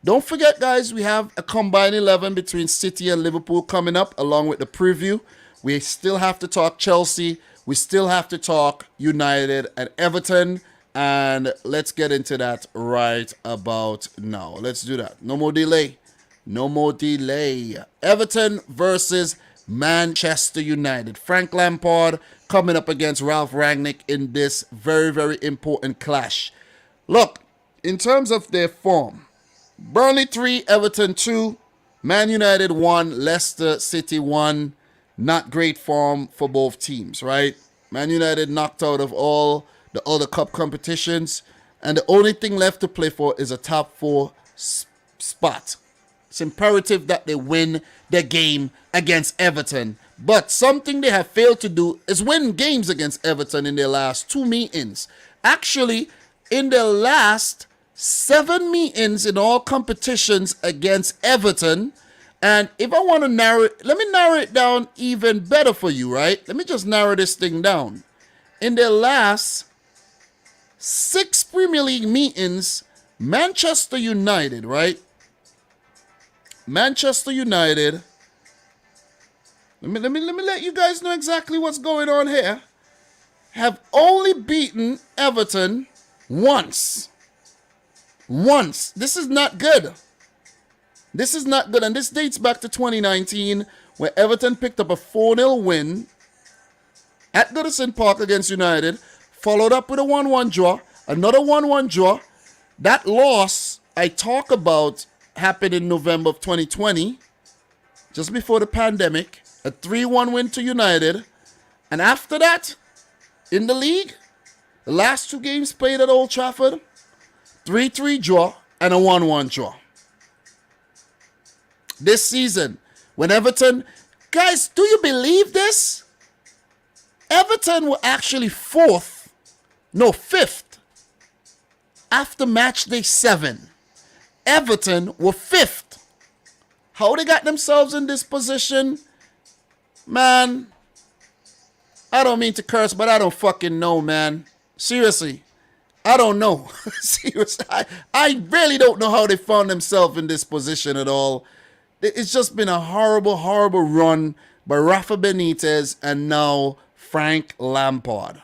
Don't forget, guys, we have a combined 11 between City and Liverpool coming up, along with the preview. We still have to talk Chelsea. We still have to talk United and Everton. And let's get into that right about now. Let's do that. No more delay. No more delay. Everton versus Manchester United. Frank Lampard coming up against Ralph Rangnick in this very, very important clash. Look, in terms of their form, Burnley 3, Everton 2, Man United 1, Leicester City 1. Not great form for both teams, right? Man United knocked out of all the other cup competitions, and the only thing left to play for is a top 4 spot. It's imperative that they win the game against Everton. But something they have failed to do is win games against Everton in their last 2 meetings. Actually, in their last 7 meetings in all competitions against Everton. And if I want to narrow it, let me narrow it down even better for you, right? Let me just narrow this thing down. In their last 6 Premier League meetings, Manchester United, right? Manchester United. Let me let you guys know exactly what's going on here. Have only beaten Everton once. Once. This is not good. This is not good. And this dates back to 2019, where Everton picked up a 4-0 win at Goodison Park against United, followed up with a 1-1 draw, another 1-1 draw. That loss I talk about happened in November of 2020, just before the pandemic, a 3-1 win to United. And after that, in the league, the last 2 games played at Old Trafford, 3-3 draw and a 1-1 draw. This season, when Everton, guys, do you believe this? Everton were actually 5th after match day 7. Everton were 5th. How they got themselves in this position? Man, I don't mean to curse, but I don't fucking know, man. Seriously, I don't know. Seriously, I really don't know how they found themselves in this position at all. It's just been a horrible, horrible run by Rafa Benitez and now Frank Lampard.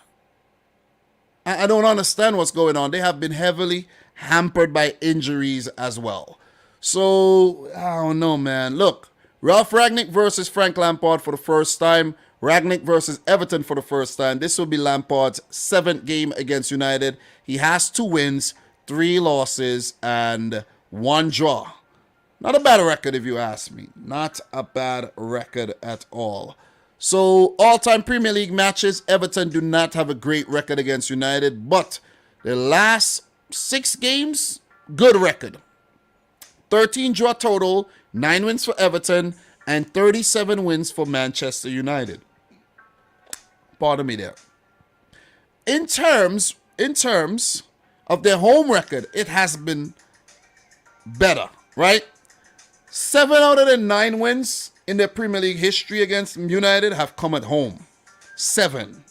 I don't understand what's going on. They have been heavily hampered by injuries as well. So, I don't know, man. Look, Ralph Rangnick versus Frank Lampard for the first time. Rangnick versus Everton for the first time. This will be Lampard's 7th game against United. He has 2 wins, 3 losses, and 1 draw. Not a bad record if you ask me. Not a bad record at all. So, all-time Premier League matches, Everton do not have a great record against United, but the last 6 games, good record. 13 draw total, 9 wins for Everton, and 37 wins for Manchester United. Pardon me there. In terms of their home record, it has been better, right? 7 out of the 9 wins in their Premier League history against United have come at home. 7.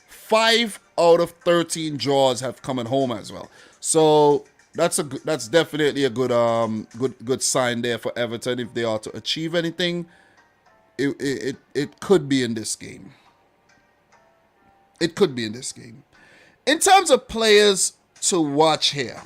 5 out of 13 draws have come at home as well. So that's definitely a good sign there for Everton. If they are to achieve anything, it could be in this game. It could be in this game. In terms of players to watch here,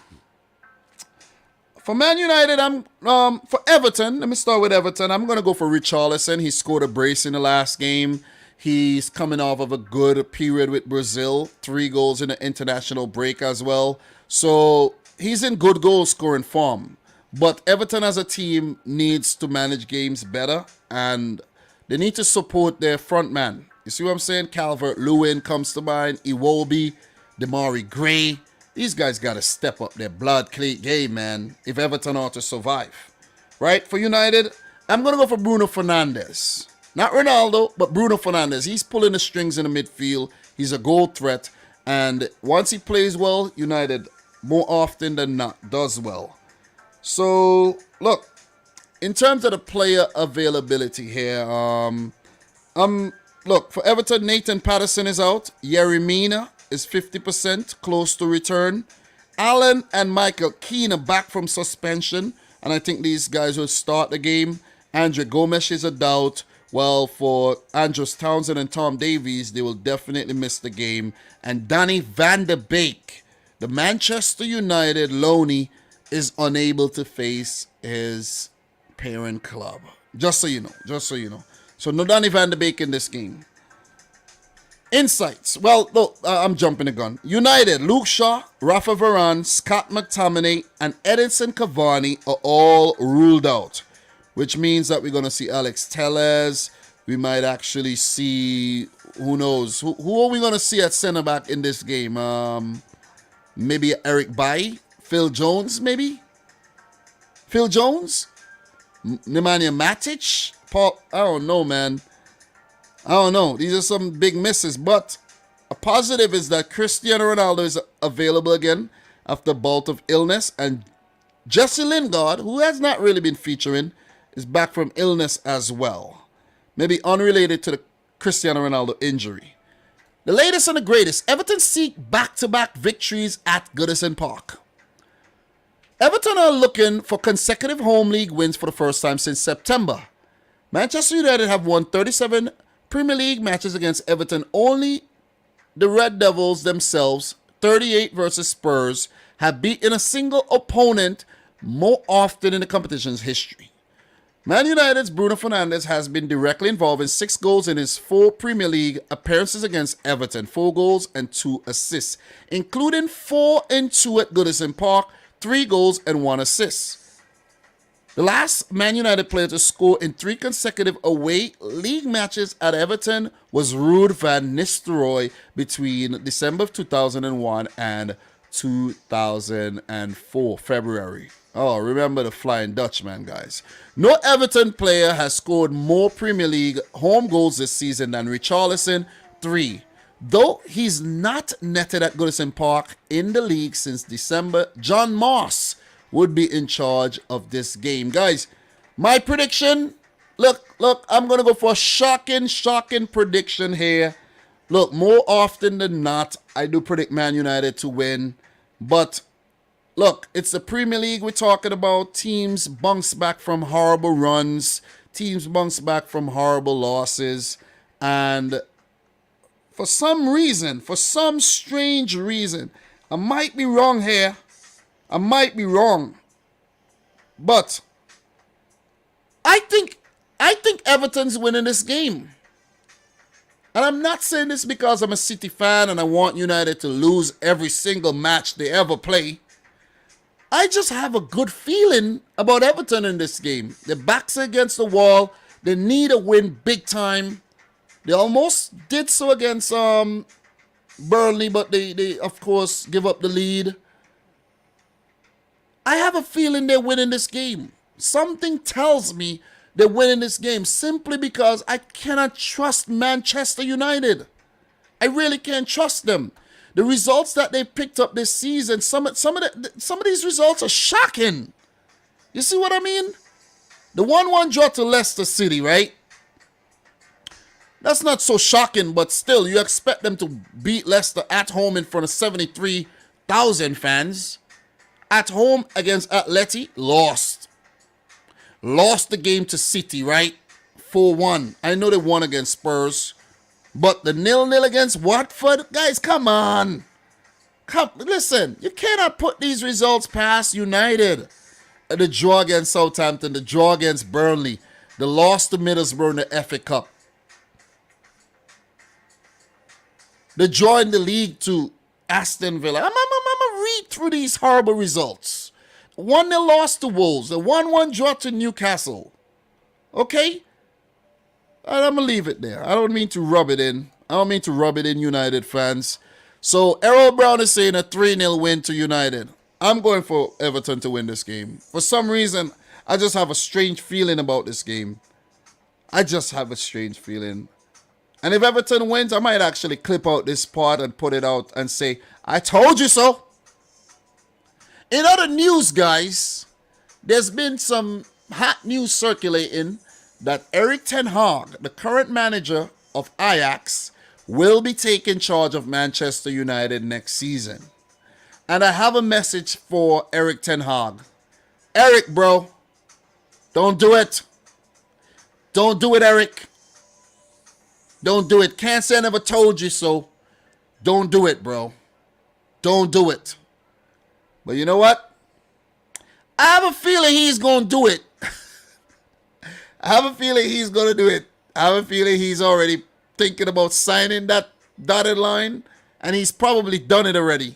for Man United, for Everton, let me start with Everton. I'm going to go for Richarlison. He scored a brace in the last game. He's coming off of a good period with Brazil. 3 goals in the international break as well. So he's in good goal scoring form. But Everton as a team needs to manage games better. And they need to support their front man. You see what I'm saying? Calvert-Lewin comes to mind. Iwobi, Demari Gray. These guys got to step up their blood cleat game, man, if Everton are to survive. Right? For United, I'm going to go for Bruno Fernandes. Not Ronaldo, but Bruno Fernandes. He's pulling the strings in the midfield. He's a goal threat. And once he plays well, United, more often than not, does well. So, look, in terms of the player availability here, look, for Everton, Nathan Patterson is out. Yerry Mina is 50%, close to return. Allen and Michael Keane are back from suspension, and I think these guys will start the game. Andre Gomes is a doubt. Well, for Andros Townsend and Tom Davies, they will definitely miss the game. And Danny van der Beek, the Manchester United loanee, is unable to face his parent club. Just so you know. So no Danny van der Beek in this game. Insights. Well, look, I'm jumping the gun. United, Luke Shaw, Rafa Varane, Scott McTominay, and Edinson Cavani are all ruled out, which means that we're going to see Alex Telles. We might actually see, who knows, who are we going to see at center back in this game? Maybe Eric Bailly, Phil Jones, maybe? Phil Jones? Nemanja Matic? Paul, I don't know, man. I don't know. These are some big misses, but a positive is that Cristiano Ronaldo is available again after a bout of illness, and Jesse Lingard, who has not really been featuring, is back from illness as well. Maybe unrelated to the Cristiano Ronaldo injury. The latest and the greatest, Everton seek back-to-back victories at Goodison Park. Everton are looking for consecutive home league wins for the first time since September. Manchester United have won 37 Premier League matches against Everton. Only the Red Devils themselves, 38 versus Spurs, have beaten a single opponent more often in the competition's history. Man United's Bruno Fernandes has been directly involved in 6 goals in his 4 Premier League appearances against Everton, 4 goals and 2 assists, including 4 and 2 at Goodison Park, 3 goals and 1 assist. The last Man United player to score in 3 consecutive away league matches at Everton was Ruud van Nistelrooy between December of 2001 and 2004, February. Oh, remember the Flying Dutchman, guys. No Everton player has scored more Premier League home goals this season than Richarlison, 3. Though he's not netted at Goodison Park in the league since December, John Moss would be in charge of this game. Guys, my prediction, look, I'm going to go for a shocking prediction here. Look, more often than not, I do predict Man United to win. But, look, it's the Premier League we're talking about. Teams bounce back from horrible runs. Teams bounce back from horrible losses. And for some reason, for some strange reason, I might be wrong here. I might be wrong, but I think Everton's winning this game. And I'm not saying this because I'm a City fan and I want United to lose every single match they ever play. I just have a good feeling about Everton in this game. Their backs are against the wall. They need a win big time. They almost did so against Burnley, but they of course give up the lead. I have a feeling they're winning this game. Something tells me they're winning this game simply because I cannot trust Manchester United. I really can't trust them. The results that they picked up this season, some of these results are shocking. You see what I mean? The 1-1 draw to Leicester City, right? That's not so shocking, but still, you expect them to beat Leicester at home in front of 73,000 fans. At home against Atleti, lost. Lost the game to City, right? 4-1. I know they won against Spurs. But the 0-0 against Watford, guys, come on. Listen, you cannot put these results past United. The draw against Southampton, the draw against Burnley, the loss to Middlesbrough in the FA Cup. The draw in the league to Aston Villa. I'm going to read through these horrible results. 1-0 loss to Wolves. The 1-1 draw to Newcastle. Okay? And I'm going to leave it there. I don't mean to rub it in. I don't mean to rub it in, United fans. So, Errol Brown is saying a 3-0 win to United. I'm going for Everton to win this game. For some reason, I just have a strange feeling about this game. I just have a strange feeling. And if Everton wins, I might actually clip out this part and put it out and say, I told you so. In other news, guys, there's been some hot news circulating that Erik ten Hag, the current manager of Ajax, will be taking charge of Manchester United next season. And I have a message for Erik ten Hag. Eric, bro, don't do it. Don't do it, Eric. Don't do it. Can't say I never told you so. Don't do it, bro. Don't do it. But you know what? I have a feeling he's going to do it. I have a feeling he's going to do it. I have a feeling he's already thinking about signing that dotted line, and he's probably done it already.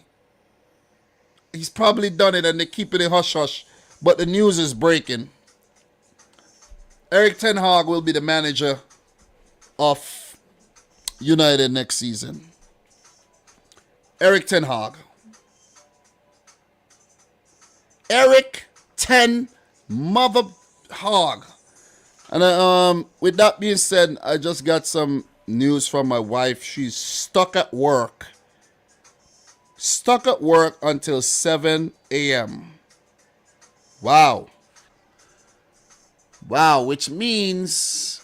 He's probably done it, and they're keeping it hush-hush. But the news is breaking. Erik ten Hag will be the manager of United next season. Erik ten Hag. Erik ten Mother Hag. And with that being said, I just got some news from my wife. She's stuck at work. Stuck at work until 7 a.m. Wow. Wow, which means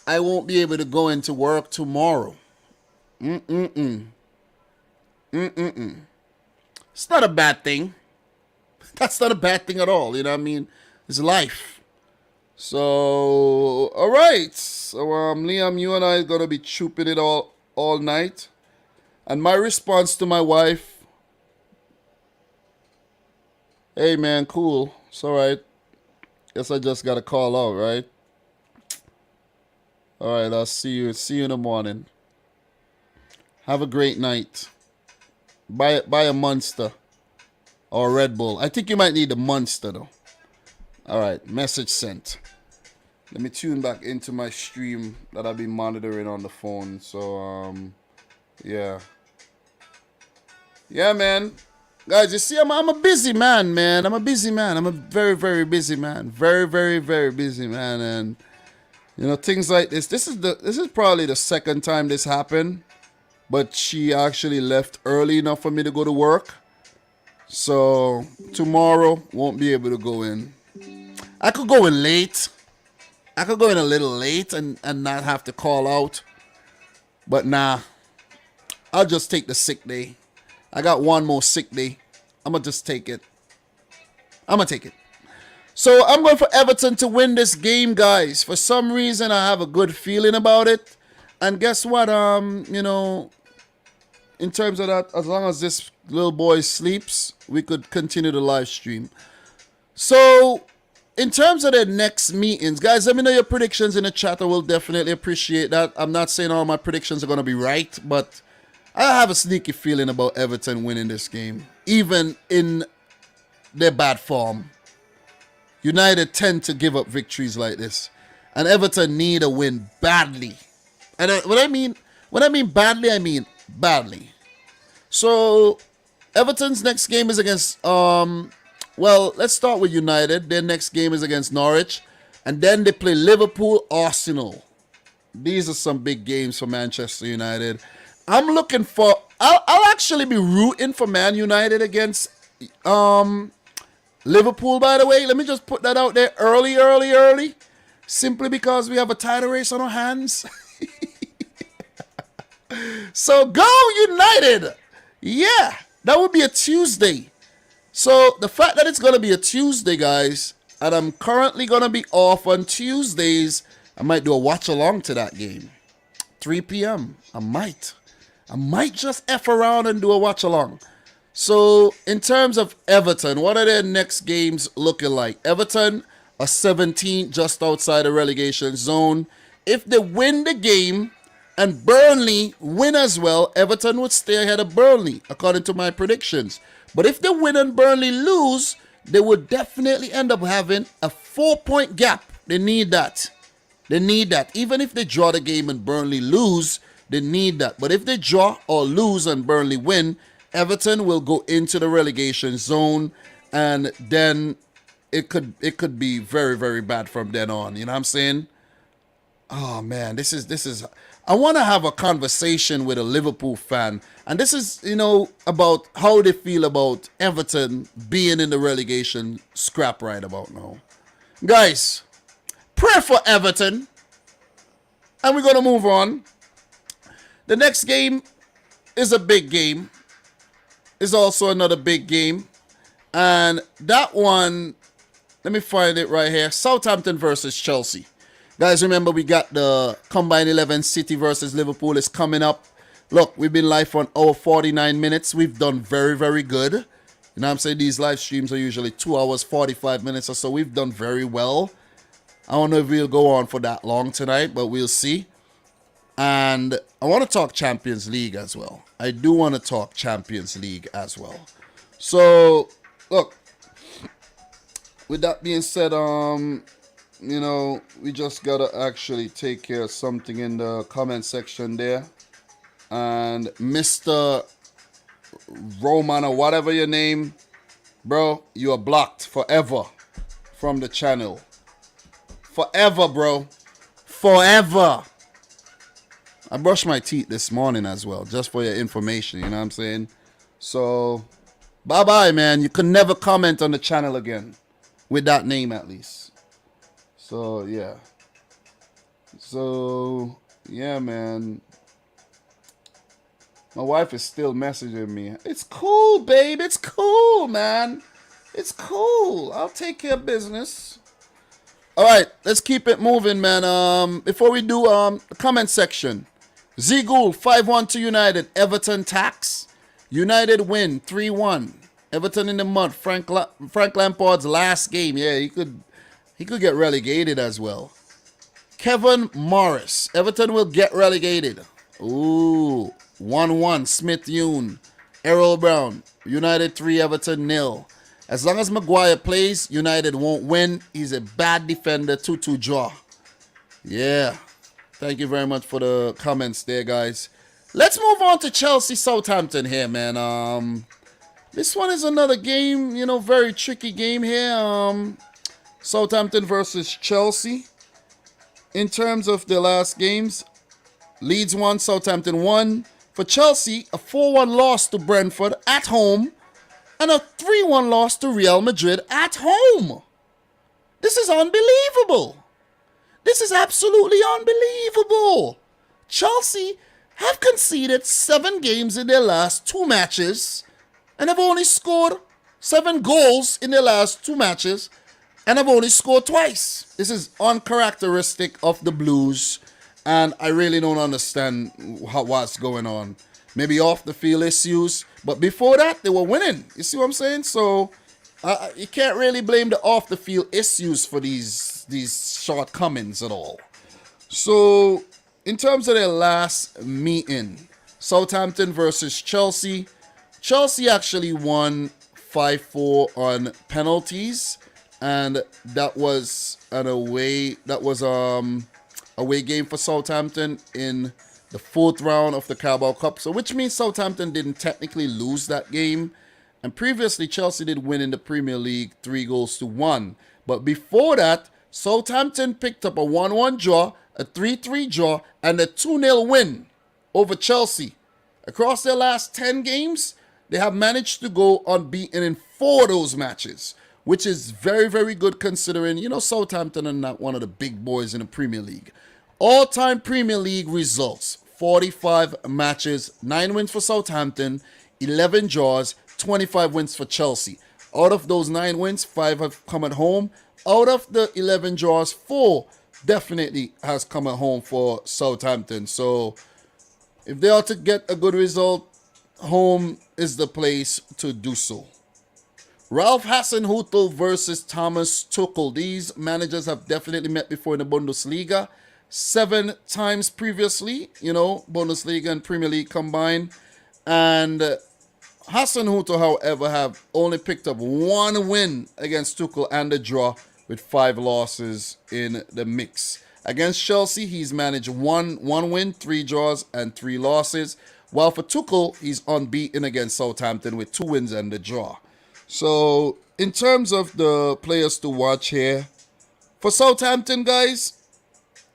I won't be able to go into work tomorrow. It's not a bad thing. That's not a bad thing at all, you know what I mean? It's life. So, all right. So, Liam, you and I are going to be chooping it all night. And my response to my wife, hey, man, cool. It's all right. Guess I just got to call out, right? All right, I'll see you. See you in the morning. Have a great night. Buy a Monster or a Red Bull. I think you might need a Monster, though. All right, message sent. Let me tune back into my stream that I've been monitoring on the phone. So, yeah. Yeah, man. Guys, you see, I'm a busy man, man. I'm a busy man. I'm a very, very busy man. Very, very, very busy man. And, you know, things like this. This is probably the second time this happened. But she actually left early enough for me to go to work. So, tomorrow, won't be able to go in. I could go in late. I could go in a little late and not have to call out. But nah, I'll just take the sick day. I got one more sick day. I'm going to just take it. I'm going to take it. So I'm going for Everton to win this game, guys. For some reason, I have a good feeling about it. And guess what? You know, in terms of that, as long as this little boy sleeps, we could continue the live stream. So, in terms of the next meetings, guys, let me know your predictions in the chat. I will definitely appreciate that. I'm not saying all my predictions are going to be right, but I have a sneaky feeling about Everton winning this game, even in their bad form. United tend to give up victories like this, and Everton need a win badly. And when I mean badly, I mean badly. So Everton's next game is against well, let's start with United. Their next game is against Norwich, and then they play Liverpool, Arsenal. These are some big games for Manchester United. I'm looking for. I'll actually be rooting for Man United against Liverpool. By the way, let me just put that out there early, simply because we have a title race on our hands. So go United! Yeah, that would be a Tuesday. So the fact that it's gonna be a Tuesday, guys, and I'm currently gonna be off on Tuesdays, I might do a watch along to that game. 3 p.m. I might just F around and do a watch along. So, in terms of Everton, what are their next games looking like? Everton are 17th, just outside the relegation zone. If they win the game and Burnley win as well, Everton would stay ahead of Burnley, according to my predictions. But if they win and Burnley lose, they would definitely end up having a 4-point gap. They need that. They need that. Even if they draw the game and Burnley lose, they need that. But if they draw or lose and Burnley win, Everton will go into the relegation zone, and then it could be very, very bad from then on. You know what I'm saying? Oh man, this is I want to have a conversation with a Liverpool fan, and this is, you know, about how they feel about Everton being in the relegation scrap right about now. Guys, pray for Everton, and we're gonna move on. The next game is a big game. Is also another big game. And that one, let me find it right here. Southampton versus Chelsea. Guys, remember we got the Combined 11 City versus Liverpool is coming up. Look, we've been live for an hour 49 minutes. We've done very, very good. You know what I'm saying? These live streams are usually 2 hours, 45 minutes or so. We've done very well. I don't know if we'll go on for that long tonight, but we'll see. And I want to talk Champions League as well. I do want to talk Champions League as well. So, look, with that being said, we just got to actually take care of something in the comment section there. And Mr. Roman, or whatever your name, bro, you are blocked forever from the channel. Forever, bro. Forever. I brushed my teeth this morning as well, just for your information, you know what I'm saying? So, bye-bye, man. You can never comment on the channel again. With that name, at least. So, yeah. So, yeah, man. My wife is still messaging me. It's cool, babe. It's cool, man. It's cool. I'll take care of business. All right, let's keep it moving, man. Before we do the comment section. Z Gould 5-1 to United. Everton tax. United win 3-1. Everton in the mud. Frank Lampard's last game. Yeah, he could get relegated as well. Kevin Morris. Everton will get relegated. Ooh. 1-1. Smith Yoon. Errol Brown. United 3, Everton 0. As long as Maguire plays, United won't win. He's a bad defender. 2-2 draw. Yeah. Thank you very much for the comments there, guys. Let's move on to Chelsea Southampton here, man. This one is another game, very tricky game here. Southampton versus Chelsea. In terms of the last games, Leeds 1, Southampton 1. For Chelsea, a 4-1 loss to Brentford at home and a 3-1 loss to Real Madrid at home. This is unbelievable. This is absolutely unbelievable. Chelsea have conceded 7 games in their last 2 matches and have only scored 7 goals in their last 2 matches and have only scored twice. This is uncharacteristic of the Blues, and I really don't understand what's going on. Maybe off the field issues, but before that, they were winning. You see what I'm saying? So you can't really blame the off the field issues for these shortcomings at all. So in terms of their last meeting, Southampton versus Chelsea, Chelsea actually won 5-4 on penalties, and that was an away game for Southampton in the 4th round of the Carabao Cup. So which means Southampton didn't technically lose that game. And previously, Chelsea did win in the Premier League 3-1. But before that, Southampton picked up a 1-1 draw, a 3-3 draw, and a 2-0 win over Chelsea. Across their last 10 games, they have managed to go unbeaten in 4 of those matches, which is very, very good considering, Southampton are not one of the big boys in the Premier League. All-time Premier League results, 45 matches, 9 wins for Southampton, 11 draws, 25 wins for Chelsea. Out of those 9 wins, 5 have come at home. Out of the 11 draws, 4 definitely has come at home for Southampton. So if they are to get a good result, home is the place to do so. Ralph Hasenhüttl versus Thomas Tuchel. These managers have definitely met before in the Bundesliga. 7 times previously, Bundesliga and Premier League combined. And Hasenhüttl, however, have only picked up 1 win against Tuchel and a draw with 5 losses in the mix. Against Chelsea, he's managed 1 win, 3 draws, and 3 losses. While for Tuchel, he's unbeaten against Southampton with 2 wins and a draw. So, in terms of the players to watch here, for Southampton, guys,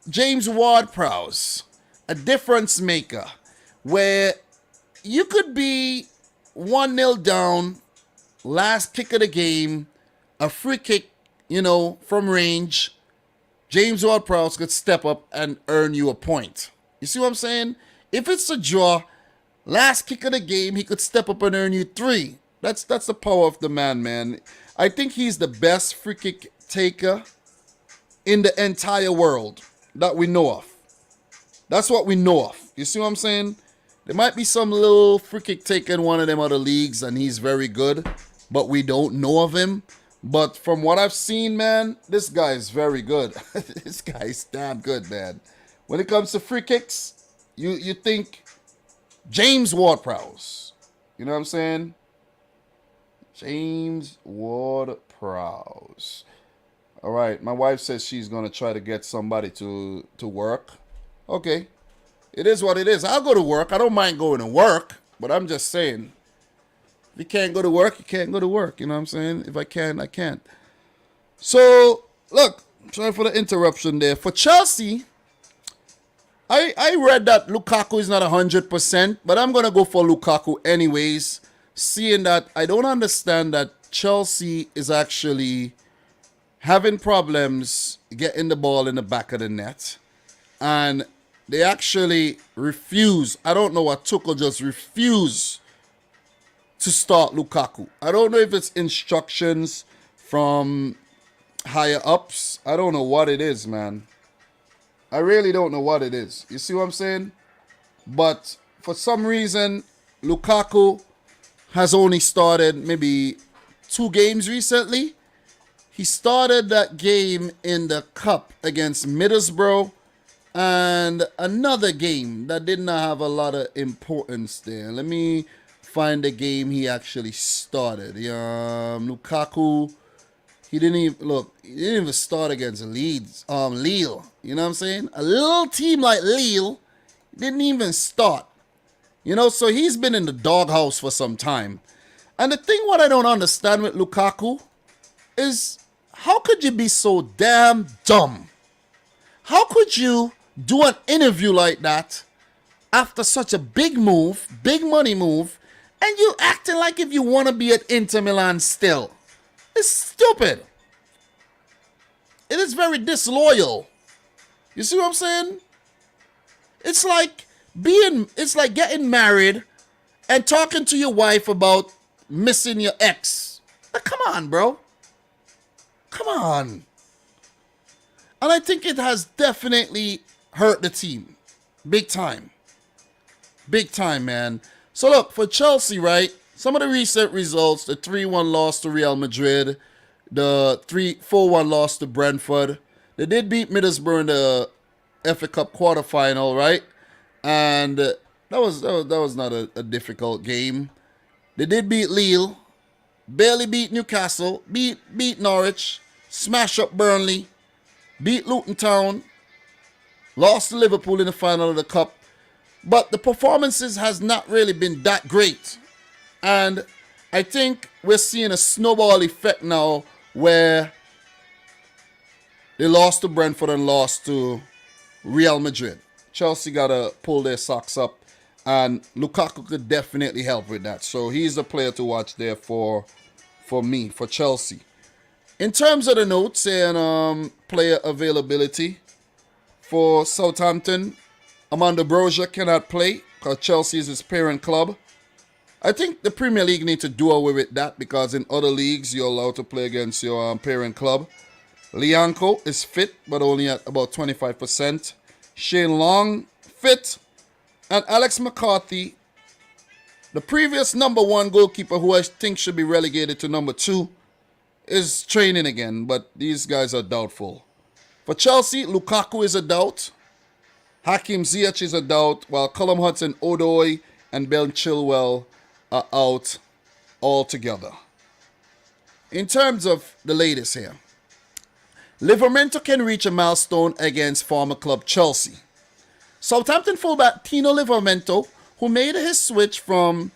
James Ward-Prowse, a difference maker, where you could be 1-0 down, last kick of the game, a free kick, from range, James Ward-Prowse could step up and earn you a point. You see what I'm saying? If it's a draw, last kick of the game, he could step up and earn you 3. That's the power of the man. I think he's the best free kick taker in the entire world that we know of. That's what we know of. You see what I'm saying? There might be some little free kick taker in one of them other leagues, and he's very good, but we don't know of him. But from what I've seen, man, this guy is very good. This guy is damn good, man. When it comes to free kicks, you think James Ward-Prowse. You know what I'm saying? James Ward-Prowse. All right, my wife says she's going to try to get somebody to work. Okay, it is what it is. I'll go to work. I don't mind going to work, but I'm just saying, if you can't go to work, you can't go to work. You know what I'm saying? If I can, I can't. So, look, sorry for the interruption there. For Chelsea, I read that Lukaku is not 100%, but I'm going to go for Lukaku anyways, seeing that I don't understand that Chelsea is actually having problems getting the ball in the back of the net. And they actually refuse. I don't know what Tuchel just refused to start Lukaku. I don't know if it's instructions from higher ups. I don't know what it is, man. I really don't know what it is. You see what I'm saying? But for some reason, Lukaku has only started maybe 2 games recently. He started that game in the Cup against Middlesbrough and another game that did not have a lot of importance there. Let me find the game he actually started. Lukaku, he didn't even start against Leeds, Lille. You know what I'm saying? A little team like Lille didn't even start. You know, so he's been in the doghouse for some time. And the thing what I don't understand with Lukaku is, how could you be so damn dumb? How could you do an interview like that after such a big move, big money move, and you acting like if you want to be at Inter Milan still? It's stupid. It is very disloyal. You see what I'm saying? It's like getting married and talking to your wife about missing your ex. Like, come on, bro. Come on. And I think it has definitely hurt the team. Big time. Big time, man. So look, for Chelsea, right? Some of the recent results, the 3-1 loss to Real Madrid, the 4-1 loss to Brentford. They did beat Middlesbrough in the FA Cup quarterfinal, right? And that was not a difficult game. They did beat Lille, barely beat Newcastle, beat Norwich, smash up Burnley, beat Luton Town, lost to Liverpool in the final of the Cup. But the performances has not really been that great. And I think we're seeing a snowball effect now where they lost to Brentford and lost to Real Madrid. Chelsea got to pull their socks up, and Lukaku could definitely help with that. So he's a player to watch there for me, for Chelsea. In terms of the notes and player availability for Southampton, Amanda Brozier cannot play because Chelsea is his parent club. I think the Premier League need to do away with that, because in other leagues you're allowed to play against your parent club. Lianco is fit, but only at about 25%. Shane Long, fit. And Alex McCarthy, the previous number 1 goalkeeper, who I think should be relegated to number 2, is training again, but these guys are doubtful. For Chelsea, Lukaku is a doubt. Hakim Ziyech is a doubt, while Callum Hudson-Odoi and Ben Chilwell are out altogether. In terms of the latest here, Liverpool can reach a milestone against former club Chelsea. Southampton fullback Tino Livramento, who made his switch from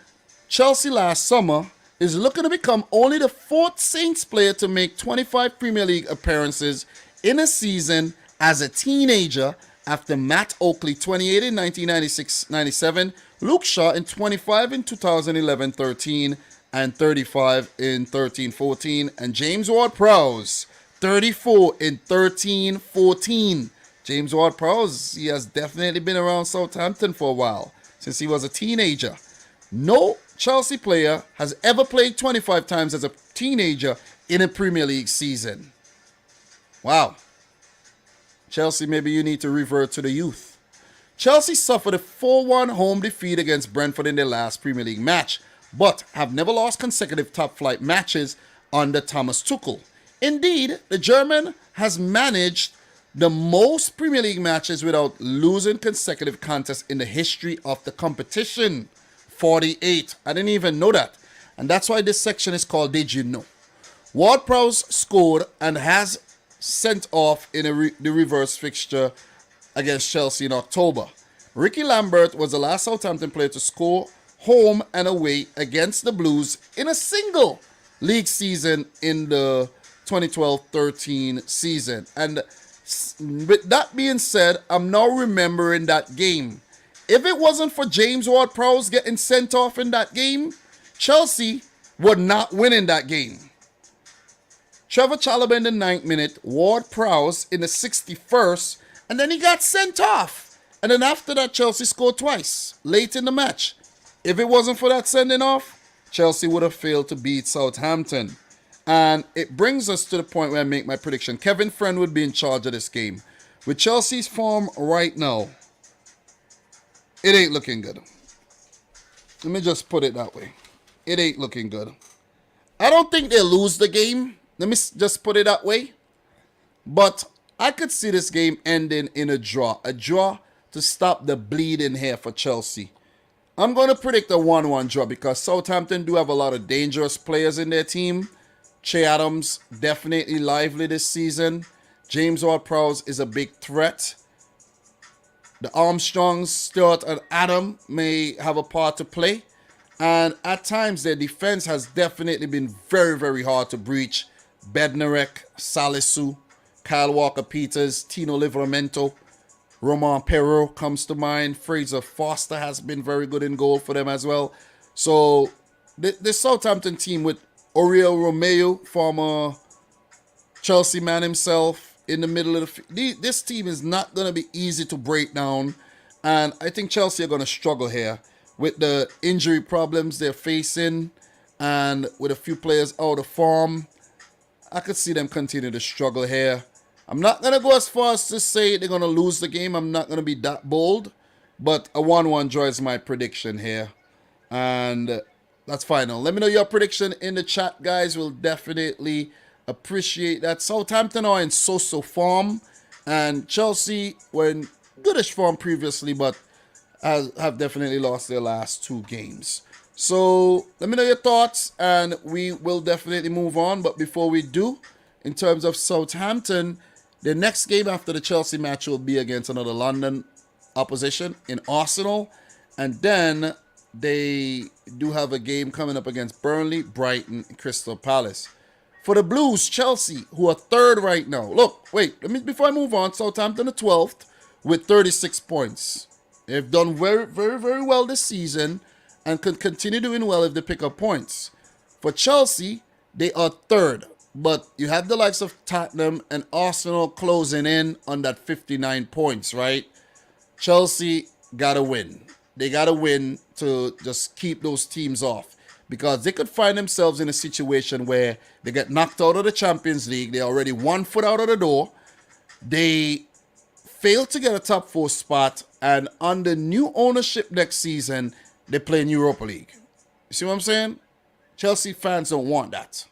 Chelsea last summer, is looking to become only the 4th Saints player to make 25 Premier League appearances in a season as a teenager, after Matt Oakley 28 in 1996-97, Luke Shaw in 25 in 2011-13, and 35 in 13-14, and James Ward-Prowse 34 in 13-14. James Ward-Prowse, he has definitely been around Southampton for a while, since he was a teenager. No Chelsea player has ever played 25 times as a teenager in a Premier League season. Wow. Chelsea, maybe you need to revert to the youth. Chelsea suffered a 4-1 home defeat against Brentford in their last Premier League match, but have never lost consecutive top-flight matches under Thomas Tuchel. Indeed, the German has managed the most Premier League matches without losing consecutive contests in the history of the competition. 48. I didn't even know that. And that's why this section is called Did You Know? Ward-Prowse scored and has sent off in the reverse fixture against Chelsea in October. Ricky Lambert was the last Southampton player to score home and away against the Blues in a single league season in the 2012-13 season. And with that being said, I'm now remembering that game. If it wasn't for James Ward-Prowse getting sent off in that game, Chelsea would not win in that game. Trevor Chalobah in the 9th minute, Ward-Prowse in the 61st, and then he got sent off. And then after that, Chelsea scored twice late in the match. If it wasn't for that sending off, Chelsea would have failed to beat Southampton. And it brings us to the point where I make my prediction. Kevin Friend would be in charge of this game. With Chelsea's form right now, it ain't looking good. Let me just put it that way. It ain't looking good. I don't think they'll lose the game. Let me just put it that way. But I could see this game ending in a draw. A draw to stop the bleeding here for Chelsea. I'm going to predict a 1-1 draw because Southampton do have a lot of dangerous players in their team. Che Adams, definitely lively this season. James Ward-Prowse is a big threat. The Armstrongs, Stewart and Adam may have a part to play. And at times their defense has definitely been very, very hard to breach. Bednarek, Salisu, Kyle Walker-Peters, Tino Livramento, Romain Perrault comes to mind. Fraser Foster has been very good in goal for them as well. So the Southampton team with Oriol Romeo, former Chelsea man himself, in the middle of the field. This team is not going to be easy to break down. And I think Chelsea are going to struggle here with the injury problems they're facing and with a few players out of form. I could see them continue to struggle here. I'm not going to go as far as to say they're going to lose the game. I'm not going to be that bold. But a 1-1 draw is my prediction here. And that's final. Let me know your prediction in the chat, guys. We'll definitely appreciate that. Southampton are in so-so form. And Chelsea were in goodish form previously, but have definitely lost their last 2 games. So let me know your thoughts and we will definitely move on. But before we do, in terms of Southampton, the next game after the Chelsea match will be against another London opposition in Arsenal. And then they do have a game coming up against Burnley, Brighton, and Crystal Palace. For the Blues, Chelsea, who are 3rd right now. Look, wait, before I move on, Southampton are 12th with 36 points. They've done very, very, very well this season and can continue doing well if they pick up points. For Chelsea, they are 3rd. But you have the likes of Tottenham and Arsenal closing in on that 59 points, right? Chelsea got to win. They got to win to just keep those teams off. Because they could find themselves in a situation where they get knocked out of the Champions League. They're already 1 foot out of the door. They fail to get a top 4 spot. And under new ownership next season, they play in Europa League. You see what I'm saying? Chelsea fans don't want that.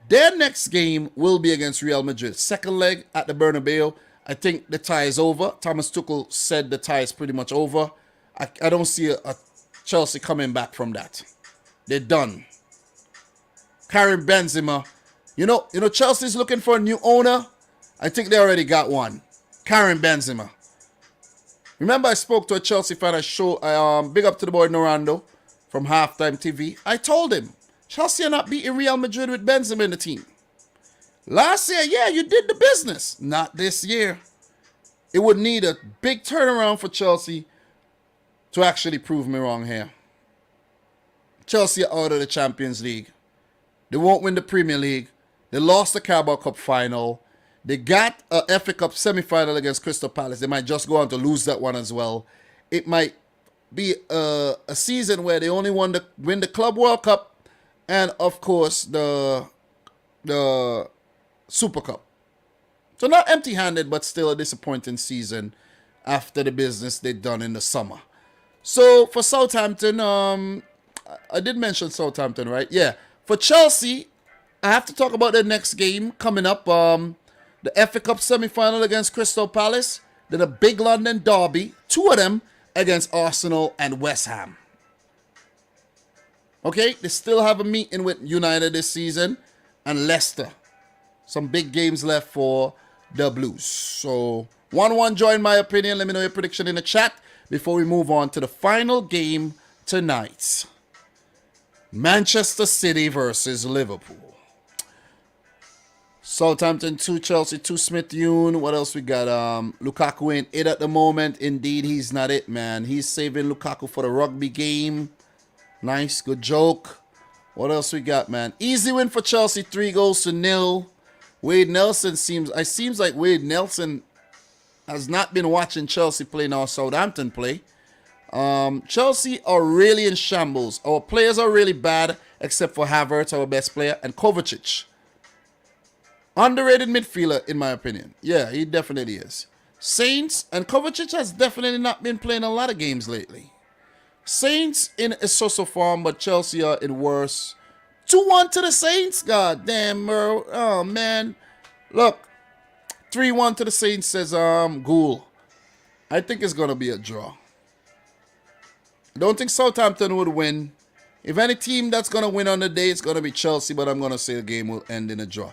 Their next game will be against Real Madrid. Second leg at the Bernabeu. I think the tie is over. Thomas Tuchel said the tie is pretty much over. I don't see a Chelsea coming back from that. They're done. Karim Benzema. You know Chelsea's looking for a new owner. I think they already got one. Karim Benzema. Remember I spoke to a Chelsea fan. Big up to the boy Norando from Halftime TV. I told him, Chelsea are not beating Real Madrid with Benzema in the team. Last year, yeah, you did the business. Not this year. It would need a big turnaround for Chelsea to actually prove me wrong here. Chelsea are out of the Champions League. They won't win the Premier League. They lost the Carabao Cup final. They got a FA Cup semi-final against Crystal Palace. They might just go on to lose that one as well. It might be a season where they only win the Club World Cup and, of course, the Super Cup. So not empty-handed, but still a disappointing season after the business they've done in the summer. So for Southampton, I did mention Southampton, right? Yeah. For Chelsea, I have to talk about their next game coming up. the FA Cup semi-final against Crystal Palace, then a big London derby, 2 of them against Arsenal and West Ham. Okay, they still have a meeting with United this season and Leicester. Some big games left for the Blues. So 1-1 join my opinion. Let me know your prediction in the chat before we move on to the final game tonight. Manchester City versus Liverpool. Southampton 2, Chelsea 2, Smith-Yoon. What else we got? Lukaku ain't it at the moment. Indeed, he's not it, man. He's saving Lukaku for the rugby game. Nice, good joke. What else we got, man? Easy win for Chelsea, 3-0. Wade Nelson seems like Wade Nelson has not been watching Chelsea play nor Southampton play. Chelsea are really in shambles. Our players are really bad, except for Havertz, our best player, and Kovacic. Underrated midfielder, in my opinion. Yeah, he definitely is. Saints, and Kovacic has definitely not been playing a lot of games lately. Saints in a so-so form, but Chelsea are in worse. 2-1 to the Saints? God damn, bro. Oh, man. Look, 3-1 to the Saints, says Ghoul. I think it's going to be a draw. I don't think Southampton would win. If any team that's going to win on the day, it's going to be Chelsea, but I'm going to say the game will end in a draw.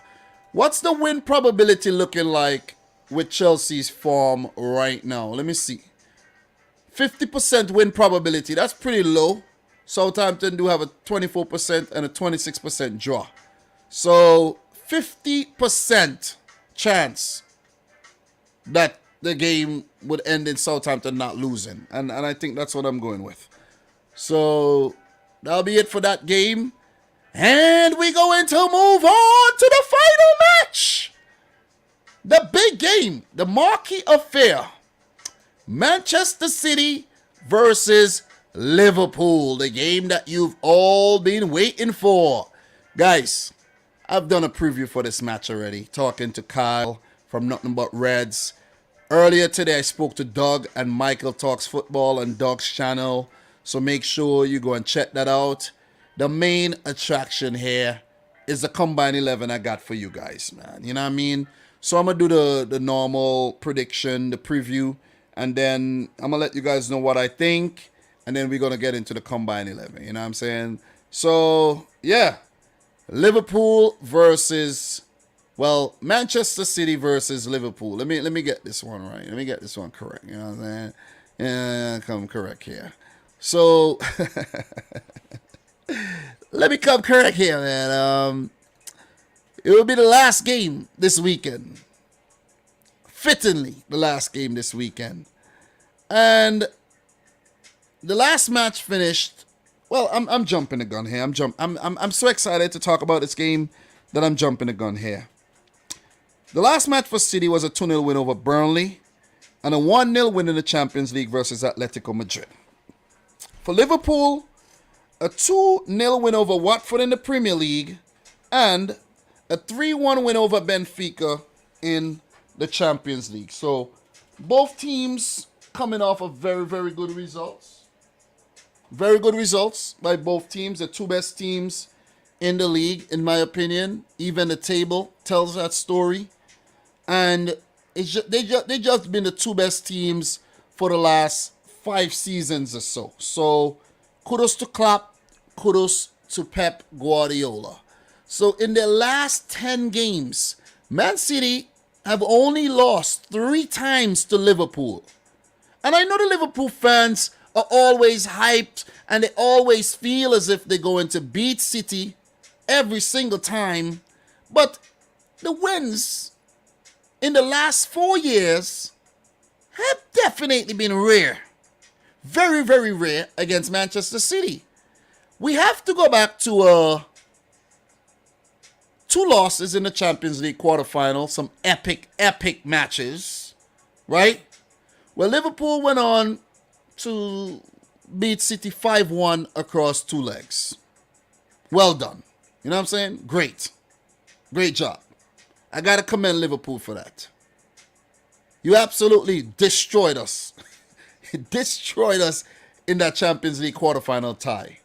What's the win probability looking like with Chelsea's form right now? Let me see. 50% win probability. That's pretty low. Southampton do have a 24% and a 26% draw. So 50% chance that the game would end in Southampton not losing. And I think that's what I'm going with. So that'll be it for that game. And we're going to move on to the final match. The big game, the marquee affair. Manchester City versus Liverpool. The game that you've all been waiting for. Guys, I've done a preview for this match already. Talking to Kyle from Nothing But Reds. Earlier today, I spoke to Doug and Michael Talks Football on Doug's channel. So make sure you go and check that out. The main attraction here is the Combine 11 I got for you guys, man. You know what I mean? So I'm going to do the normal prediction, the preview, and then I'm going to let you guys know what I think, and then we're going to get into the Combine 11. You know what I'm saying? So, yeah. Liverpool versus, well, Manchester City versus Liverpool. Let me get this one right. Let me get this one correct. You know what I'm saying? Yeah, come correct here. So... Let me come correct here, man. It will be the last game this weekend. Fittingly, the last game this weekend. And the last match finished. Well, I'm jumping the gun here. I'm so excited to talk about this game that I'm jumping the gun here. The last match for City was a 2-0 win over Burnley and a 1-0 win in the Champions League versus Atletico Madrid. For Liverpool, a 2-0 win over Watford in the Premier League, and a 3-1 win over Benfica in the Champions League. So, both teams coming off of very, very good results. Very good results by both teams. The two best teams in the league, in my opinion. Even the table tells that story. And it's just, they just been the two best teams for the last 5 seasons or so. So, kudos to Klopp, kudos to Pep Guardiola. So in their last 10 games, Man City have only lost 3 times to Liverpool. And I know the Liverpool fans are always hyped and they always feel as if they're going to beat City every single time. But the wins in the last 4 years have definitely been rare. Very, very rare against Manchester City. We have to go back to 2 losses in the Champions League quarterfinal. Some epic, epic matches. Right? Well, Liverpool went on to beat City 5-1 across 2 legs. Well done. You know what I'm saying? Great. Great job. I got to commend Liverpool for that. You absolutely destroyed us. Destroyed us in that Champions League quarterfinal tie.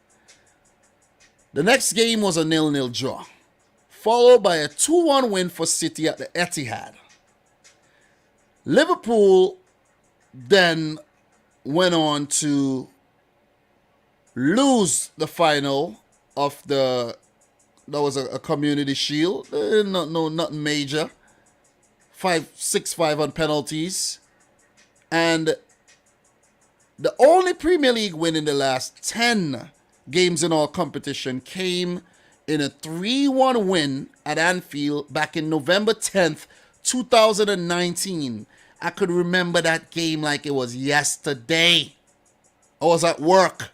The next game was a 0-0 draw, followed by a 2-1 win for City at the Etihad. Liverpool then went on to lose the final of that was a community shield. Nothing major. 6-5 on penalties. And the only Premier League win in the last 10 games in all competition came in a 3-1 win at Anfield back in November 10th, 2019. I could remember that game like it was yesterday. I was at work.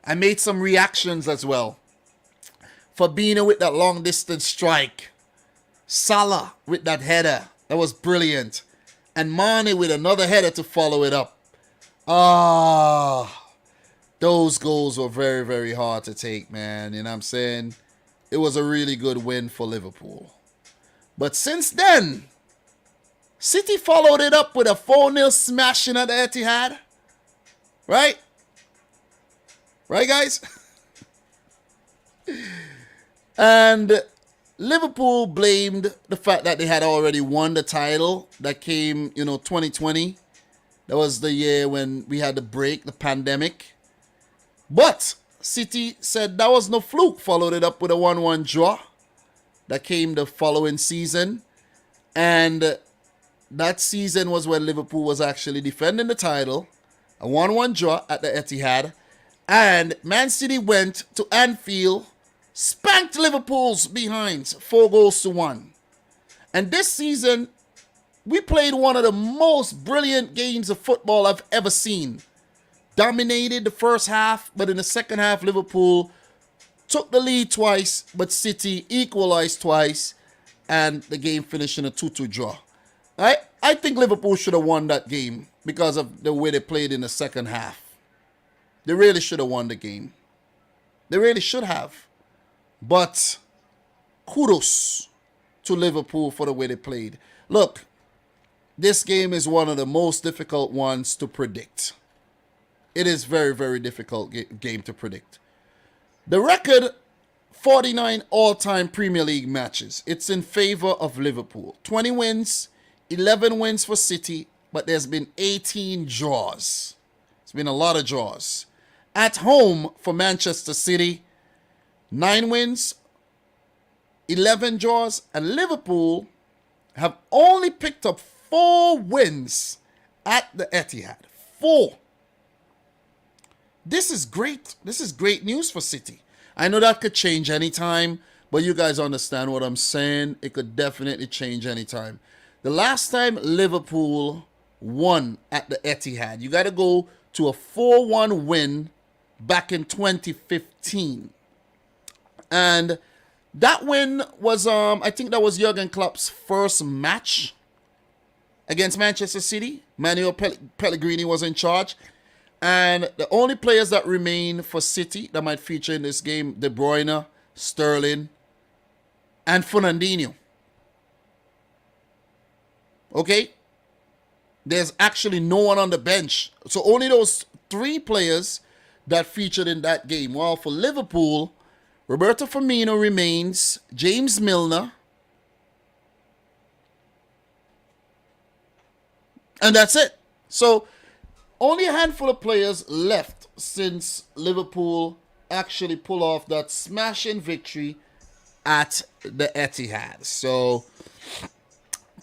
I made some reactions as well. Fabinho with that long distance strike. Salah with that header. That was brilliant. And Mane with another header to follow it up. Those goals were very, very hard to take, man. You know what I'm saying? It was a really good win for Liverpool. But since then, City followed it up with a 4-0 smashing at the Etihad. Right? Right, guys? And Liverpool blamed the fact that they had already won the title that came, 2020. That was the year when we had the break, the pandemic. But City said that was no fluke, followed it up with a 1-1 draw that came the following season. And that season was when Liverpool was actually defending the title, a 1-1 draw at the Etihad. And Man City went to Anfield, spanked Liverpool's behinds 4-1. And this season, we played one of the most brilliant games of football I've ever seen. Dominated the first half, but in the second half, Liverpool took the lead twice, but City equalized twice, and the game finished in a 2-2 draw. I think Liverpool should have won that game because of the way they played in the second half. They really should have won the game. They really should have. But kudos to Liverpool for the way they played. Look, this game is one of the most difficult ones to predict. It is very, very difficult game to predict. The record, 49 all-time Premier League matches. It's in favor of Liverpool. 20 wins, 11 wins for City, but there's been 18 draws. It's been a lot of draws. At home for Manchester City, 9 wins, 11 draws, and Liverpool have only picked up 4 wins at the Etihad. 4. This is great. This is great news for City. I know that could change anytime, but you guys understand what I'm saying. It could definitely change anytime. The last time Liverpool won at the Etihad, you got to go to a 4-1 win back in 2015. And that win was, I think that was Jurgen Klopp's first match against Manchester City. Manuel Pellegrini was in charge. And the only players that remain for City that might feature in this game, De Bruyne, Sterling, and Fernandinho. Okay? There's actually no one on the bench. So only those 3 players that featured in that game. While for Liverpool, Roberto Firmino remains, James Milner, and that's it. So only a handful of players left since Liverpool actually pull off that smashing victory at the Etihad. So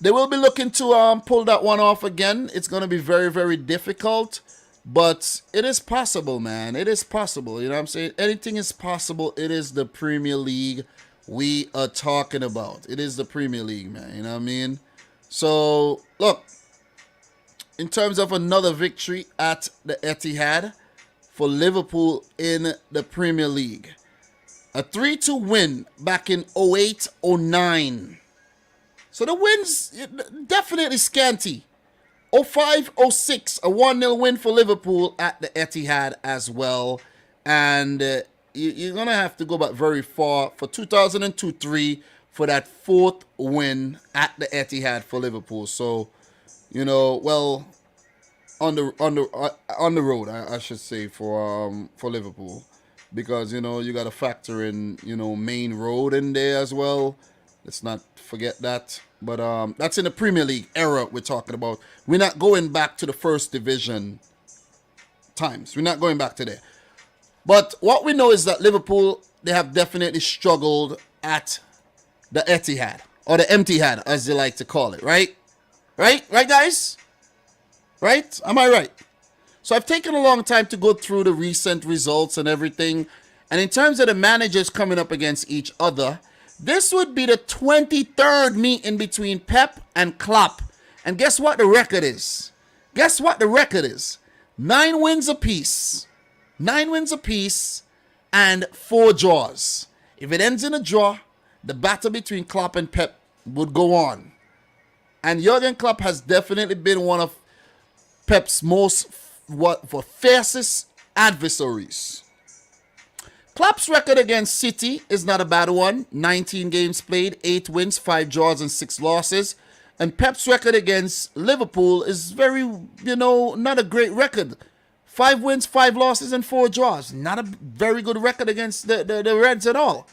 they will be looking to pull that one off again. It's going to be very, very difficult. But it is possible, man. It is possible. You know what I'm saying? Anything is possible. It is the Premier League we are talking about. It is the Premier League, man. You know what I mean? So, look. In terms of another victory at the Etihad for Liverpool in the Premier League. A 3-2 win back in 08-09. So the wins definitely scanty. 05-06, a 1-0 win for Liverpool at the Etihad as well. And you're going to have to go back very far for 2002-03 for that 4th win at the Etihad for Liverpool. So, well, on the road, I should say, for Liverpool. Because, you got to factor in, main road in there as well. Let's not forget that. But that's in the Premier League era we're talking about. We're not going back to the first division times. We're not going back to there. But what we know is that Liverpool, they have definitely struggled at the Etihad, or the empty had, as they like to call it, right? Right, guys? Right? Am I right? So I've taken a long time to go through the recent results and everything. And in terms of the managers coming up against each other, this would be the 23rd meeting between Pep and Klopp. And guess what the record is? Guess what the record is? 9 wins apiece. 9 wins apiece and 4 draws. If it ends in a draw, the battle between Klopp and Pep would go on. And Jurgen Klopp has definitely been one of Pep's most fiercest adversaries. Klopp's record against City is not a bad one. 19 games played, 8 wins, 5 draws, and 6 losses. And Pep's record against Liverpool is very, not a great record. 5 wins, 5 losses, and 4 draws. Not a very good record against the Reds at all.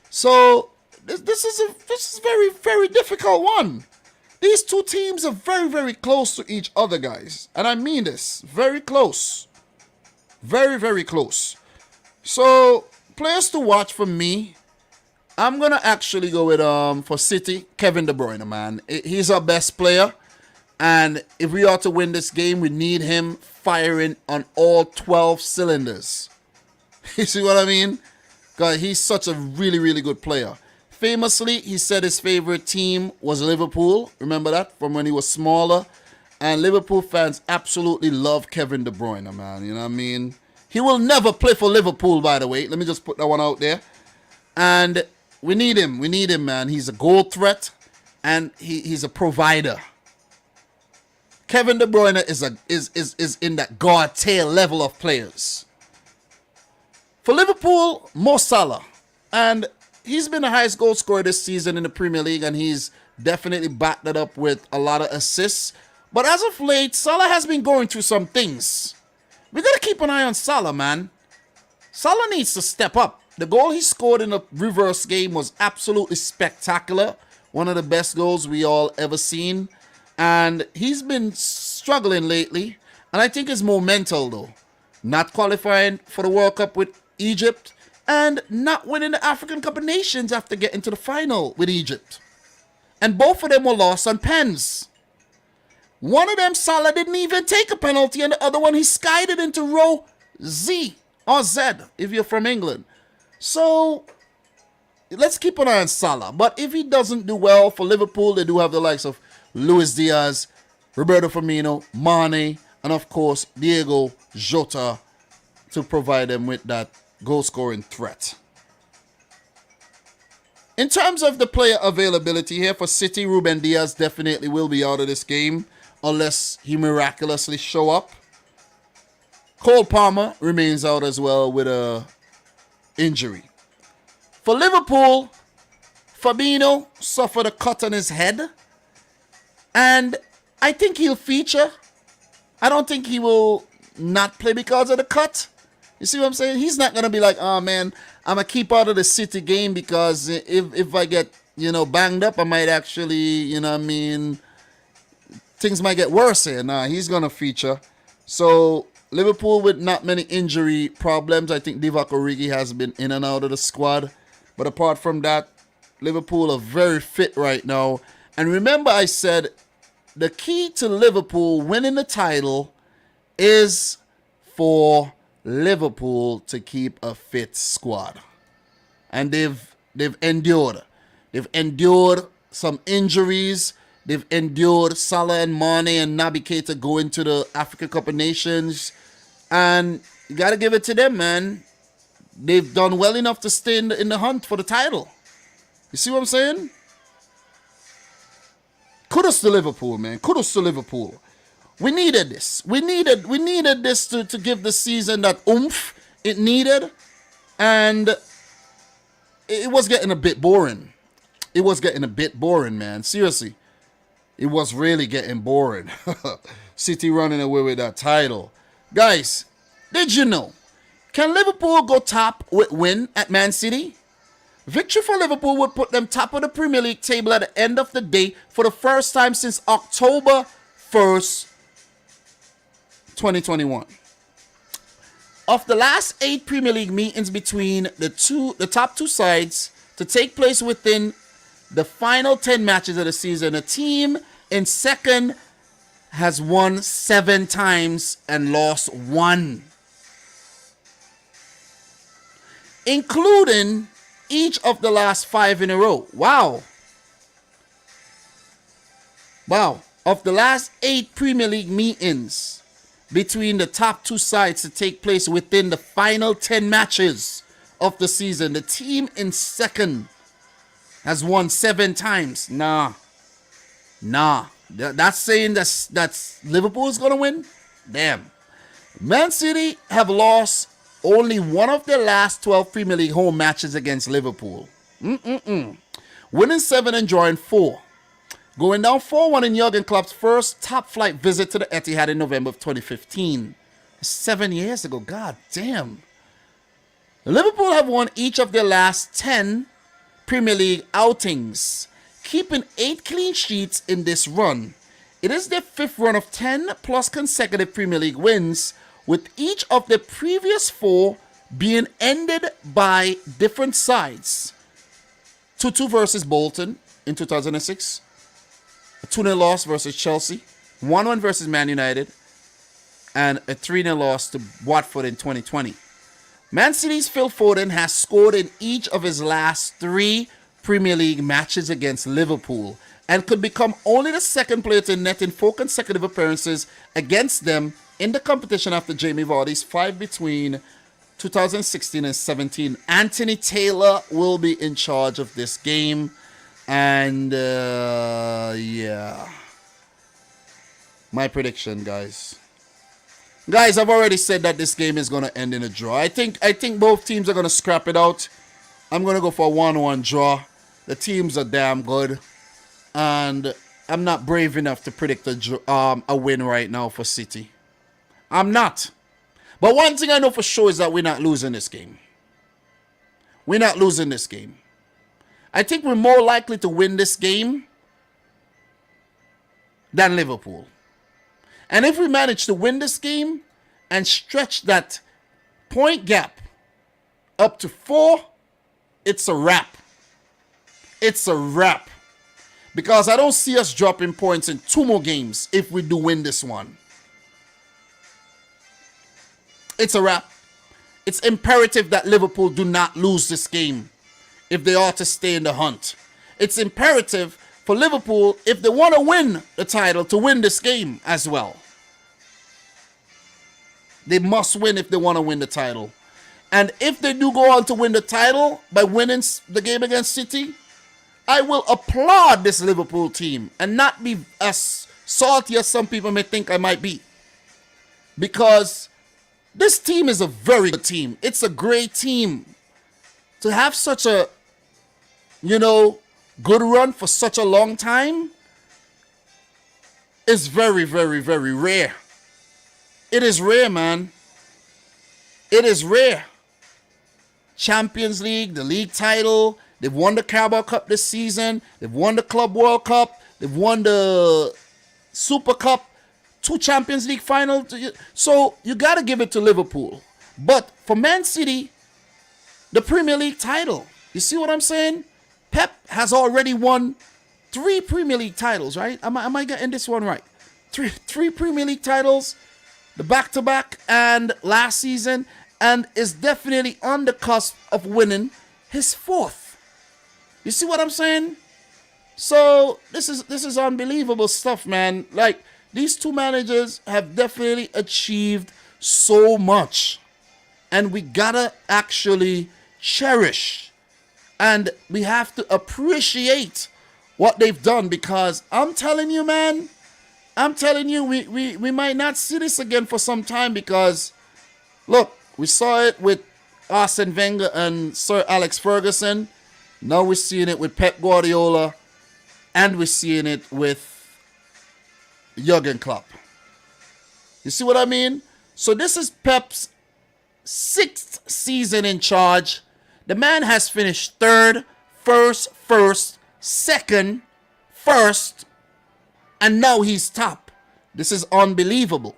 So this is a very, very difficult one. These two teams are very, very close to each other, guys. And I mean this. Very close. Very, very close. So, players to watch for me, I'm going to actually go with, for City, Kevin De Bruyne, man. He's our best player. And if we are to win this game, we need him firing on all 12 cylinders. You see what I mean? God, he's such a really, really good player. Famously, he said his favorite team was Liverpool. Remember that? From when he was smaller. And Liverpool fans absolutely love Kevin De Bruyne, man. You know what I mean? He will never play for Liverpool, by the way. Let me just put that one out there. And we need him. We need him, man. He's a goal threat. And he's a provider. Kevin De Bruyne is in that guard tail level of players. For Liverpool, Mo Salah. And he's been the highest goal scorer this season in the Premier League, and he's definitely backed that up with a lot of assists. But as of late, Salah has been going through some things. We got to keep an eye on Salah, man. Salah needs to step up. The goal he scored in the reverse game was absolutely spectacular. One of the best goals we all ever seen. And he's been struggling lately. And I think it's more mental, though. Not qualifying for the World Cup with Egypt. And not winning the African Cup of Nations after getting to the final with Egypt. And both of them were lost on pens. One of them, Salah, didn't even take a penalty, and the other one, he skied it into row Z, or Z, if you're from England. So, let's keep an eye on Salah. But if he doesn't do well for Liverpool, they do have the likes of Luis Diaz, Roberto Firmino, Mane, and of course, Diego Jota to provide them with that goal-scoring threat. In terms of the player availability here for City, Ruben Diaz definitely will be out of this game unless he miraculously show up. Cole Palmer remains out as well with a injury. For Liverpool, Fabinho suffered a cut on his head, and I think he'll feature. I don't think he will not play because of the cut. You see what I'm saying? He's not going to be like, oh, man, I'm going to keep out of the City game because if I get, banged up, I might actually, things might get worse here. Nah, he's going to feature. So, Liverpool with not many injury problems. I think Divock Origi has been in and out of the squad. But apart from that, Liverpool are very fit right now. And remember I said the key to Liverpool winning the title is for Liverpool to keep a fit squad. And they've endured. They've endured some injuries. They've endured Salah and Mane and Naby Keita going to the African Cup of Nations. And you got to give it to them, man. They've done well enough to stay in the hunt for the title. You see what I'm saying? Kudos to Liverpool, man. Kudos to Liverpool. We needed this. We needed this to give the season that oomph it needed. And it was getting a bit boring. It was getting a bit boring, man. Seriously. It was really getting boring. City running away with that title. Guys, did you know? Can Liverpool go top with win at Man City? Victory for Liverpool would put them top of the Premier League table at the end of the day for the first time since October 1st, 2021. Of the last 8 Premier League meetings between the top two sides to take place within the final 10 matches of the season, a team in second has won 7 times and lost 1, including each of the last 5 in a row. Wow. Of the last 8 Premier League meetings between the top two sides to take place within the final 10 matches of the season, the team in second has won 7 times. Nah. That's saying that's Liverpool's gonna win? Damn. Man City have lost only one of their last 12 Premier League home matches against Liverpool. Winning 7 and drawing 4. Going down 4-1 in Jurgen Klopp's first top-flight visit to the Etihad in November of 2015. 7 years ago. God damn. Liverpool have won each of their last 10 Premier League outings, keeping 8 clean sheets in this run. It is their 5th run of 10-plus consecutive Premier League wins, with each of the previous 4 being ended by different sides. 2-2 versus Bolton in 2006. A 2-0 loss versus Chelsea, 1-1 versus Man United, and a 3-0 loss to Watford in 2020. Man City's Phil Foden has scored in each of his last 3 Premier League matches against Liverpool and could become only the second player to net in 4 consecutive appearances against them in the competition after Jamie Vardy's 5 between 2016 and 17. Anthony Taylor will be in charge of this game. And, yeah. My prediction, guys. Guys, I've already said that this game is going to end in a draw. I think both teams are going to scrap it out. I'm going to go for a 1-1 draw. The teams are damn good. And I'm not brave enough to predict a win right now for City. I'm not. But one thing I know for sure is that we're not losing this game. We're not losing this game. I think we're more likely to win this game than Liverpool. And if we manage to win this game and stretch that point gap up to 4, it's a wrap. It's a wrap. Because I don't see us dropping points in 2 more games if we do win this one. It's a wrap. It's imperative that Liverpool do not lose this game if they are to stay in the hunt. It's imperative for Liverpool, if they want to win the title, to win this game as well. They must win if they want to win the title. And if they do go on to win the title by winning the game against City, I will applaud this Liverpool team and not be as salty as some people may think I might be. Because this team is a very good team. It's a great team. To have such a, good run for such a long time is very, very, very rare. It is rare, man. It is rare. Champions League, the league title. They've won the Carabao Cup this season. They've won the Club World Cup. They've won the Super Cup. 2 Champions League finals. So you got to give it to Liverpool. But for Man City, the Premier League title. You see what I'm saying? Pep has already won 3 Premier League titles, right? Am I getting this one right? Three Premier League titles, the back-to-back and last season, and is definitely on the cusp of winning his 4th. You see what I'm saying? So this is unbelievable stuff, man. Like, these 2 managers have definitely achieved so much, and we gotta actually cherish, and we have to appreciate what they've done, because I'm telling you, man, we might not see this again for some time, because look, we saw it with Arsene Wenger and Sir Alex Ferguson. Now we're seeing it with Pep Guardiola, and we're seeing it with Jurgen Klopp. You see what I mean? So this is Pep's 6th season in charge. The man has finished third, first, second, first, and now he's top. This is unbelievable.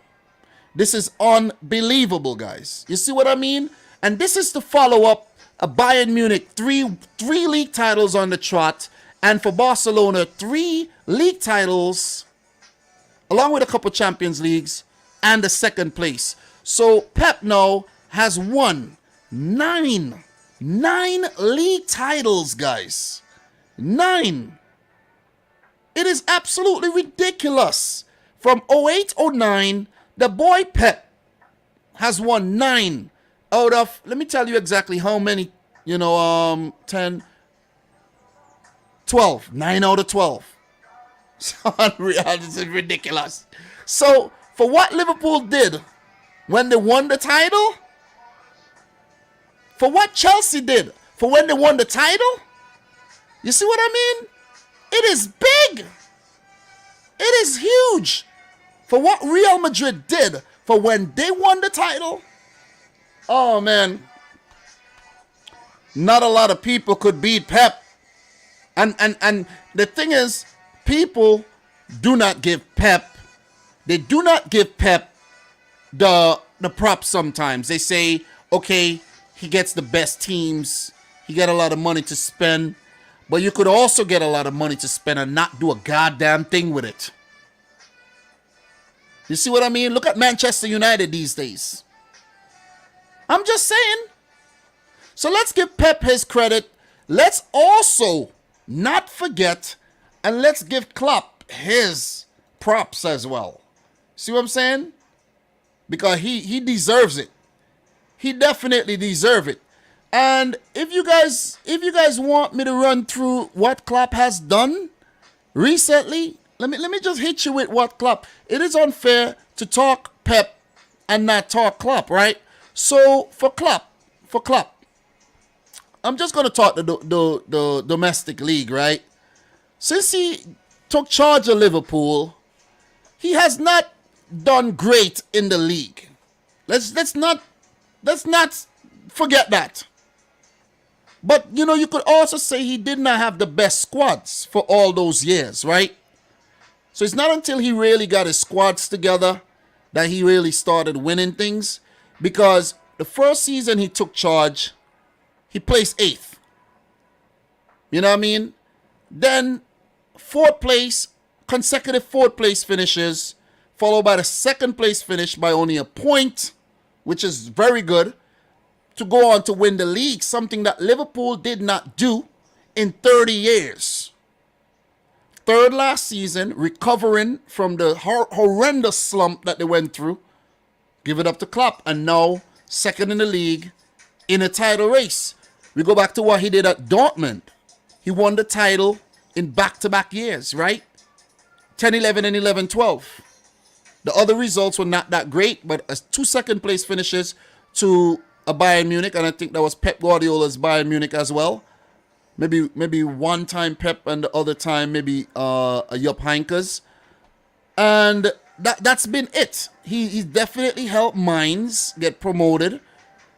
This is unbelievable, guys. You see what I mean? And this is to follow up a Bayern Munich, three league titles on the trot, and for Barcelona, 3 league titles, along with a couple Champions Leagues, and the second place. So Pep now has won 9 league titles, guys. 9. It is absolutely ridiculous. From 08-09, the boy Pep has won 9 out of, let me tell you exactly how many, 10, 12. 9 out of 12. So unreal. This is ridiculous. So, for what Liverpool did when they won the title, for what Chelsea did for when they won the title, you see what I mean? It is big. It is huge. For what Real Madrid did for when they won the title, oh man, not a lot of people could beat Pep. And the thing is, people do not give Pep, they do not give Pep the props sometimes. They say, okay, he gets the best teams, he get a lot of money to spend, but you could also get a lot of money to spend and not do a goddamn thing with it. You see what I mean? Look at Manchester United these days. I'm just saying. So let's give Pep his credit. Let's also not forget, and let's give Klopp his props as well. See what I'm saying? Because he deserves it. He definitely deserves it. And if you guys want me to run through what Klopp has done recently, let me just hit you with what Klopp. It is unfair to talk Pep and not talk Klopp, right? So for Klopp, I'm just gonna talk the domestic league, right? Since he took charge of Liverpool, he has not done great in the league. Let's not forget that. But you could also say he did not have the best squads for all those years, right? So it's not until he really got his squads together that he really started winning things. Because the first season he took charge, he placed 8th. You know what I mean? Then 4th place, consecutive 4th place finishes, followed by the 2nd place finish by only a point, which is very good, to go on to win the league, something that Liverpool did not do in 30 years. 3rd last season, recovering from the horrendous slump that they went through. Give it up to Klopp. And now, 2nd in the league in a title race. We go back to what he did at Dortmund. He won the title in back-to-back years, right? 10-11 and 11-12. The other results were not that great, but 2 second place finishes to a Bayern Munich, and I think that was Pep Guardiola's Bayern Munich as well. Maybe one time Pep and the other time maybe a Jupp Heynckes. And that's been it. He's definitely helped Mainz get promoted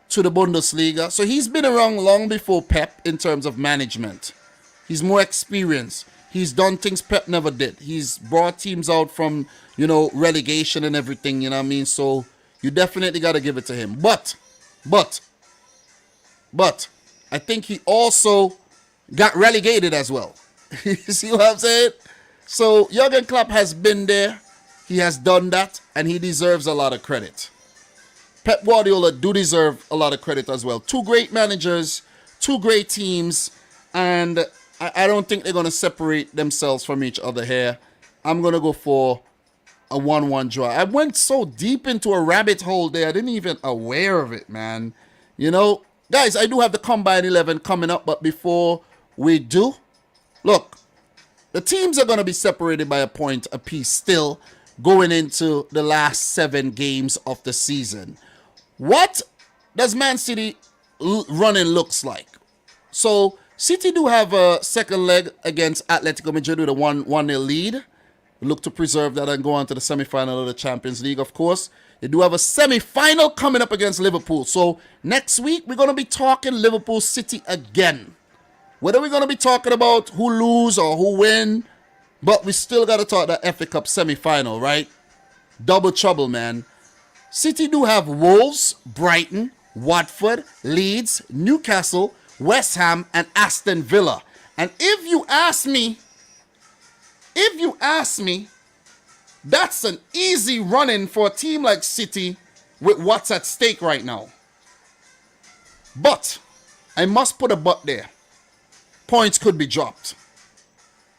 to the Bundesliga. So he's been around long before Pep in terms of management. He's more experienced. He's done things Pep never did. He's brought teams out from, relegation and everything, you know what I mean? So you definitely got to give it to him. But, I think he also got relegated as well. You see what I'm saying? So Jurgen Klopp has been there. He has done that, and he deserves a lot of credit. Pep Guardiola do deserve a lot of credit as well. 2 great managers, 2 great teams, and I don't think they're going to separate themselves from each other here. I'm going to go for a 1-1 draw. I went so deep into a rabbit hole there, I didn't even aware of it, man. Guys, I do have the Combine 11 coming up, but before we do, look, the teams are going to be separated by a point apiece still going into the last 7 games of the season. What does Man City running looks like? So City do have a second leg against Atletico Madrid with a 1-0 lead. look to preserve that and go on to the semi-final of the Champions League, of course. They do have a semi-final coming up against Liverpool. So next week, we're going to be talking Liverpool City again. Whether we're going to be talking about who lose or who win, but we still got to talk that FA Cup semi-final, right? Double trouble, man. City do have Wolves, Brighton, Watford, Leeds, Newcastle, West Ham, and Aston Villa. And if you ask me, that's an easy run-in for a team like City with what's at stake right now. But, I must put a but there. Points could be dropped.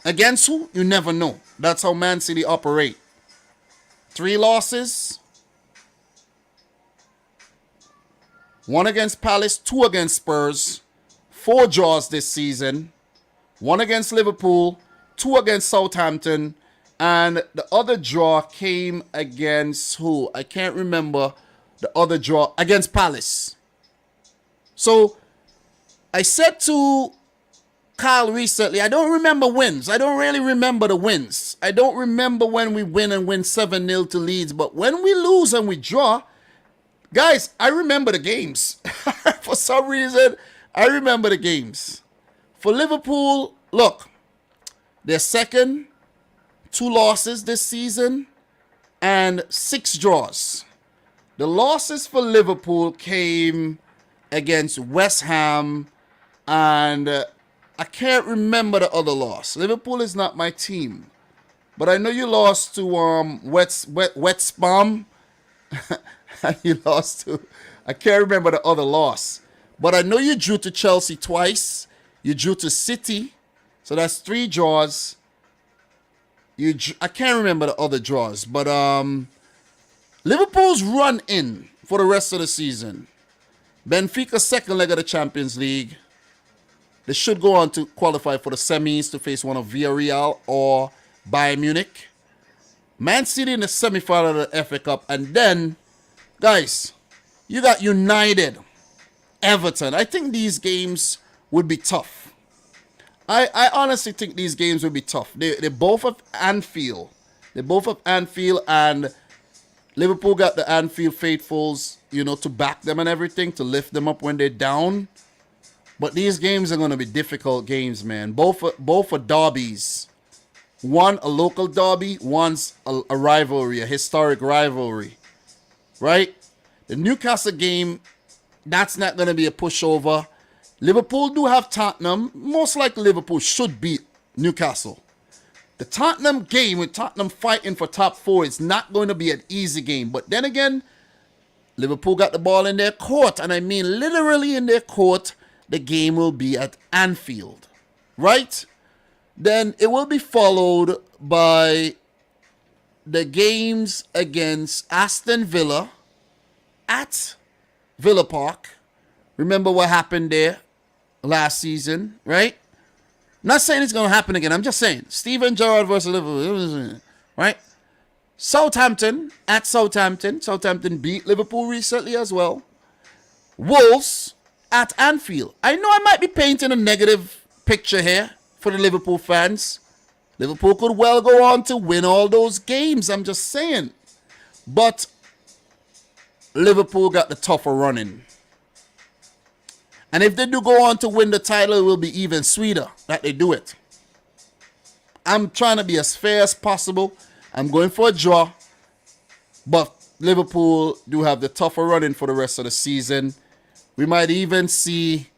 Against who? You never know. That's how Man City operate. 3 losses. 1 against Palace, 2 against Spurs. 4 draws this season. 1 against Liverpool, 2 against Southampton. And the other draw came against who? I can't remember the other draw. Against Palace. So, I said to Kyle recently, I don't remember wins. I don't really remember the wins. I don't remember when we win 7-0 to Leeds. But when we lose and we draw, guys, I remember the games. For some reason, I remember the games. For Liverpool, look, they're second. 2 losses this season and 6 draws. The losses for Liverpool came against West Ham and I can't remember the other loss. Liverpool is not my team. But I know you lost to West Brom. You lost to, I can't remember the other loss. But I know you drew to Chelsea twice. You drew to City. So that's 3 draws. I can't remember the other draws, but Liverpool's run in for the rest of the season. Benfica's second leg of the Champions League. They should go on to qualify for the semis to face one of Villarreal or Bayern Munich. Man City in the semi-final of the FA Cup. And then, guys, you got United, Everton. I think these games would be tough. I honestly think these games will be tough. They're both at Anfield. They're both at Anfield, and Liverpool got the Anfield faithfuls, you know, to back them and everything, to lift them up when they're down. But these games are going to be difficult games, man. Both are derbies. One, a local derby. One's a rivalry, a historic rivalry. Right? The Newcastle game, that's not going to be a pushover. Liverpool do have Tottenham. Most likely Liverpool should beat Newcastle. The Tottenham game with Tottenham fighting for top 4 is not going to be an easy game. But then again, Liverpool got the ball in their court. And I mean literally in their court. The game will be at Anfield. Right? Then it will be followed by the games against Aston Villa at Villa Park. Remember what happened there last season, right? Not saying it's going to happen again. I'm just saying. Steven Gerrard versus Liverpool, right? Southampton at Southampton. Southampton beat Liverpool recently as well. Wolves at Anfield. I know I might be painting a negative picture here for the Liverpool fans. Liverpool could well go on to win all those games. I'm just saying. But Liverpool got the tougher running. And if they do go on to win the title, it will be even sweeter that they do it. I'm trying to be as fair as possible. I'm going for a draw. But Liverpool do have the tougher running for the rest of the season. We might even see,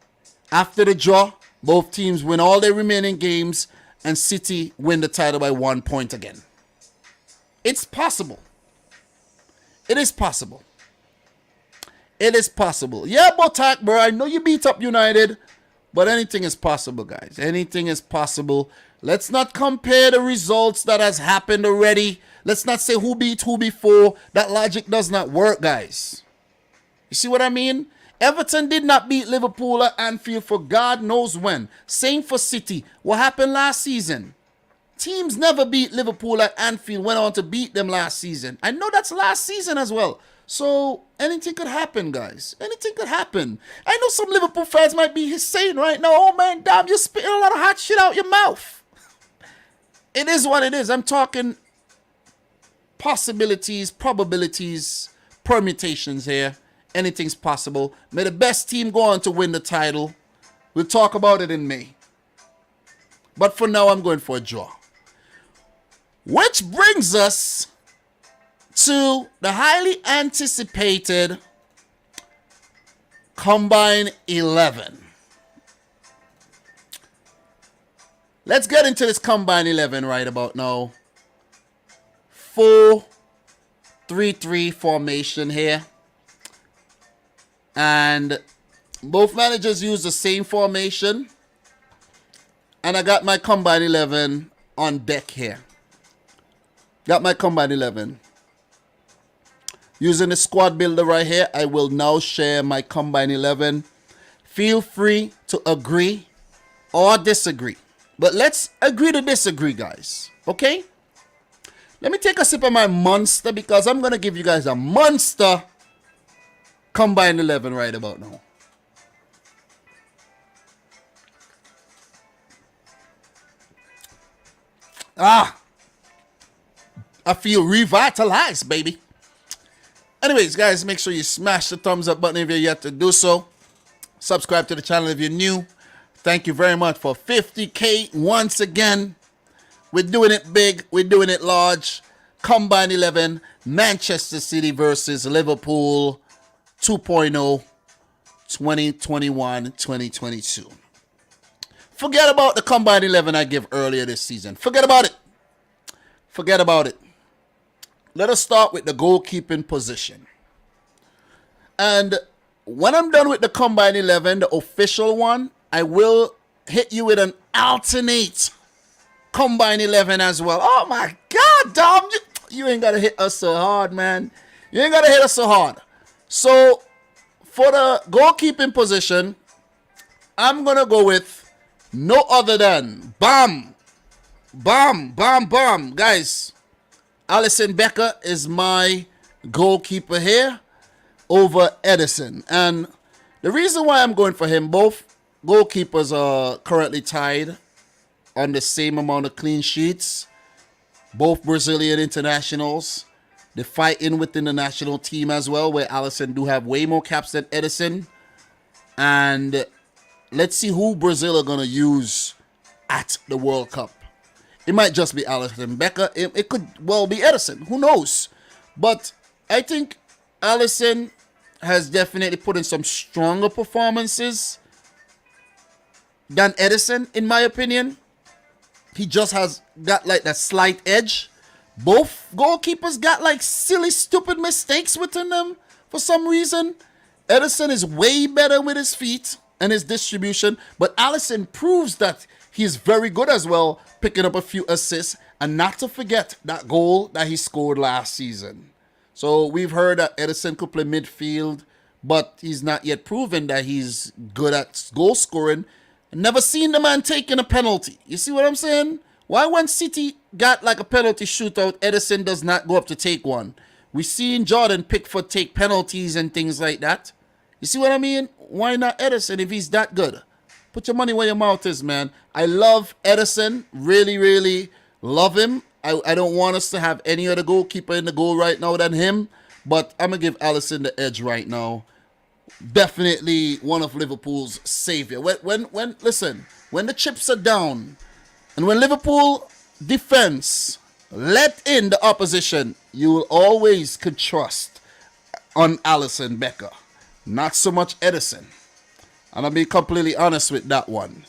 after the draw, both teams win all their remaining games and City win the title by 1 point again. It's possible. It is possible. It is possible. Yeah, Botak, bro, I know you beat up United, but anything is possible, guys. Anything is possible. Let's not compare the results that has happened already. Let's not say who beat who before. That logic does not work, guys. You see what I mean? Everton did not beat Liverpool at Anfield for God knows when. Same for City. What happened last season? Teams never beat Liverpool at Anfield, went on to beat them last season. I know that's last season as well. So, anything could happen, guys. Anything could happen. I know some Liverpool fans might be saying right now, oh man, damn, you're spitting a lot of hot shit out your mouth. It is what it is. I'm talking possibilities, probabilities, permutations here. Anything's possible. May the best team go on to win the title. We'll talk about it in May. But for now, I'm going for a draw. Which brings us to the highly anticipated Combine 11. Let's get into this Combine 11 right about now. 4-3-3 formation here. And both managers use the same formation. And I got my Combine 11 on deck here. Got my Combine 11. Using the squad builder right here, I will now share my Combine 11. Feel free to agree or disagree. But let's agree to disagree, guys. Okay? Let me take a sip of my Monster because I'm going to give you guys a Monster Combine 11 right about now. I feel revitalized, baby. Anyways, guys, make sure you smash the thumbs up button if you're yet to do so. Subscribe to the channel if you're new. Thank you very much for 50K once again. We're doing it big. We're doing it large. Combine 11, Manchester City versus Liverpool 2.0, 2021-2022. Forget about the Combine 11 I gave earlier this season. Forget about it. Forget about it. Let us start with the goalkeeping position. And when I'm done with the Combine 11, the official one, I will hit you with an alternate Combine 11 as well. Oh my God, Dom. You ain't got to hit us so hard, man. You ain't got to hit us so hard. So, for the goalkeeping position, I'm going to go with no other than Bam. Bam, bam, bam. Guys, Alisson Becker is my goalkeeper here over Edison. And the reason why I'm going for him, both goalkeepers are currently tied on the same amount of clean sheets. Both Brazilian internationals. They're fighting within the national team as well, where Alisson do have way more caps than Edison. And let's see who Brazil are going to use at the World Cup. It might just be Alisson Becker. It could well be Edison. Who knows? But I think Alisson has definitely put in some stronger performances than Edison, in my opinion. He just has got like that slight edge. Both goalkeepers got like silly, stupid mistakes within them for some reason. Edison is way better with his feet and his distribution. But Alisson proves that he's very good as well, picking up a few assists. And not to forget that goal that he scored last season. So we've heard that Edison could play midfield, but he's not yet proven that he's good at goal scoring. Never seen the man taking a penalty. You see what I'm saying? Why when City got like a penalty shootout, Edison does not go up to take one? We seen Jordan Pickford take penalties and things like that. You see what I mean? Why not Edison if he's that good? Put your money where your mouth is, man. I love Edison. Really, really love him. I don't want us to have any other goalkeeper in the goal right now than him. But I'm going to give Alisson the edge right now. Definitely one of Liverpool's savior. Listen, when the chips are down and when Liverpool defense let in the opposition, you will always could trust on Alisson Becker. Not so much Edison. And I'll be completely honest with that one.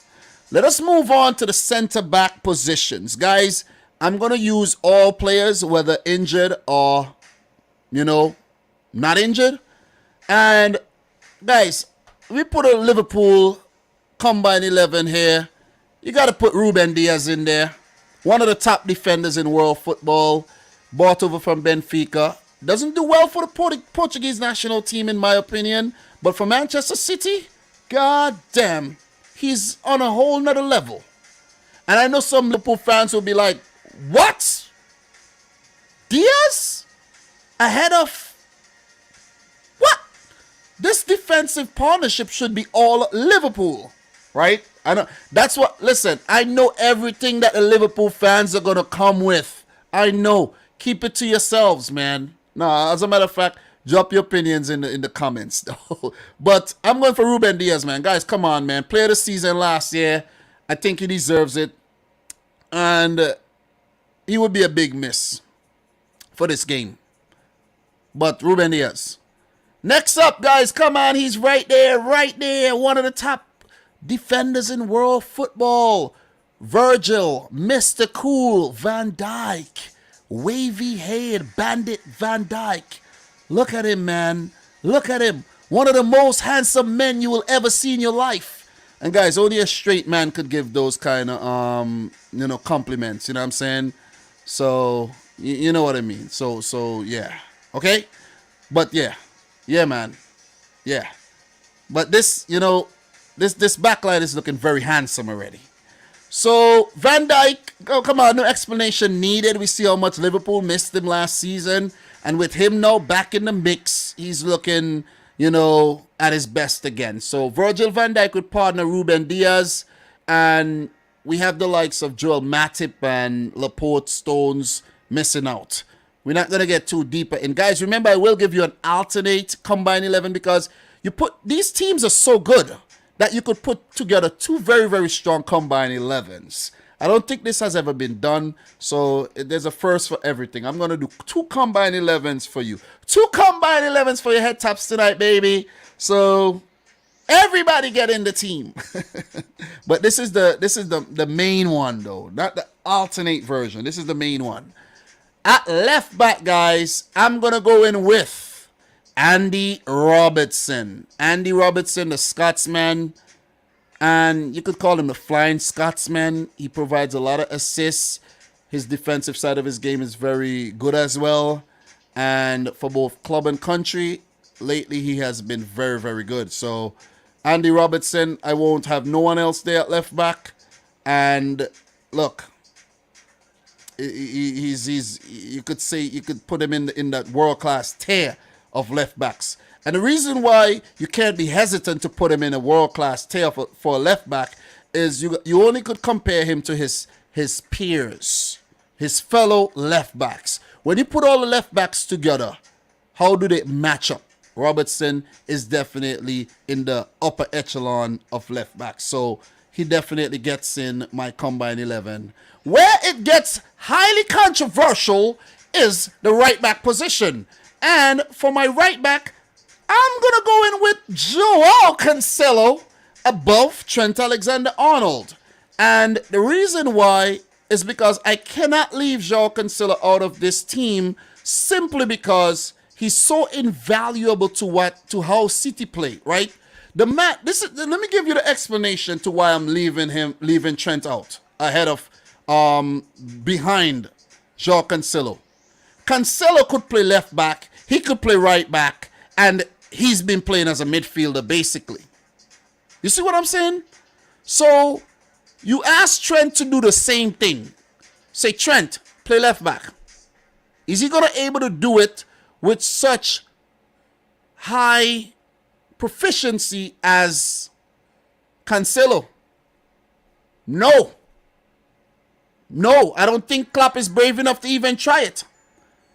Let us move on to the center-back positions. Guys, I'm going to use all players, whether injured or, not injured. And, guys, we put a Liverpool Combine 11 here. You got to put Ruben Diaz in there. One of the top defenders in world football. Bought over from Benfica. Doesn't do well for the Portuguese national team, in my opinion. But for Manchester City, god damn, he's on a whole nother level. And I know some Liverpool fans will be like, what? Diaz? Ahead of... What? This defensive partnership should be all Liverpool, right? I know. That's what... Listen, I know everything that the Liverpool fans are going to come with. I know. keep it to yourselves, man. No, as a matter of fact, drop your opinions in the comments. But I'm going for Ruben Diaz, man. Guys, come on, man. Player of the season last year. I think he deserves it. And he would be a big miss for this game. But Ruben Diaz. Next up, guys, come on. He's right there, right there. One of the top defenders in world football. Virgil, Mr. Cool, Van Dijk. Wavy head, Bandit Van Dijk. Look at him, man. Look at him. One of the most handsome men you will ever see in your life. And guys, only a straight man could give those kind of, compliments. You know what I'm saying? So, you know what I mean. So yeah. Okay? But yeah. Yeah, man. Yeah. But this, this backline is looking very handsome already. So, Van Dijk, oh, come on, no explanation needed. We see how much Liverpool missed him last season. And with him now back in the mix, he's looking, at his best again. So, Virgil van Dijk would partner Ruben Diaz. And we have the likes of Joel Matip and Laporte Stones missing out. We're not going to get too deeper in. Guys, remember, I will give you an alternate combined 11 because these teams are so good that you could put together two very, very strong combined 11s. I don't think this has ever been done, so there's a first for everything. I'm going to do two combined 11s for you. Two combined 11s for your head tops tonight, baby. So everybody get in the team. But this is the main one, though, not the alternate version. This is the main one. At left back, guys, I'm going to go in with Andy Robertson. Andy Robertson, the Scotsman. And you could call him the Flying Scotsman. He provides a lot of assists. His defensive side of his game is very good as well. And for both club and country, lately he has been very, very good. So, Andy Robertson, I won't have no one else there at left back. And look, he's you could put him in that world-class tier of left backs. And the reason why you can't be hesitant to put him in a world-class tier for a left back is you only could compare him to his peers, his fellow left backs. When you put all the left backs together, how do they match up? Robertson is definitely in the upper echelon of left backs. So he definitely gets in my combined 11. Where it gets highly controversial is the right back position. And for my right back, I'm going to go in with Joao Cancelo above Trent Alexander-Arnold. And the reason why is because I cannot leave Joao Cancelo out of this team simply because he's so invaluable to how City play, right? Let me give you the explanation to why I'm leaving Trent out ahead of behind Joao Cancelo. Cancelo could play left back, he could play right back, and he's been playing as a midfielder basically. You see what I'm saying? So you ask Trent to do the same thing. Say, Trent, play left back. Is he going to able to do it with such high proficiency as Cancelo? No, I don't think Klopp is brave enough to even try it.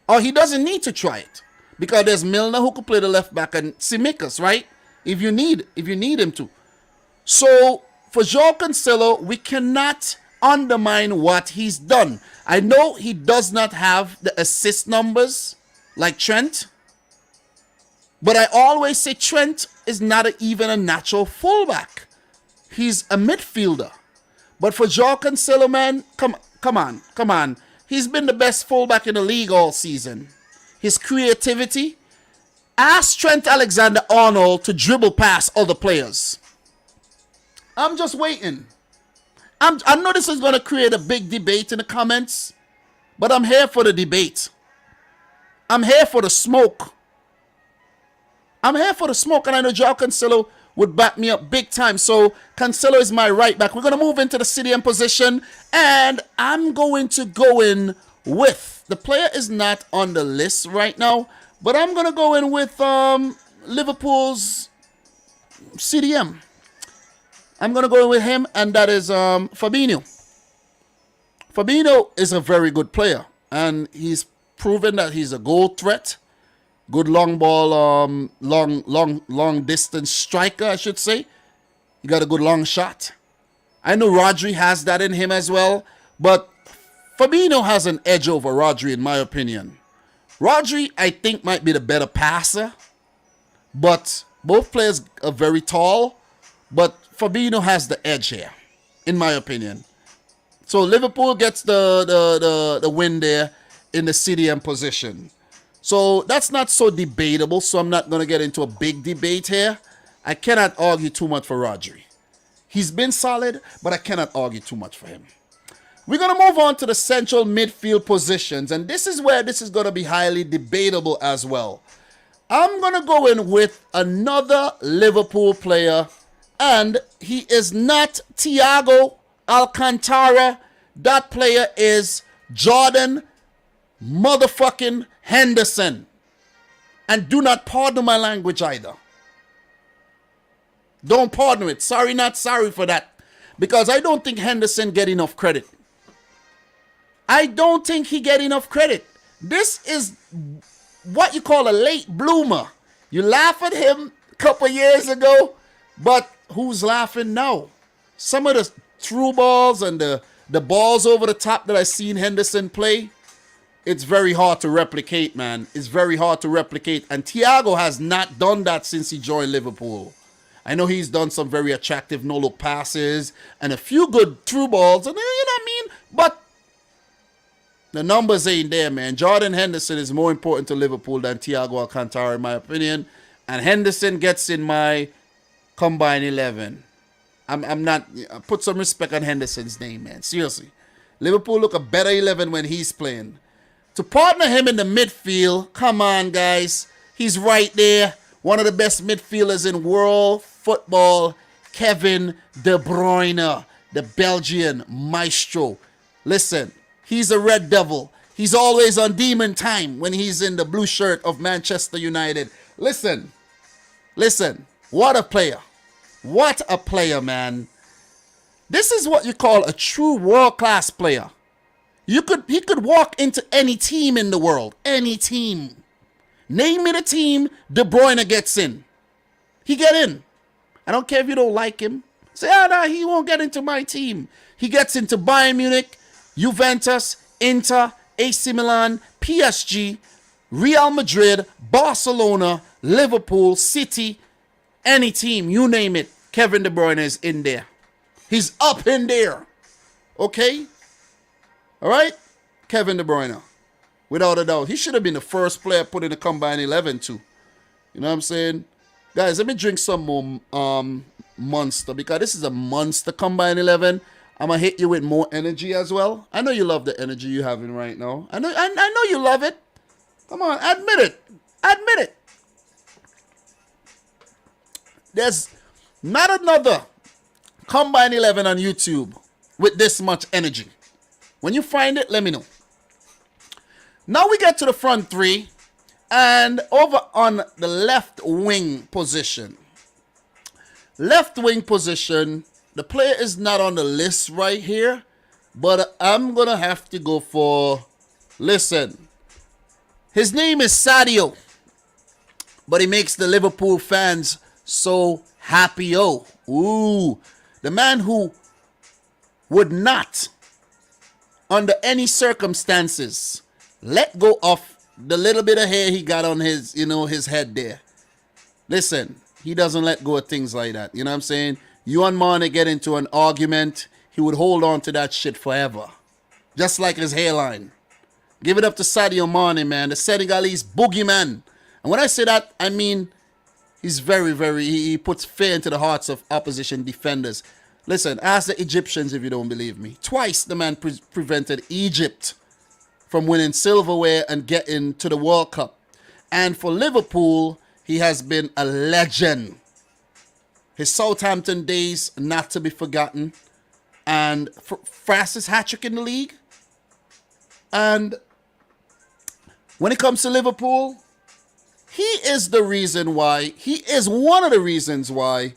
Or he doesn't need to try it. Because there's Milner who could play the left back and Tsimikas, right? If you need him to. So for Joao Cancelo, we cannot undermine what he's done. I know he does not have the assist numbers like Trent. But I always say Trent is not even a natural fullback. He's a midfielder. But for Joao Cancelo, man, come on. He's been the best fullback in the league all season. His creativity. Ask Trent Alexander-Arnold to dribble past other players. I'm just waiting. I know this is going to create a big debate in the comments, but I'm here for the debate. I'm here for the smoke. And I know Joao Cancelo would back me up big time. So Cancelo is my right back. We're going to move into the CDM position, and I'm going to go in with, the player is not on the list right now, but I'm going to go in with Liverpool's CDM. I'm going to go in with him, and that is Fabinho. Fabinho is a very good player, and he's proven that he's a goal threat. Good long ball, long distance striker, I should say. He got a good long shot. I know Rodri has that in him as well, but Fabinho has an edge over Rodri in my opinion. Rodri, I think, might be the better passer, but both players are very tall, but Fabinho has the edge here, in my opinion. So Liverpool gets the win there in the CDM position. So that's not so debatable, so I'm not going to get into a big debate here. I cannot argue too much for Rodri. He's been solid, but I cannot argue too much for him. We're going to move on to the central midfield positions, and this is where this is going to be highly debatable as well. I'm going to go in with another Liverpool player, and he is not Thiago Alcantara. That player is Jordan motherfucking Henderson. And do not pardon my language either. Don't pardon it. Sorry, not sorry for that. Because I don't think Henderson get enough credit. I don't think he get enough credit. This is what you call a late bloomer. You laugh at him a couple years ago, but who's laughing now? Some of the through balls and the balls over the top that I seen Henderson play, it's very hard to replicate, man. It's very hard to replicate. And Thiago has not done that since he joined Liverpool. I know he's done some very attractive no-look passes and a few good through balls, and you know what I mean? But the numbers ain't there, man. Jordan Henderson is more important to Liverpool than Thiago Alcantara, in my opinion. And Henderson gets in my combined 11. I'm not... Put some respect on Henderson's name, man. Seriously. Liverpool look a better 11 when he's playing. To partner him in the midfield, come on, guys. He's right there. One of the best midfielders in world football, Kevin De Bruyne, the Belgian maestro. Listen, he's a Red Devil. He's always on demon time when he's in the blue shirt of Manchester United. Listen, what a player. What a player, man. This is what you call a true world-class player. He could walk into any team in the world. Any team. Name me the team, De Bruyne gets in. He get in. I don't care if you don't like him. Say, no, he won't get into my team. He gets into Bayern Munich, Juventus, Inter, AC Milan, PSG, Real Madrid, Barcelona, Liverpool, City, any team, you name it. Kevin De Bruyne is in there. He's up in there. Okay? All right? Kevin De Bruyne. Without a doubt. He should have been the first player put in the combined 11 too. You know what I'm saying? Guys, let me drink some more Monster, because this is a Monster combined 11. I'm going to hit you with more energy as well. I know you love the energy you're having right now. I know you love it. Come on, admit it. Admit it. There's not another combined 11 on YouTube with this much energy. When you find it, let me know. Now we get to the front three, and over on the left wing position. Left wing position, the player is not on the list right here, but I'm going to have to go for, listen, his name is Sadio, but he makes the Liverpool fans so happy. Oh, ooh, the man who would not, under any circumstances, let go of the little bit of hair he got on his, his head there. Listen, he doesn't let go of things like that. You know what I'm saying? You and Mane get into an argument, he would hold on to that shit forever. Just like his hairline. Give it up to Sadio Mane, man. The Senegalese boogeyman. And when I say that, I mean he's very, he puts fear into the hearts of opposition defenders. Listen, ask the Egyptians if you don't believe me. Twice the man prevented Egypt from winning silverware and getting to the World Cup. And for Liverpool, he has been a legend. His Southampton days not to be forgotten. And fastest hat-trick in the league. And when it comes to Liverpool, he is one of the reasons why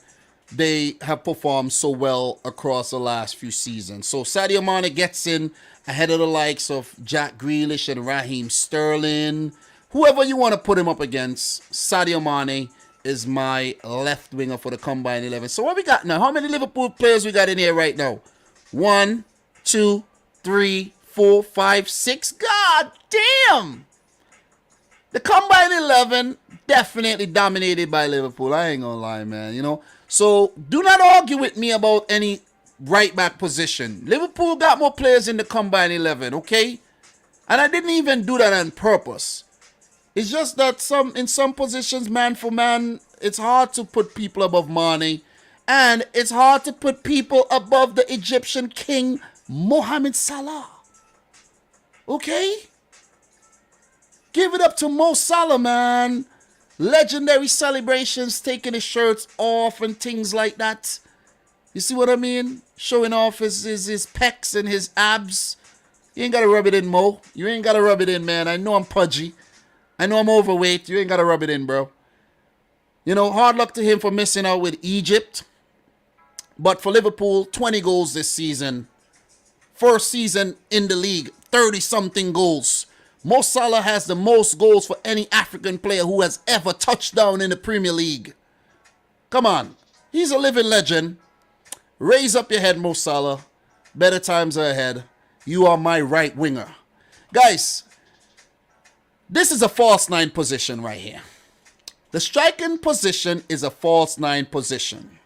they have performed so well across the last few seasons. So Sadio Mane gets in ahead of the likes of Jack Grealish and Raheem Sterling. Whoever you want to put him up against, Sadio Mane is my left winger for the combined 11. So what we got now? How many Liverpool players we got in here right now? 1, 2, 3, 4, 5, 6. God damn! The combined 11 definitely dominated by Liverpool. I ain't gonna lie, man. You know. So do not argue with me about any right back position. Liverpool got more players in the combined 11, okay? And I didn't even do that on purpose. It's just that in some positions, man for man, it's hard to put people above Mane. And it's hard to put people above the Egyptian king, Mohamed Salah. Okay? Give it up to Mo Salah, man. Legendary celebrations, taking his shirts off and things like that. You see what I mean? Showing off his pecs and his abs. You ain't got to rub it in, Mo. You ain't got to rub it in, man. I know I'm pudgy. I know I'm overweight. You ain't got to rub it in, bro. You know, hard luck to him for missing out with Egypt. But for Liverpool, 20 goals this season. First season in the league, 30-something goals. Mo Salah has the most goals for any African player who has ever touched down in the Premier League. Come on. He's a living legend. Raise up your head, Mo Salah. Better times are ahead. You are my right winger. Guys, this is a false 9 position right here. The striking position is a false 9 position.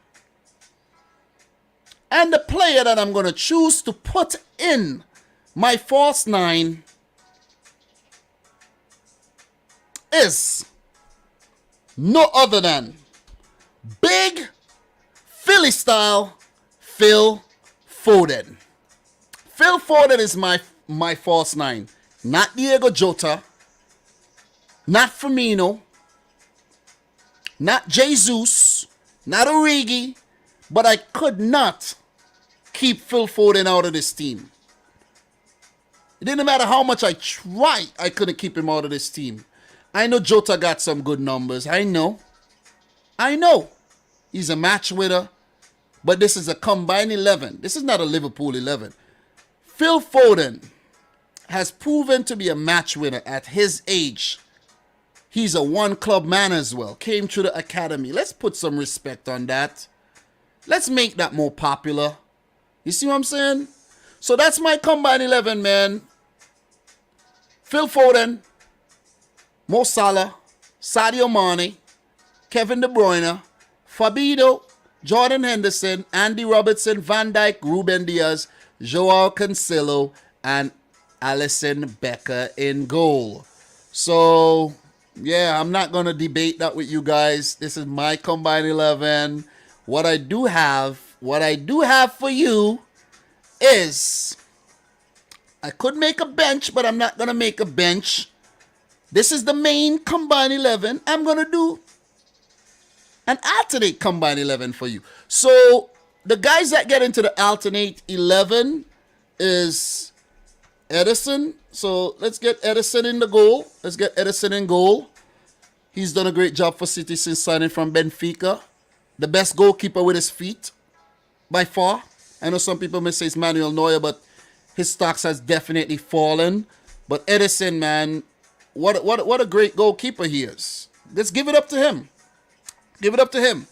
And the player that I'm going to choose to put in my false 9 is no other than big Philly style Phil Foden. Phil Foden is my false 9. Not Diego Jota. Not Firmino. Not Jesus. Not Origi. But I could not keep Phil Foden out of this team. It didn't matter how much I tried, I couldn't keep him out of this team. I know Jota got some good numbers. I know. He's a match winner. But this is a combined 11. This is not a Liverpool 11. Phil Foden has proven to be a match winner at his age. He's a one-club man as well. Came through the academy. Let's put some respect on that. Let's make that more popular. You see what I'm saying? So that's my combined 11, man. Phil Foden, Mo Salah, Sadio Mane, Kevin De Bruyne, Fabinho, Jordan Henderson, Andy Robertson, Van Dijk, Ruben Diaz, Joao Cancelo, and Alisson Becker in goal. So, yeah, I'm not going to debate that with you guys. This is my combined 11. What I do have for you is, I could make a bench, but I'm not going to make a bench. This is the main combined 11. I'm going to do an alternate combined 11 for you. So the guys that get into the alternate 11 is Ederson. So let's get Ederson in the goal. Let's get Ederson in goal. He's done a great job for City since signing from Benfica. The best goalkeeper with his feet, by far. I know some people may say it's Manuel Neuer, but his stocks has definitely fallen. But Ederson, man, what a great goalkeeper he is. Let's give it up to him. Give it up to him.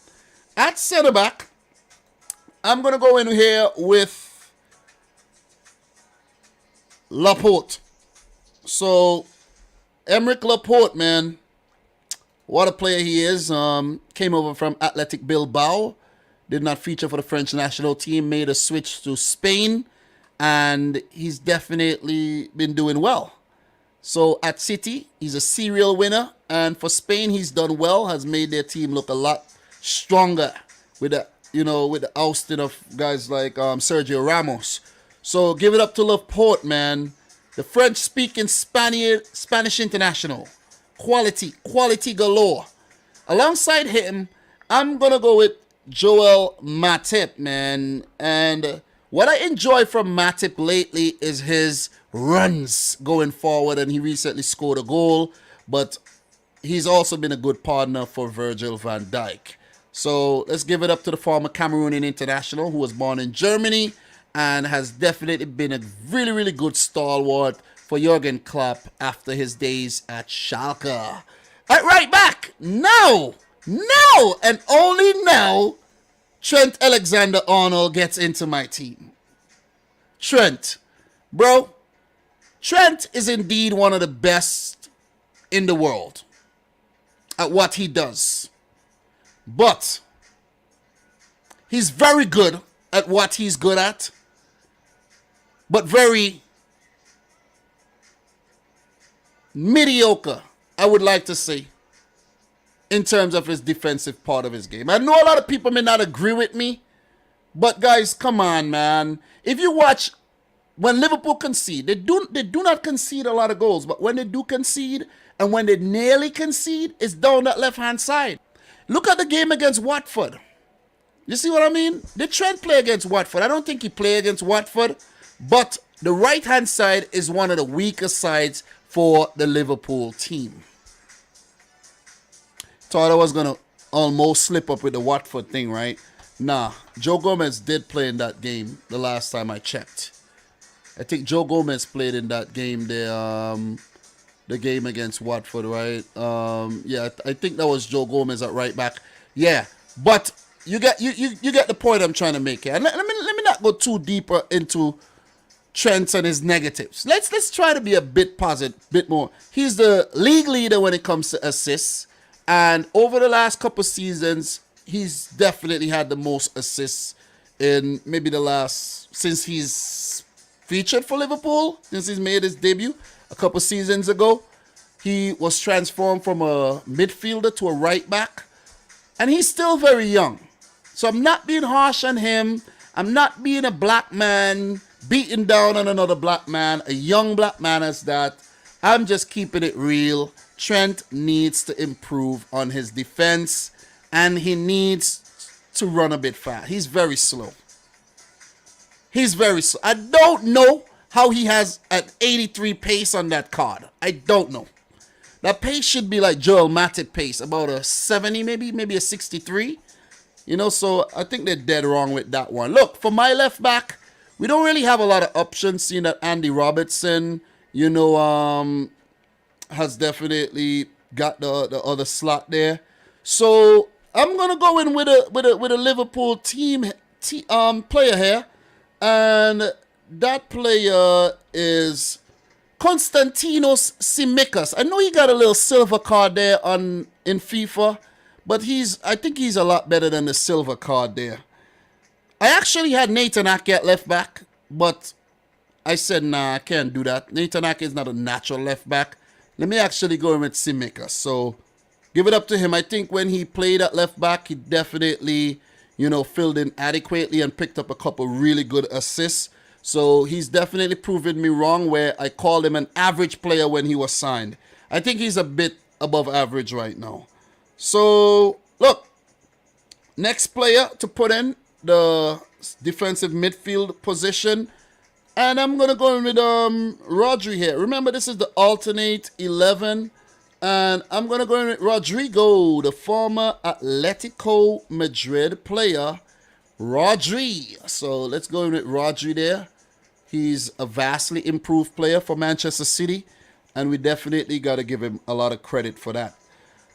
At center back, I'm going to go in here with Laporte. So, Emerick Laporte, man, what a player he is. Came over from Athletic Bilbao. Did not feature for the French national team. Made a switch to Spain. And he's definitely been doing well. So at City, he's a serial winner. And for Spain, he's done well. Has made their team look a lot stronger with the, with the ousting of guys like Sergio Ramos. So give it up to Laporte, man. The French-speaking Spanish international. Quality galore. Alongside him, I'm going to go with Joel Matip, man. And what I enjoy from Matip lately is his runs going forward. And he recently scored a goal. But he's also been a good partner for Virgil van Dijk. So let's give it up to the former Cameroonian international who was born in Germany and has definitely been a really, really good stalwart for Jurgen Klopp after his days at Schalke. At right back, now, and only now, Trent Alexander-Arnold gets into my team. Trent, bro, Trent is indeed one of the best in the world at what he does. But he's very good at what he's good at, but very mediocre, I would like to say, in terms of his defensive part of his game. I know a lot of people may not agree with me, but guys, come on, man. If you watch, when Liverpool concede, they do not concede a lot of goals, but when they do concede, and when they nearly concede, it's down that left-hand side. Look at the game against Watford. You see what I mean? Did Trent play against Watford? I don't think he played against Watford, but the right-hand side is one of the weaker sides for the Liverpool team. Thought I was going to almost slip up with the Watford thing, right? Nah, Joe Gomez did play in that game the last time I checked. I think Joe Gomez played in that game, the game against Watford, right? Yeah, I think that was Joe Gomez at right back. Yeah, but you get the point I'm trying to make here. And let me not go too deeper into Trent and his negatives. Let's try to be a bit positive, bit more. He's the league leader when it comes to assists, and over the last couple seasons, he's definitely had the most assists in maybe the last, since he's featured for Liverpool, since he's made his debut a couple seasons ago. He was transformed from a midfielder to a right back, and he's still very young. So I'm not being harsh on him. I'm not being a black man beating down on another black man, a young black man as that. I'm just keeping it real. Trent needs to improve on his defense, and he needs to run a bit fast. He's very slow. He's very slow. I don't know how he has an 83 pace on that card. I don't know. That pace should be like Joel Matip pace, about a 70 maybe a 63. You know, so I think they're dead wrong with that one. Look, for my left back, we don't really have a lot of options, seeing that Andy Robertson, you know, has definitely got the other slot there. So I'm gonna go in with a Liverpool team player here, and that player is Konstantinos Tsimikas. I know he got a little silver card there in FIFA, but I think he's a lot better than the silver card there. I actually had Nathan Ake at left back, but I said, nah, I can't do that. Nathan Ake is not a natural left back. Let me actually go in with Tsimikas. So give it up to him. I think when he played at left back, he definitely, you know, filled in adequately and picked up a couple really good assists. So he's definitely proven me wrong where I called him an average player when he was signed. I think he's a bit above average right now. So, look, next player to put in the defensive midfield position. And I'm going to go in with Rodri here. Remember, this is the alternate 11. And I'm going to go in with Rodrigo, the former Atletico Madrid player. Rodri. So let's go in with Rodri there. He's a vastly improved player for Manchester City, and we definitely got to give him a lot of credit for that.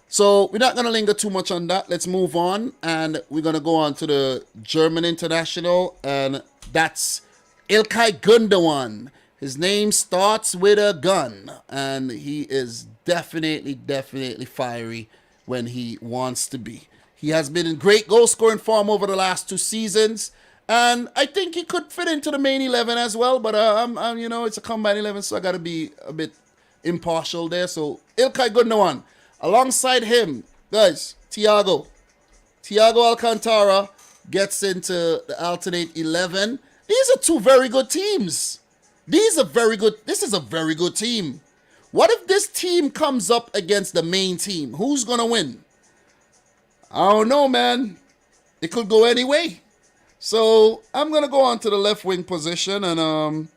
So we're not going to linger too much on that. Let's move on, and we're going to go on to the German international, and that's Ilkay Gundogan. His name starts with a gun, and he is definitely fiery when he wants to be. He has been in great goal-scoring form over the last 2 seasons, and I think he could fit into the main 11 as well, but I'm you know, it's a combined 11, so I got to be a bit impartial there. So Ilkay Gundogan. Alongside him, guys, Thiago Alcantara gets into the alternate 11. These are 2 very good teams. This is a very good team. What if this team comes up against the main team? Who's going to win? I don't know, man. It could go any way. So I'm going to go on to the left wing position, and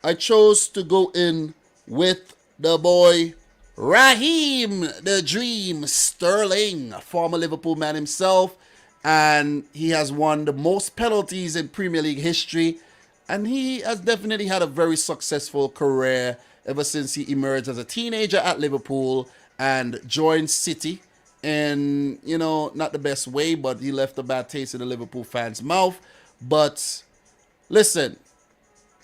I chose to go in with the boy Raheem the Dream Sterling, former Liverpool man himself. and he has won the most penalties in Premier League history, and he has definitely had a very successful career ever since he emerged as a teenager at Liverpool and joined City in, you know, not the best way, but he left a bad taste in the Liverpool fans' mouth. But listen,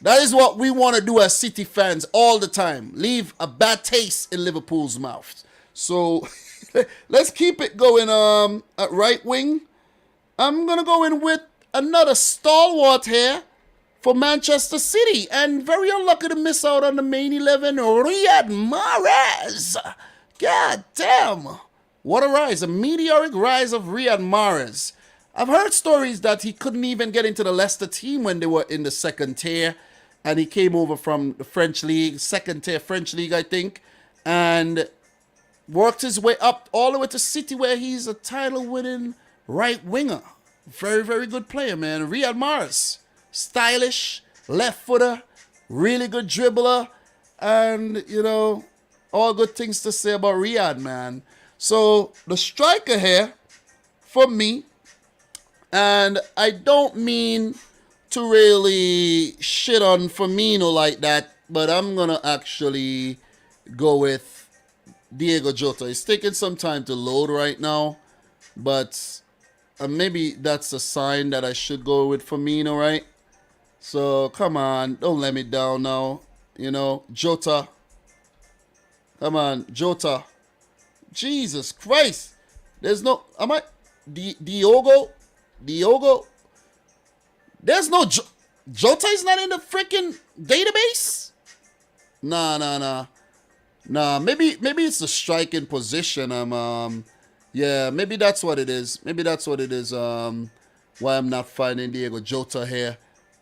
that is what we want to do as City fans all the time. Leave a bad taste in Liverpool's mouth. So let's keep it going at right wing. I'm going to go in with another stalwart here for Manchester City. And very unlucky to miss out on the main 11, Riyad Mahrez. God damn. What a rise. A meteoric rise of Riyad Mahrez. I've heard stories that he couldn't even get into the Leicester team when they were in the second tier. And he came over from the French league, second tier French league, I think. And worked his way up all the way to City, where he's a title-winning right winger. Very, very good player, man. Riyad Mahrez. Stylish, left footer, really good dribbler. And, you know, all good things to say about Riyad, man. So, the striker here, for me, and I don't mean to really shit on Firmino like that, but I'm going to actually go with Diego Jota. It's taking some time to load right now, but maybe that's a sign that I should go with Firmino, right? So, come on, don't let me down now. You know, Jota. Come on, Jota. Jesus Christ. There's no... Diogo? There's no... Jota is not in the freaking database? Nah, maybe it's the striking position. Yeah, maybe that's what it is. Maybe that's what it is. Why I'm not finding Diego Jota here.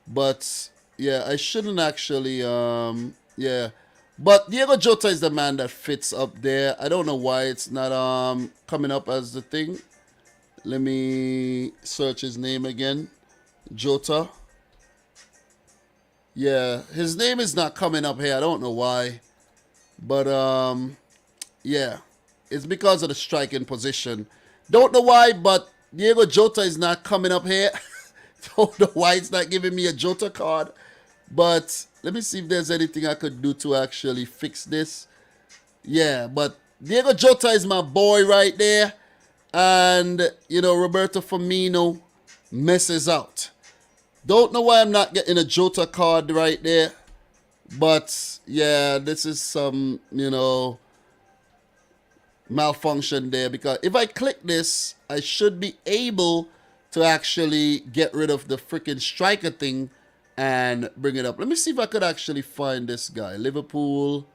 But yeah, I shouldn't actually. Yeah, but Diego Jota is the man that fits up there. I don't know why it's not coming up as the thing. Let me search his name again. Jota. Yeah, his name is not coming up here. I don't know why. But, yeah, it's because of the striking position. Don't know why, but Diego Jota is not coming up here. Don't know why it's not giving me a Jota card. But let me see if there's anything I could do to actually fix this. Yeah, but Diego Jota is my boy right there. And, you know, Roberto Firmino misses out. Don't know why I'm not getting a Jota card right there. But, yeah, this is some, you know, malfunction there. Because if I click this, I should be able to actually get rid of the freaking striker thing and bring it up. Let me see if I could actually find this guy. Liverpool,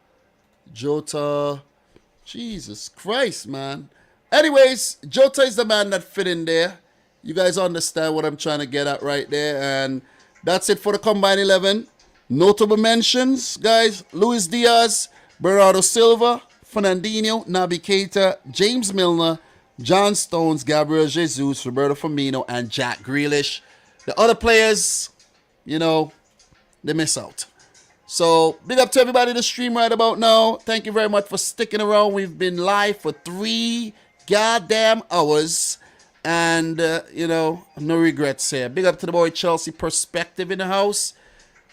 Jota. Jesus Christ, man. Anyways, Jota is the man that fit in there. You guys understand what I'm trying to get at right there. And that's it for the Combine 11. Notable mentions, guys. Luis Diaz, Bernardo Silva, Fernandinho, Naby Keita, James Milner, John Stones, Gabriel Jesus, Roberto Firmino, and Jack Grealish. The other players, you know, they miss out. So, big up to everybody in the stream right about now. Thank you very much for sticking around. We've been live for 3 goddamn hours. And, you know, no regrets here. Big up to the boy Chelsea Perspective in the house.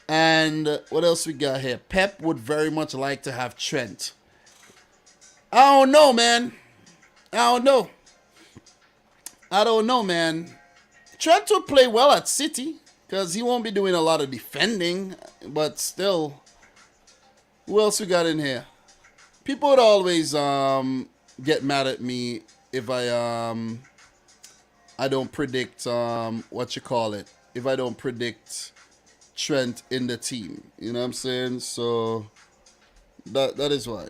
And what else we got here? Pep would very much like to have Trent. I don't know, man. I don't know, man. Trent would play well at City because he won't be doing a lot of defending. But still, who else we got in here? People would always get mad at me if I don't predict if I don't predict Trent in the team. You know what I'm saying? So that is why.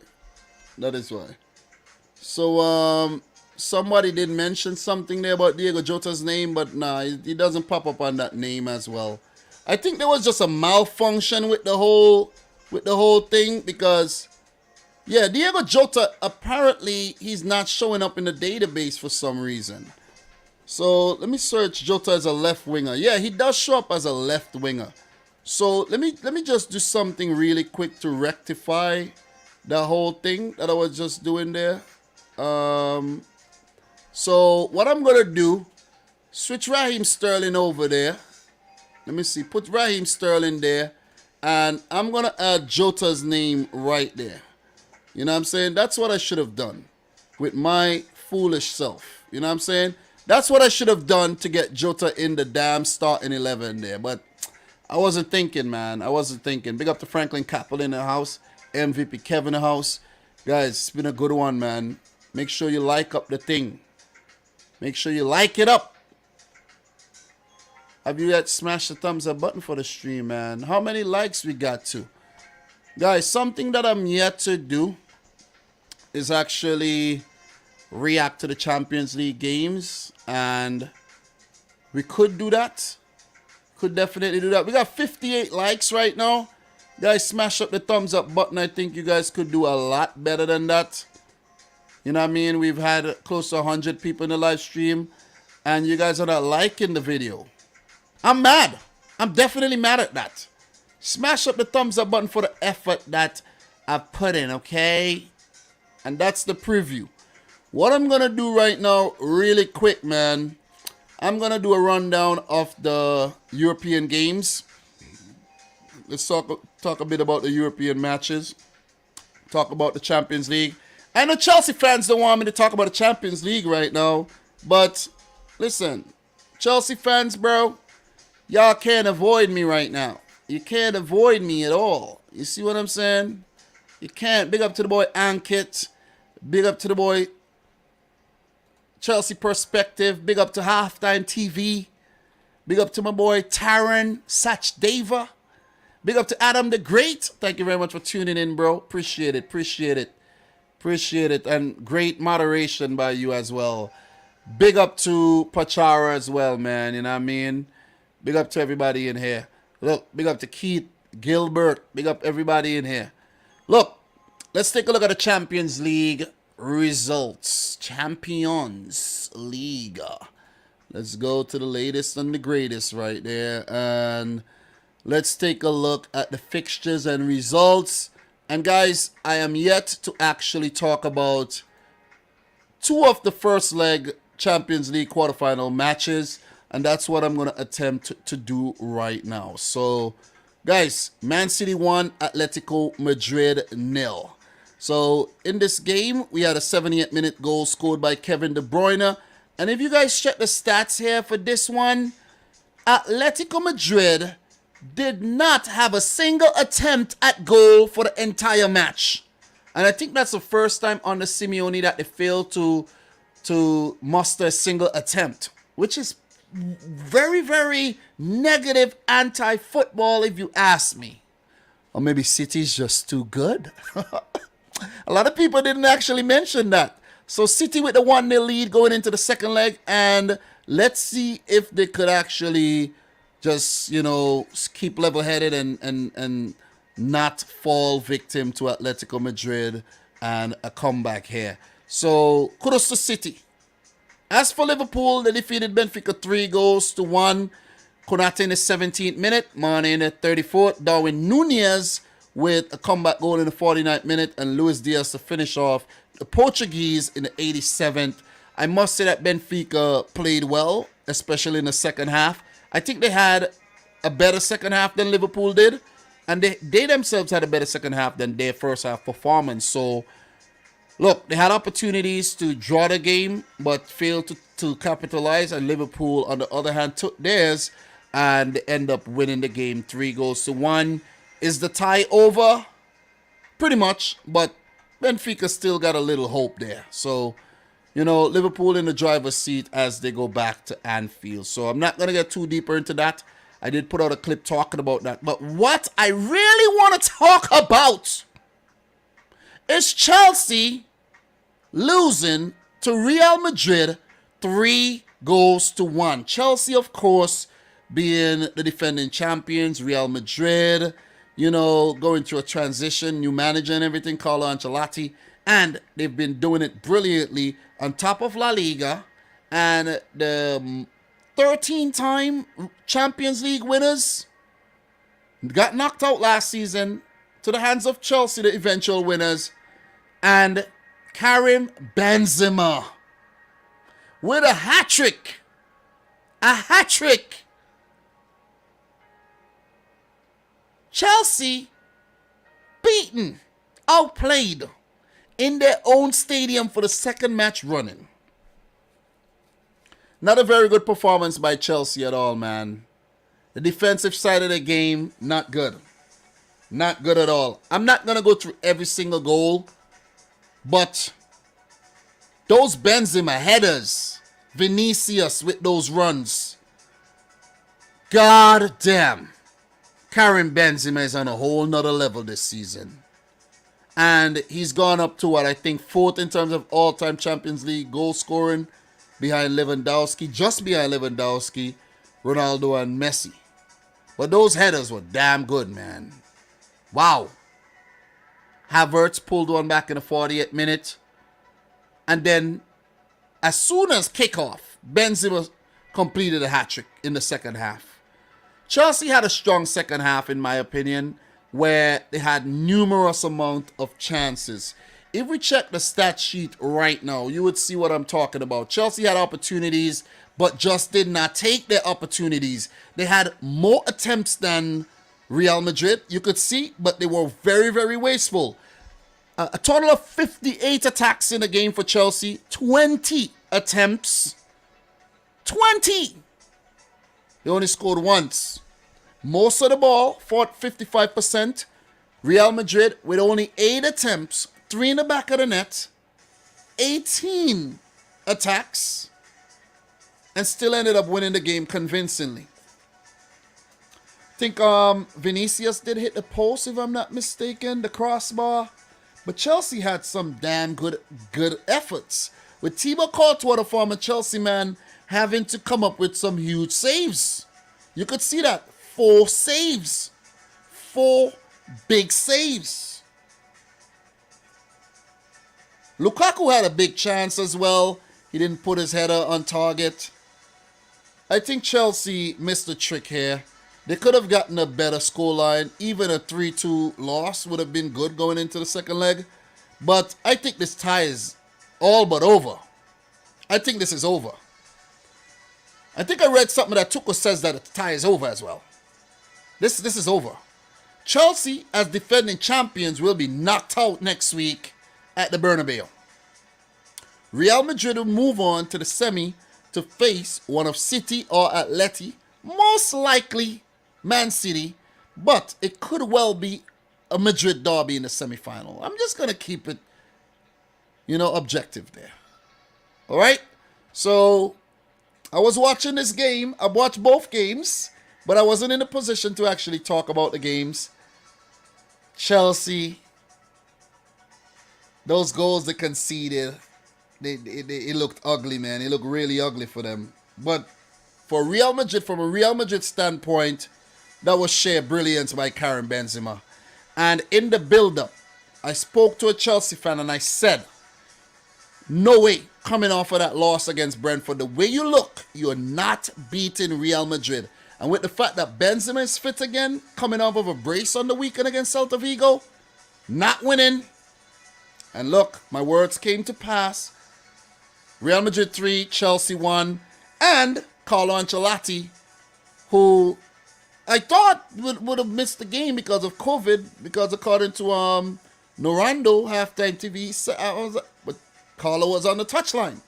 So somebody did mention something there about Diego Jota's name, but nah, he doesn't pop up on that name as well. I think there was just a malfunction with the whole thing because yeah, Diego Jota apparently he's not showing up in the database for some reason. So let me search Jota as a left winger. Yeah, he does show up as a left winger. So let me just do something really quick to rectify the whole thing that I was just doing there. So what I'm gonna do, Switch Raheem Sterling over there. Let me see. Put Raheem Sterling there. And I'm going to add Jota's name right there. You know what I'm saying? That's what I should have done with my foolish self. You know what I'm saying? That's what I should have done to get Jota in the damn starting 11 there. But I wasn't thinking, man. I wasn't thinking. Big up to Franklin Capel in the house. MVP Kevin in the house. Guys, it's been a good one, man. Make sure you like up the thing. Make sure you like it up. Have you yet smashed the thumbs up button for the stream, man? How many likes we got to? Guys, something that I'm yet to do is actually react to the Champions League games. And we could do that. Could definitely do that. We got 58 likes right now. Guys, smash up the thumbs up button. I think you guys could do a lot better than that. You know what I mean? We've had close to 100 people in the live stream. And you guys are not liking the video. I'm mad. I'm definitely mad at that. Smash up the thumbs up button for the effort that I've put in, okay? And that's the preview. What I'm going to do right now, really quick, man. I'm going to do a rundown of the European games. Let's talk a bit about the European matches. Talk about the Champions League. I know Chelsea fans don't want me to talk about the Champions League right now. But, listen. Chelsea fans, bro. Y'all can't avoid me right now. You can't avoid me at all. You see what I'm saying? You can't. Big up to the boy Ankit. Big up to the boy Chelsea Perspective. Big up to Halftime TV. Big up to my boy Taron Sachdeva. Big up to Adam the Great. Thank you very much for tuning in, bro. Appreciate it. Appreciate it. Appreciate it. And great moderation by you as well. Big up to Pachara as well, man. You know what I mean? Big up to everybody in here. Look, big up to Keith, Gilbert. Big up everybody in here. Look, let's take a look at the Champions League results. Champions League. Let's go to the latest and the greatest right there. And let's take a look at the fixtures and results. And guys, I am yet to actually talk about two of the first leg Champions League quarterfinal matches. And that's what I'm going to attempt to do right now. So, guys, Man City 1, Atletico Madrid 0. So, in this game, we had a 78-minute goal scored by Kevin De Bruyne. And if you guys check the stats here for this one, Atletico Madrid did not have a single attempt at goal for the entire match. And I think that's the first time under Simeone that they failed to muster a single attempt, which is very, very negative anti-football if you ask me. Or maybe City's just too good. A lot of people didn't actually mention that. So City with the 1-0 lead going into the second leg. And let's see if they could actually just, you know, keep level-headed and not fall victim to Atletico Madrid and a comeback here. So kudos to City. As for Liverpool, they defeated Benfica 3-1. Konate in the 17th minute, Mane in the 34th, Darwin Nunez with a comeback goal in the 49th minute, and Luis Diaz to finish off the Portuguese in the 87th. I must say that Benfica played well, especially in the second half. I think they had a better second half than Liverpool did, and they themselves had a better second half than their first half performance. So, look, they had opportunities to draw the game, but failed to capitalize. And Liverpool, on the other hand, took theirs and they end up winning the game 3-1. Is the tie over? Pretty much, but Benfica still got a little hope there. So, you know, Liverpool in the driver's seat as they go back to Anfield. So I'm not going to get too deeper into that. I did put out a clip talking about that. But what I really want to talk about is Chelsea losing to Real Madrid 3-1. Chelsea, of course, being the defending champions. Real Madrid, you know, going through a transition, new manager and everything, Carlo Ancelotti. And they've been doing it brilliantly on top of La Liga. And the 13-time Champions League winners got knocked out last season to the hands of Chelsea, the eventual winners. And Karim Benzema with a hat-trick. A hat-trick. Chelsea beaten, outplayed in their own stadium for the second match running. Not a very good performance by Chelsea at all, man. The defensive side of the game, not good. Not good at all. I'm not going to go through every single goal, but those Benzema headers, Vinicius with those runs, god damn. Karim Benzema is on a whole nother level this season. And he's gone up to what I think 4th in terms of all-time Champions League goal scoring behind Lewandowski, just behind Lewandowski, Ronaldo and Messi. But those headers were damn good, man. Wow. Havertz pulled one back in the 48th minute. And then, as soon as kickoff, Benzema completed a hat-trick in the second half. Chelsea had a strong second half, in my opinion, where they had numerous amount of chances. If we check the stat sheet right now, you would see what I'm talking about. Chelsea had opportunities, but just did not take their opportunities. They had more attempts than Real Madrid, you could see, but they were very, very wasteful. A total of 58 attacks in the game for Chelsea, 20 attempts. 20! They only scored once. Most of the ball, 55%. Real Madrid with only 8 attempts, 3 in the back of the net, 18 attacks, and still ended up winning the game convincingly. I think Vinicius did hit the post, if I'm not mistaken, the crossbar. But Chelsea had some damn good efforts. With Thibaut Courtois, the former Chelsea man, having to come up with some huge saves. You could see that. 4 saves. 4 big saves. Lukaku had a big chance as well. He didn't put his header on target. I think Chelsea missed a trick here. They could have gotten a better scoreline. Even a 3-2 loss would have been good going into the second leg. But I think this tie is all but over. I think this is over. I think I read something that Tuchel says that the tie is over as well. This is over. Chelsea, as defending champions, will be knocked out next week at the Bernabeu. Real Madrid will move on to the semi to face one of City or Atleti. Most likely Man City, but it could well be a Madrid derby in the semi-final. I'm just going to keep it, objective there. All right? So, I was watching this game. I watched both games, but I wasn't in a position to actually talk about the games. Chelsea, those goals they conceded, it looked ugly, man. It looked really ugly for them. But for Real Madrid, from a Real Madrid standpoint, that was sheer brilliance by Karim Benzema. And in the build-up, I spoke to a Chelsea fan and I said, no way, coming off of that loss against Brentford, the way you look, you're not beating Real Madrid. And with the fact that Benzema is fit again, coming off of a brace on the weekend against Celta Vigo, not winning. And look, my words came to pass. Real Madrid 3, Chelsea 1. And Carlo Ancelotti, who I thought would have missed the game because of COVID, because according to Norando, halftime TV, but Carlo was on the touchline.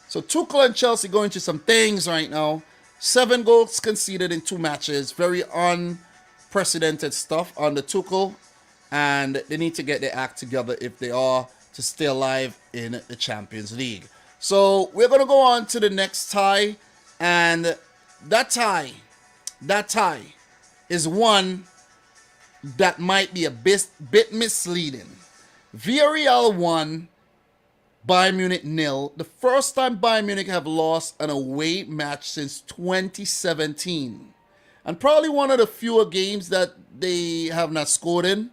So Tuchel and Chelsea going through some things right now. 7 goals conceded in 2 matches. Very unprecedented stuff on the Tuchel. And they need to get their act together if they are to stay alive in the Champions League. So we're going to go on to the next tie. And that tie is one that might be a bit misleading. Villarreal 1, Bayern Munich 0. The first time Bayern Munich have lost an away match since 2017. And probably one of the fewer games that they have not scored in.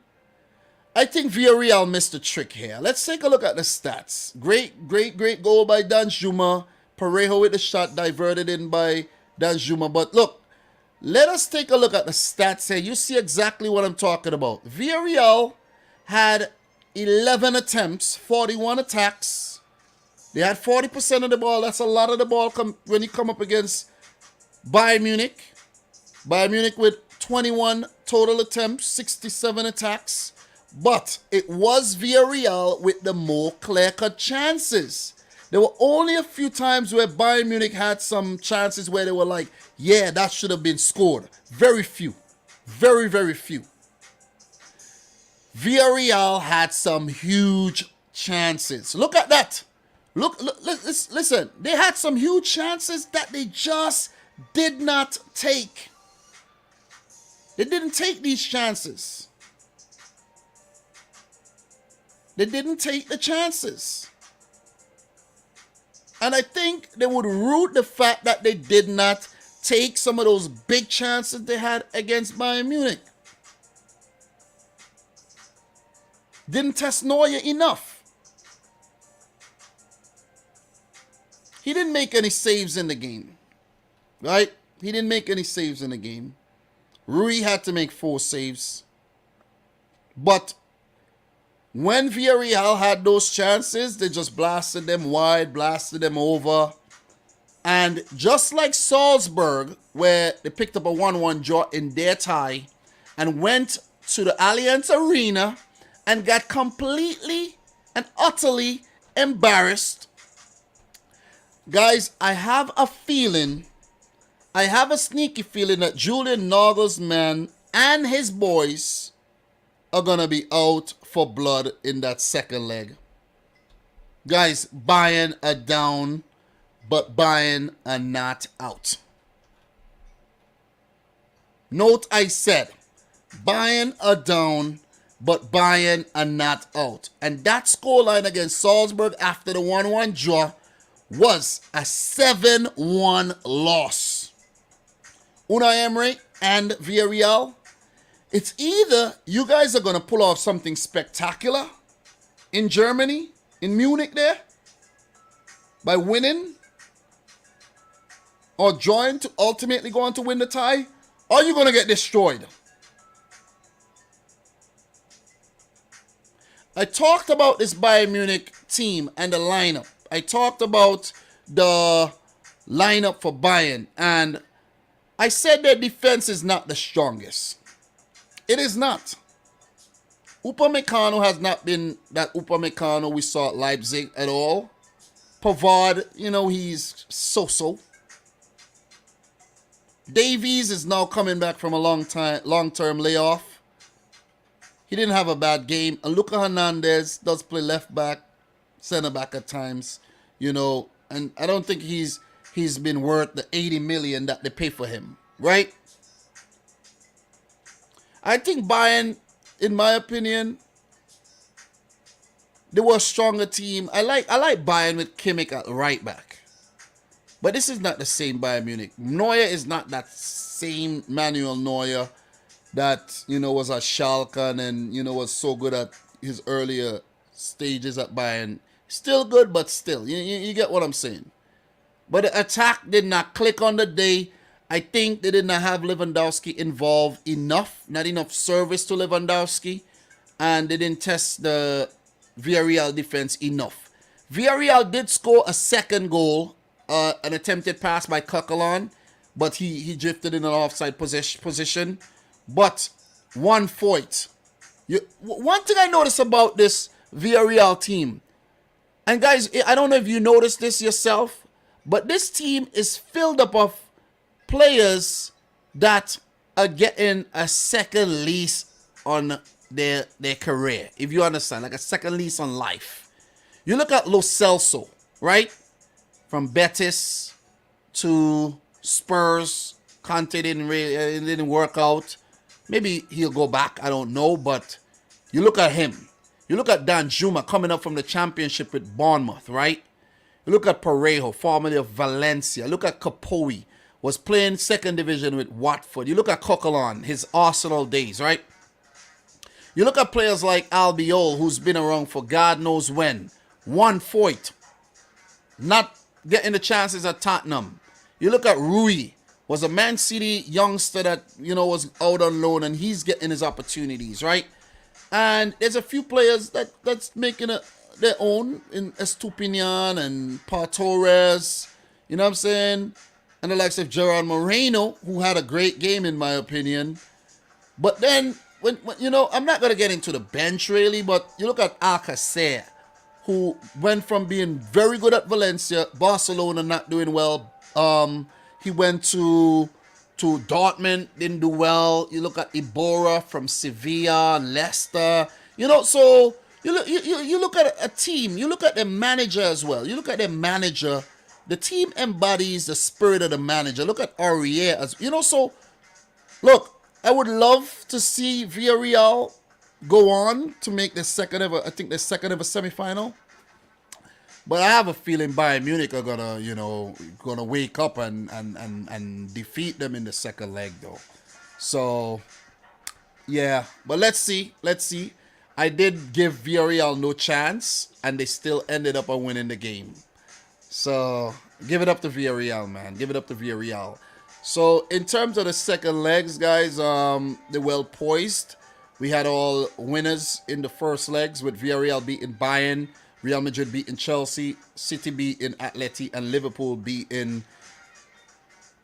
I think Villarreal missed a trick here. Let's take a look at the stats. Great goal by Danjuma. Parejo with the shot diverted in by Danjuma. But look, let us take a look at the stats here. You see exactly what I'm talking about. Villarreal had 11 attempts, 41 attacks. They had 40% of the ball. That's a lot of the ball when you come up against Bayern Munich. Bayern Munich with 21 total attempts, 67 attacks. But it was Villarreal with the more clear-cut chances. There were only a few times where Bayern Munich had some chances where they were like, yeah, that should have been scored. Very few. Very, very few. Villarreal had some huge chances. Look at that. Look, listen. They had some huge chances that they just did not take. They didn't take these chances. They didn't take the chances. And I think they would root the fact that they did not take some of those big chances they had against Bayern Munich. Didn't test Neuer enough. He didn't make any saves in the game. Right? He didn't make any saves in the game. Rui had to make 4 saves. But when Villarreal had those chances, they just blasted them wide, blasted them over. And just like Salzburg, where they picked up a 1-1 draw in their tie and went to the Allianz Arena and got completely and utterly embarrassed. Guys, I have a sneaky feeling that Julian Nagelsmann and his boys are going to be out for blood in that second leg. Guys, Bayern are down, but Bayern are not out. Note I said, Bayern are down, but Bayern are not out. And that scoreline against Salzburg after the 1-1 draw was a 7-1 loss. Unai Emery and Villarreal, it's either you guys are going to pull off something spectacular in Germany, in Munich there, by winning, or drawing to ultimately go on to win the tie, or you're going to get destroyed. I talked about this Bayern Munich team and the lineup. I talked about the lineup for Bayern, and I said their defense is not the strongest. It is not. Upamecano has not been that Upamecano we saw at Leipzig at all. Pavard, he's so-so. Davies is now coming back from a long-term layoff. He didn't have a bad game. And Luka Hernandez does play left back, center back at times, and I don't think he's been worth the 80 million that they pay for him, right? I think Bayern, in my opinion, they were a stronger team. I like Bayern with Kimmich at right back. But this is not the same Bayern Munich. Neuer is not that same Manuel Neuer that, was at Schalke and, was so good at his earlier stages at Bayern. Still good, but still. You get what I'm saying. But the attack did not click on the day. I think they did not have Lewandowski involved enough. Not enough service to Lewandowski. And they didn't test the Villarreal defense enough. Villarreal did score a second goal. An attempted pass by Coquelin. But he drifted in an offside position. But one fight. One thing I noticed about this Villarreal team. And guys, I don't know if you noticed this yourself. But this team is filled up of players that are getting a second lease on their career, if you understand, like a second lease on life. You look at Lo Celso, right? From Betis to Spurs. Conte didn't work out. Maybe he'll go back, I don't know, but you look at him. You look at Dan Juma coming up from the championship with Bournemouth, right? You look at Parejo, formerly of Valencia. Look at Capoe, was playing second division with Watford. You look at Coquelin, his Arsenal days, right? You look at players like Albiol, who's been around for God knows when. One fight. Not getting the chances at Tottenham. You look at Rui, was a Man City youngster that, was out on loan, and he's getting his opportunities, right? And there's a few players that's making their own in Estupinian and Pau Torres. You know what I'm saying? and the likes of Gerard Moreno, who had a great game in my opinion. But then, when you know, I'm not going to get into the bench really, but you look at Alcacer, who went from being very good at Valencia, Barcelona not doing well. He went to Dortmund, didn't do well. You look at Iborra from Sevilla and Leicester. You know, so you look at a team. You look at the manager as well. You look at the manager. The team embodies the spirit of the manager. Look at Aurier as you know. So look, I would love to see Villarreal go on to make the second ever. I think the second ever semifinal. But I have a feeling Bayern Munich are gonna wake up and defeat them in the second leg though. So yeah, but let's see. I did give Villarreal no chance, and they still ended up winning the game. So give it up to Villarreal, man. Give it up to Villarreal. So in terms of the second legs, guys, they're well poised. We had all winners in the first legs with Villarreal beating Bayern, Real Madrid beating Chelsea, City beating Atleti, and Liverpool beating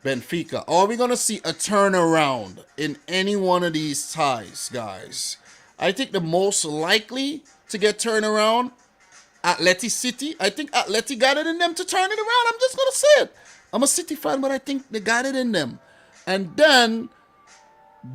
Benfica. Are we going to see a turnaround in any one of these ties, guys? I think the most likely to get turned around, Atleti City. I think Atleti got it in them to turn it around. I'm just going to say it. I'm a City fan, but I think they got it in them. And then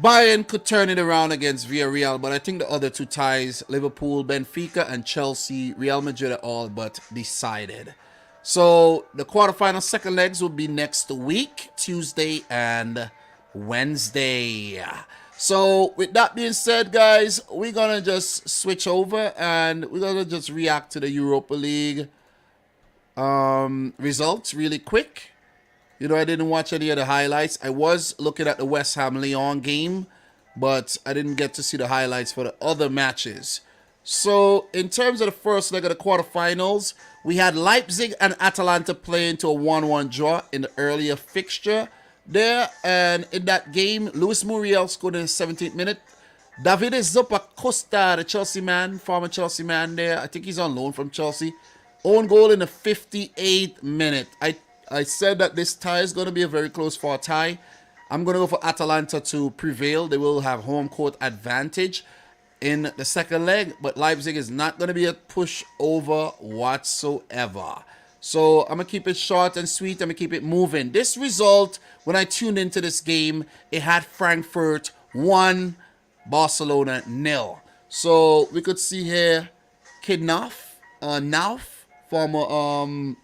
Bayern could turn it around against Villarreal, but I think the other two ties, Liverpool, Benfica, and Chelsea, Real Madrid are all but decided. So the quarterfinal second legs will be next week, Tuesday and Wednesday. So with that being said, guys, we're going to just switch over and we're going to just react to the Europa League results really quick. You know, I didn't watch any of the highlights. I was looking at the West Ham-Lyon game, but I didn't get to see the highlights for the other matches. So, in terms of the first leg of the quarterfinals, we had Leipzig and Atalanta playing to a 1-1 draw in the earlier fixture there. And in that game, Luis Muriel scored in the 17th minute. Davide Zappacosta, the Chelsea man, former Chelsea man there, I think he's on loan from Chelsea, own goal in the 58th minute. I said that this tie is going to be a very close fought tie. I'm going to go for Atalanta to prevail. They will have home court advantage in the second leg, but Leipzig is not going to be a pushover whatsoever. So I'm going to keep it short and sweet. I'm going to keep it moving. This result, when I tuned into this game, it had Frankfurt 1, Barcelona 0. So we could see here Knauf, former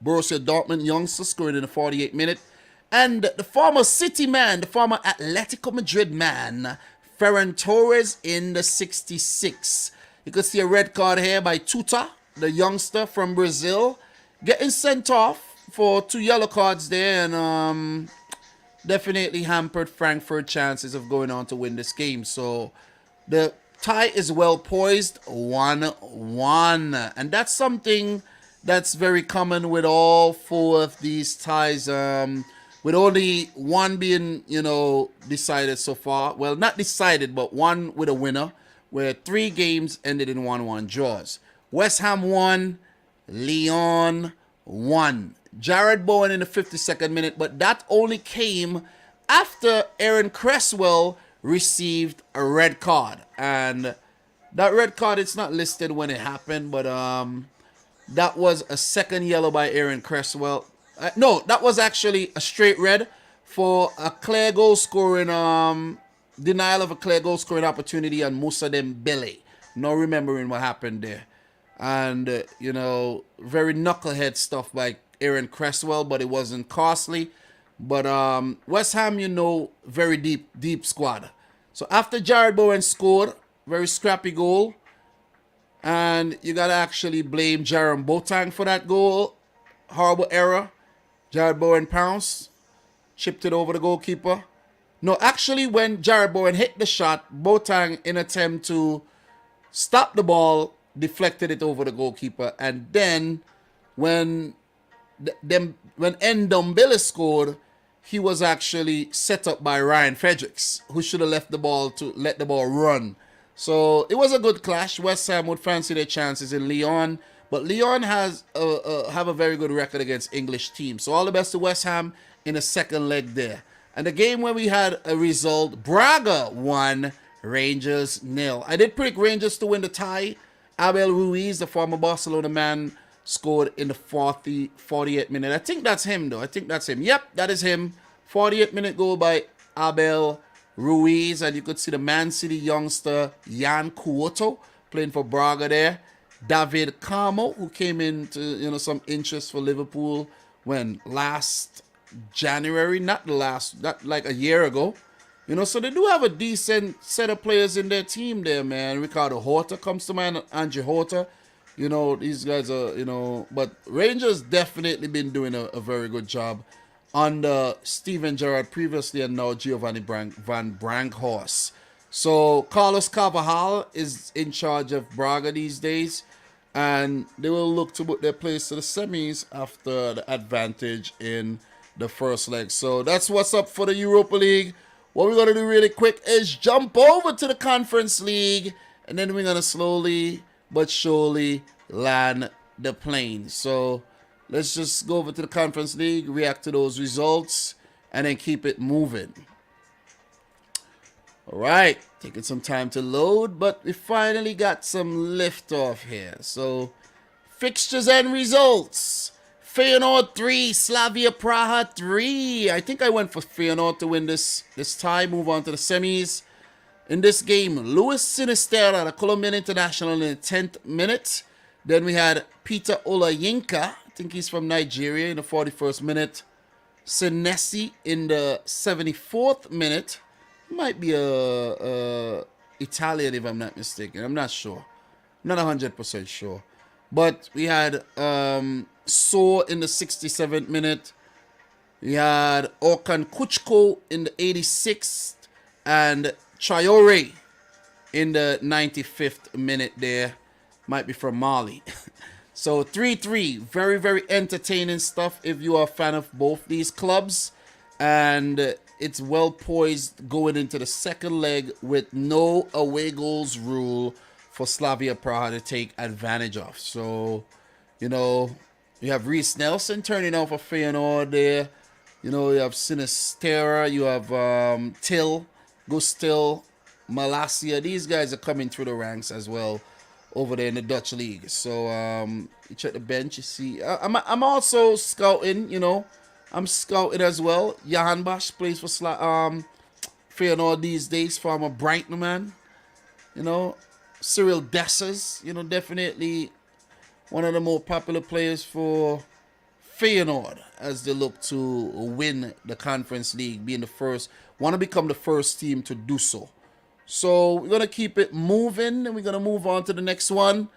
Borussia Dortmund youngster, scoring in the 48th minute. And the former City man, the former Atletico Madrid man, Ferran Torres in the 66th. You could see a red card here by Tuta, the youngster from Brazil, getting sent off for 2 yellow cards there, and definitely hampered Frankfurt chances of going on to win this game. So the tie is well poised, 1-1. And that's something that's very common with all 4 of these ties, with only one being, decided so far. Well, not decided, but one with a winner, where 3 games ended in 1-1 draws. West Ham 1, Lyon 1. Jared Bowen in the 52nd minute, but that only came after Aaron Cresswell received a red card. And that red card, it's not listed when it happened, but that was a second yellow by Aaron Cresswell. No, that was actually a straight red for a clear goal scoring, denial of a clear goal scoring opportunity on Moussa Dembele. No remembering what happened there. And, very knucklehead stuff by Aaron Cresswell, but it wasn't costly. But West Ham, very deep squad. So after Jared Bowen scored, very scrappy goal. And you got to actually blame Jerome Boateng for that goal. Horrible error. Jared Bowen pounced, chipped it over the goalkeeper. No, actually, when Jared Bowen hit the shot, Boateng, in attempt to stop the ball, deflected it over the goalkeeper. And then when Ndombele scored, he was actually set up by Ryan Fredericks, who should have left the ball to let the ball run. So it was a good clash. West Ham would fancy their chances in Lyon, But Lyon has have a very good record against English teams. So all the best to West Ham in the second leg there. And the game where we had a result, Braga 1, Rangers 0. I did predict Rangers to win the tie. Abel Ruiz, the former Barcelona man, scored in the 48th minute. I think that's him, though. I think that's him. Yep, that is him. 48th minute goal by Abel Ruiz. And you could see the Man City youngster, Jan Cuoto, playing for Braga there. David Carmo, who came into, some interest for Liverpool when last January, not like a year ago. So they do have a decent set of players in their team there, man. Ricardo Horta comes to mind, Andre Horta. These guys are, but Rangers definitely been doing a very good job under Steven Gerrard previously and now Giovanni van Bronckhorst. So Carlos Carvajal is in charge of Braga these days, and they will look to put their place to the semis after the advantage in the first leg. So that's what's up for the Europa League. What we're going to do really quick is jump over to the Conference League, and then we're going to slowly but surely land the plane. So let's just go over to the Conference League, react to those results, and then keep it moving. All right, taking some time to load, but we finally got some lift off here. So fixtures and results. Feyenoord 3, Slavia Praha 3. I think I went for Feyenoord to win this tie, move on to the semis. In this game, Luis Sinisterra, the Colombian international, in the 10th minute. Then we had Peter Olayinka, I think he's from Nigeria, in the 41st minute. Senesi in the 74th minute. He might be a Italian if I'm not mistaken. I'm not sure. Not 100% sure. But we had So in the 67th minute. We had Orkan Kuchko in the 86th. And Traore in the 95th minute there. Might be from Mali. So 3-3. Very, very entertaining stuff if you are a fan of both these clubs. And it's well poised going into the second leg with no away goals rule for Slavia Praha to take advantage of. So, you have Reece Nelson turning out for Feyenoord there. You have Sinisterra, you have Gustil, Malasia. These guys are coming through the ranks as well over there in the Dutch league. So you check the bench, you see. I'm also scouting, I'm scouting as well. Johan Bash plays for Feyenoord these days, former Brighton man. Cyril Dessers, definitely one of the more popular players for Feyenoord as they look to win the Conference League, being the first, want to become the first team to do so. So we're going to keep it moving, and we're going to move on to the next one.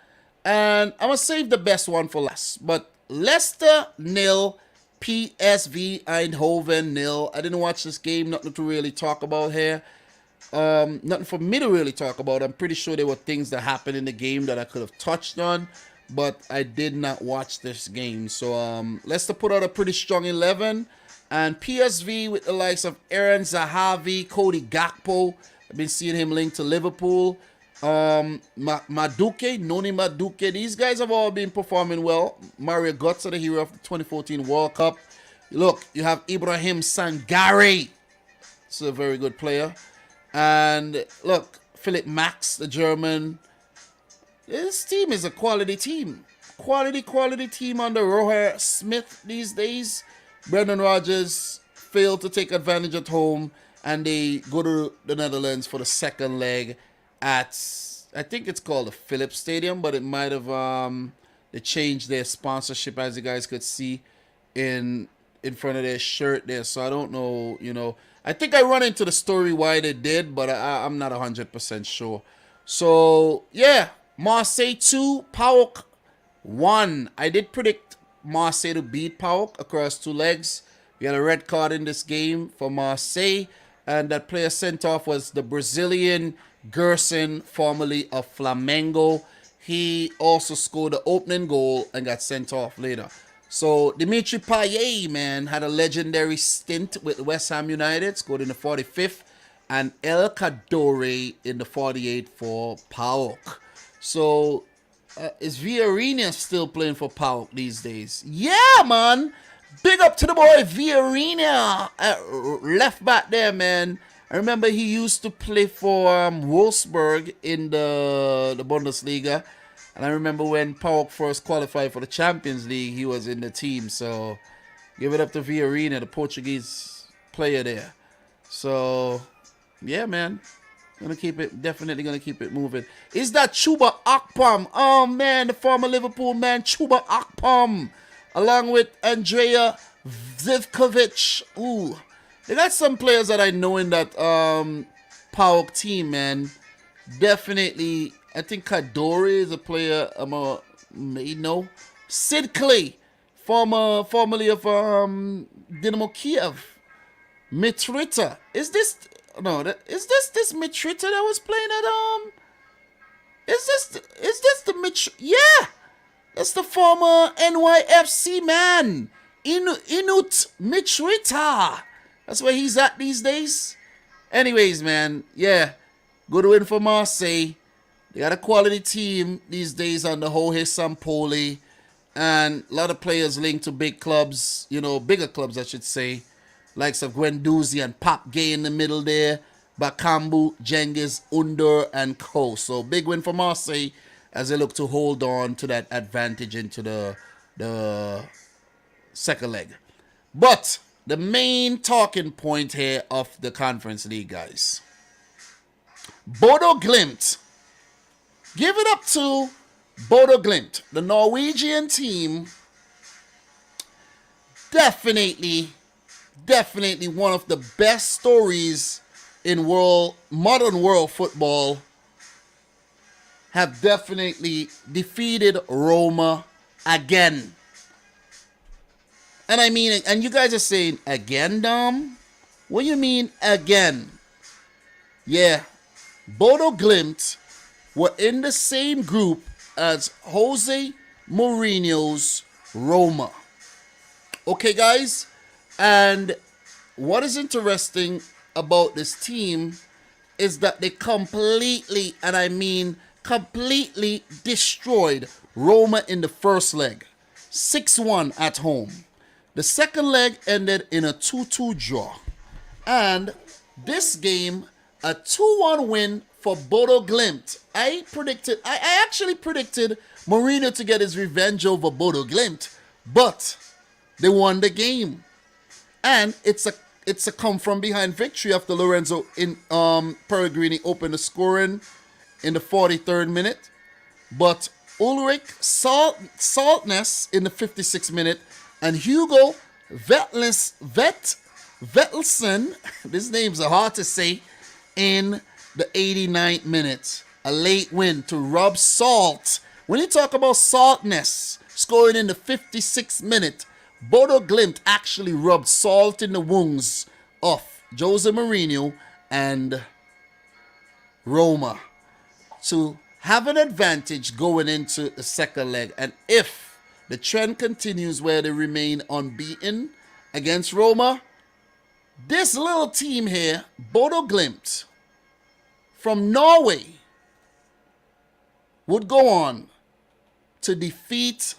And I'm going to save the best one for last. But Leicester 0, PSV Eindhoven 0. I didn't watch this game, nothing to really talk about here. Nothing for me to really talk about. I'm pretty sure there were things that happened in the game that I could have touched on, but I did not watch this game. So Leicester put out a pretty strong 11, and PSV with the likes of Aaron Zahavi, Cody Gakpo. I've been seeing him linked to Liverpool. Noni Maduke. These guys have all been performing well. Mario Götze, the hero of the 2014 World Cup. Look, you have Ibrahim Sangare. He's a very good player. And look, Philip Max, the German. This team is a quality team. Quality team under Roher Smith these days. Brendan Rodgers failed to take advantage at home, and they go to the Netherlands for the second leg at, I think it's called the Philips Stadium, but it might have, they changed their sponsorship, as you guys could see in front of their shirt there. So I don't know, I think I run into the story why they did, but I'm not 100% sure. So, yeah, Marseille 2, PAOK 1. I did predict Marseille to beat PAOK across two legs. We had a red card in this game for Marseille, and that player sent off was the Brazilian Gerson, formerly of Flamengo. He also scored the opening goal and got sent off later. So Dimitri Payet, man, had a legendary stint with West Ham United, scored in the 45th, and El Kadore in the 48th for PAOK. So Is Villarina still playing for PAOK these days? Yeah, man. Big up to the boy Villarina, left back there, man. I remember he used to play for Wolfsburg in the Bundesliga. And I remember when PAOK first qualified for the Champions League, he was in the team. So give it up to Villarina, the Portuguese player there. So, yeah, man. Definitely gonna keep it moving. Is that Chuba Akpom? Oh man, the former Liverpool man, Chuba Akpom, along with Andrea Zivkovic. Ooh, they got some players that I know in that PAOK team, man. Definitely, I think Kadori is a player may know. Sid Clay, formerly of Dynamo Kiev. Mitrita, is this Mitrita that was playing at is this the Mitrita? Yeah, that's the former NYFC man, Inut Mitrita. That's where he's at these days. Anyways, man, yeah, good win for Marseille. They got a quality team these days under Jorge Sampaoli, and a lot of players linked to big clubs, bigger clubs, I should say. Likes of Guendouzi and Pap Gay in the middle there. Bakambu, Cengiz, Under, and Co. So big win for Marseille as they look to hold on to that advantage into the second leg. But the main talking point here of the Conference League, guys. Bodo Glimt. Give it up to Bodo Glimt. The Norwegian team, definitely one of the best stories in modern world football, have definitely defeated Roma again. And I mean, and you guys are saying, again, Dom? What do you mean, again? Yeah, Bodo Glimt were in the same group as Jose Mourinho's Roma. Okay, guys? And what is interesting about this team is that they completely, and I mean completely, destroyed Roma in the first leg. 6-1 at home. The second leg ended in a 2-2 draw. And this game, a 2-1 win for Bodo Glimt. I actually predicted Mourinho to get his revenge over Bodo Glimt, but they won the game. And it's a come from behind victory after Lorenzo Pellegrini opened the scoring in the 43rd minute. But Ulrich Saltness in the 56th minute and Hugo Vettelsen, these names are hard to say, in the 89th minute. A late win to rub salt. When you talk about Saltness scoring in the 56th minute, Bodo Glimt actually rubbed salt in the wounds of Jose Mourinho and Roma to have an advantage going into the second leg. And if the trend continues where they remain unbeaten against Roma, this little team here, Bodo Glimt, from Norway, would go on to defeat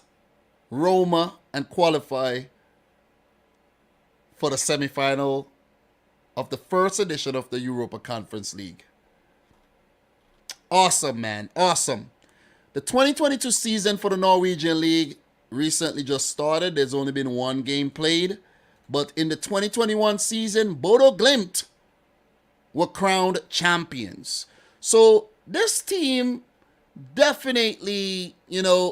Roma and qualify for the semi-final of the first edition of the Europa Conference League. Awesome, man. Awesome. The 2022 season for the Norwegian League recently just started. There's only been one game played. But in the 2021 season, Bodo Glimt were crowned champions. So this team definitely,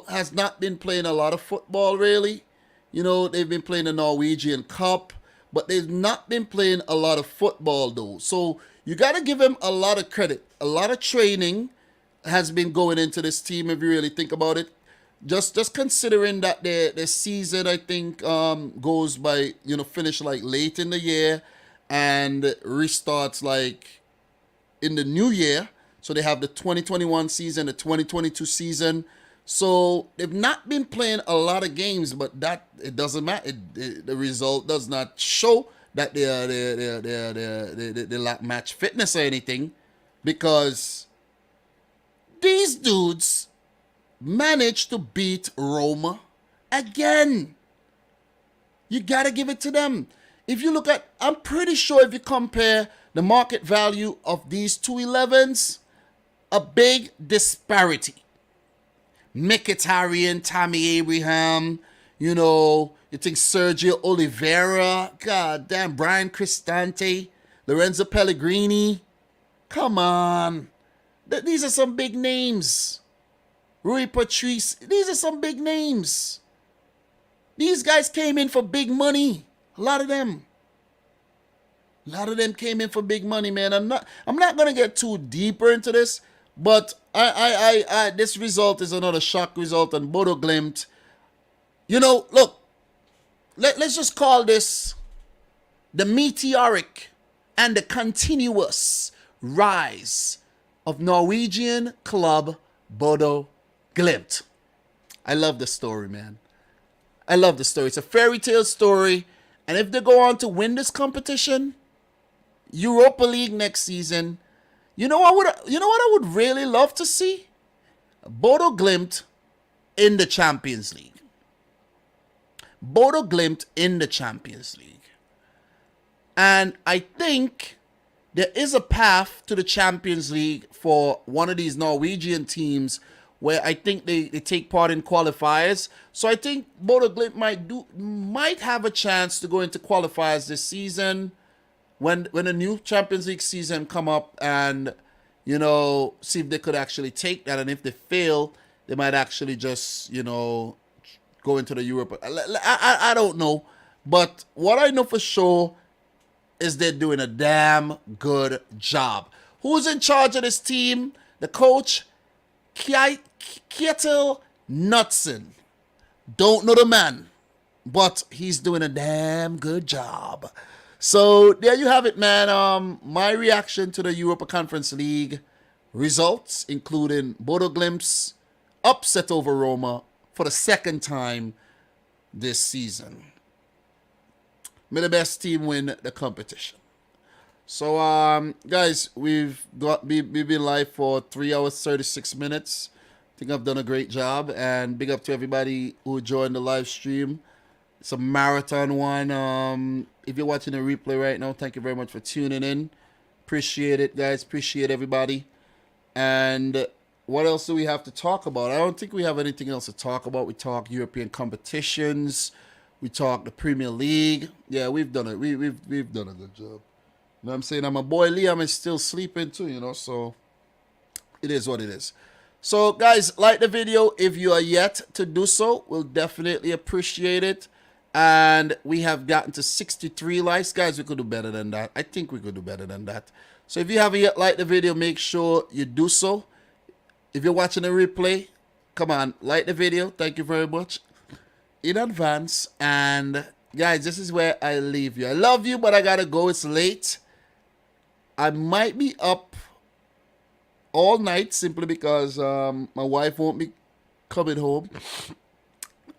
has not been playing a lot of football, really. They've been playing the Norwegian Cup, but they've not been playing a lot of football, though. So you got to give them a lot of credit. A lot of training has been going into this team, if you really think about it. Just considering that their season, I think, goes by, finish like late in the year and restarts like in the new year. So they have the 2021 season, the 2022 season. So they've not been playing a lot of games, but that it doesn't matter. The result does not show that they lack match fitness or anything, because these dudes managed to beat Roma again. You got to give it to them. If you look at, I'm pretty sure if you compare the market value of these two 11s, a big disparity. Mkhitaryan, Tammy Abraham, you think Sergio Oliveira, god damn, Brian Cristante, Lorenzo Pellegrini. Come on. These are some big names. Rui Patrice, these are some big names. These guys came in for big money. A lot of them. A lot of them came in for big money, man. I'm not gonna get too deeper into this, but this result is another shock result on Bodo Glimt. Look, let's just call this the meteoric and the continuous rise of Norwegian club Bodo Glimt. I love the story, man. I love the story. It's a fairy tale story. And if they go on to win this competition, Europa League next season, you know what I would really love to see? Bodo Glimt in the Champions League. Bodo Glimt in the Champions League. And I think there is a path to the Champions League for one of these Norwegian teams where I think they take part in qualifiers. So I think Bodo Glimt might have a chance to go into qualifiers this season when the new Champions League season come up, and see if they could actually take that. And if they fail, they might actually just go into the Europa. I don't know, but what I know for sure is they're doing a damn good job. Who's in charge of this team? The coach, Kjetil Knutsen. Don't know the man, but he's doing a damn good job. So there you have it, man. My reaction to the Europa Conference League results, including Bodo Glimt's upset over Roma for the second time this season. May the best team win the competition. So, guys, we've been live for 3 hours 36 minutes. I think I've done a great job, and big up to everybody who joined the live stream. It's a marathon one. If you're watching a replay right now, thank you very much for tuning in. Appreciate it, guys. Appreciate everybody. And what else do we have to talk about? I don't think we have anything else to talk about. We talk European competitions. We talk the Premier League. Yeah, we've done it. We've done a good job. You know what I'm saying? And my boy Liam is still sleeping too, so it is what it is. So, guys, like the video if you are yet to do so. We'll definitely appreciate it. And we have gotten to 63 likes. Guys, we could do better than that. I think we could do better than that. So if you haven't yet liked the video, make sure you do so. If you're watching a replay, come on, like the video. Thank you very much in advance. And, guys, this is where I leave you. I love you, but I got to go. It's late. I might be up all night simply because my wife won't be coming home.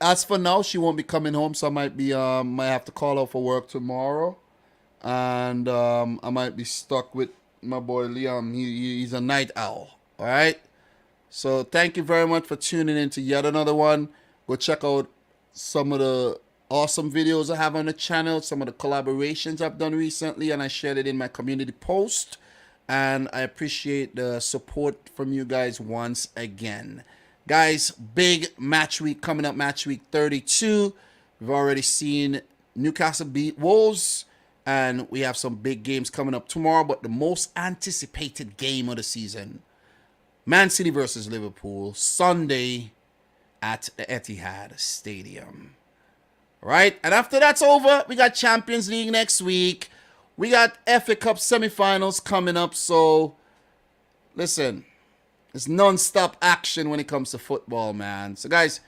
As for now, she won't be coming home, so I might have to call her for work tomorrow, and I might be stuck with my boy Liam. He's a night owl. All right. So thank you very much for tuning in to yet another one. Go check out some of the awesome videos I have on the channel, some of the collaborations I've done recently, and I shared it in my community post. And I appreciate the support from you guys once again. Guys, big match week coming up, match week 32. We've already seen Newcastle beat Wolves, and we have some big games coming up tomorrow. But the most anticipated game of the season, Man City versus Liverpool, Sunday at the Etihad Stadium. All right, and after that's over, we got Champions League next week. We got FA Cup semifinals coming up. So, listen, it's non-stop action when it comes to football, man. So, guys,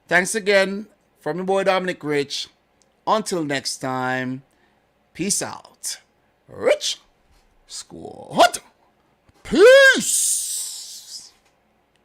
thanks again from your boy Dominic Rich. Until next time, peace out. Rich Squad. Peace.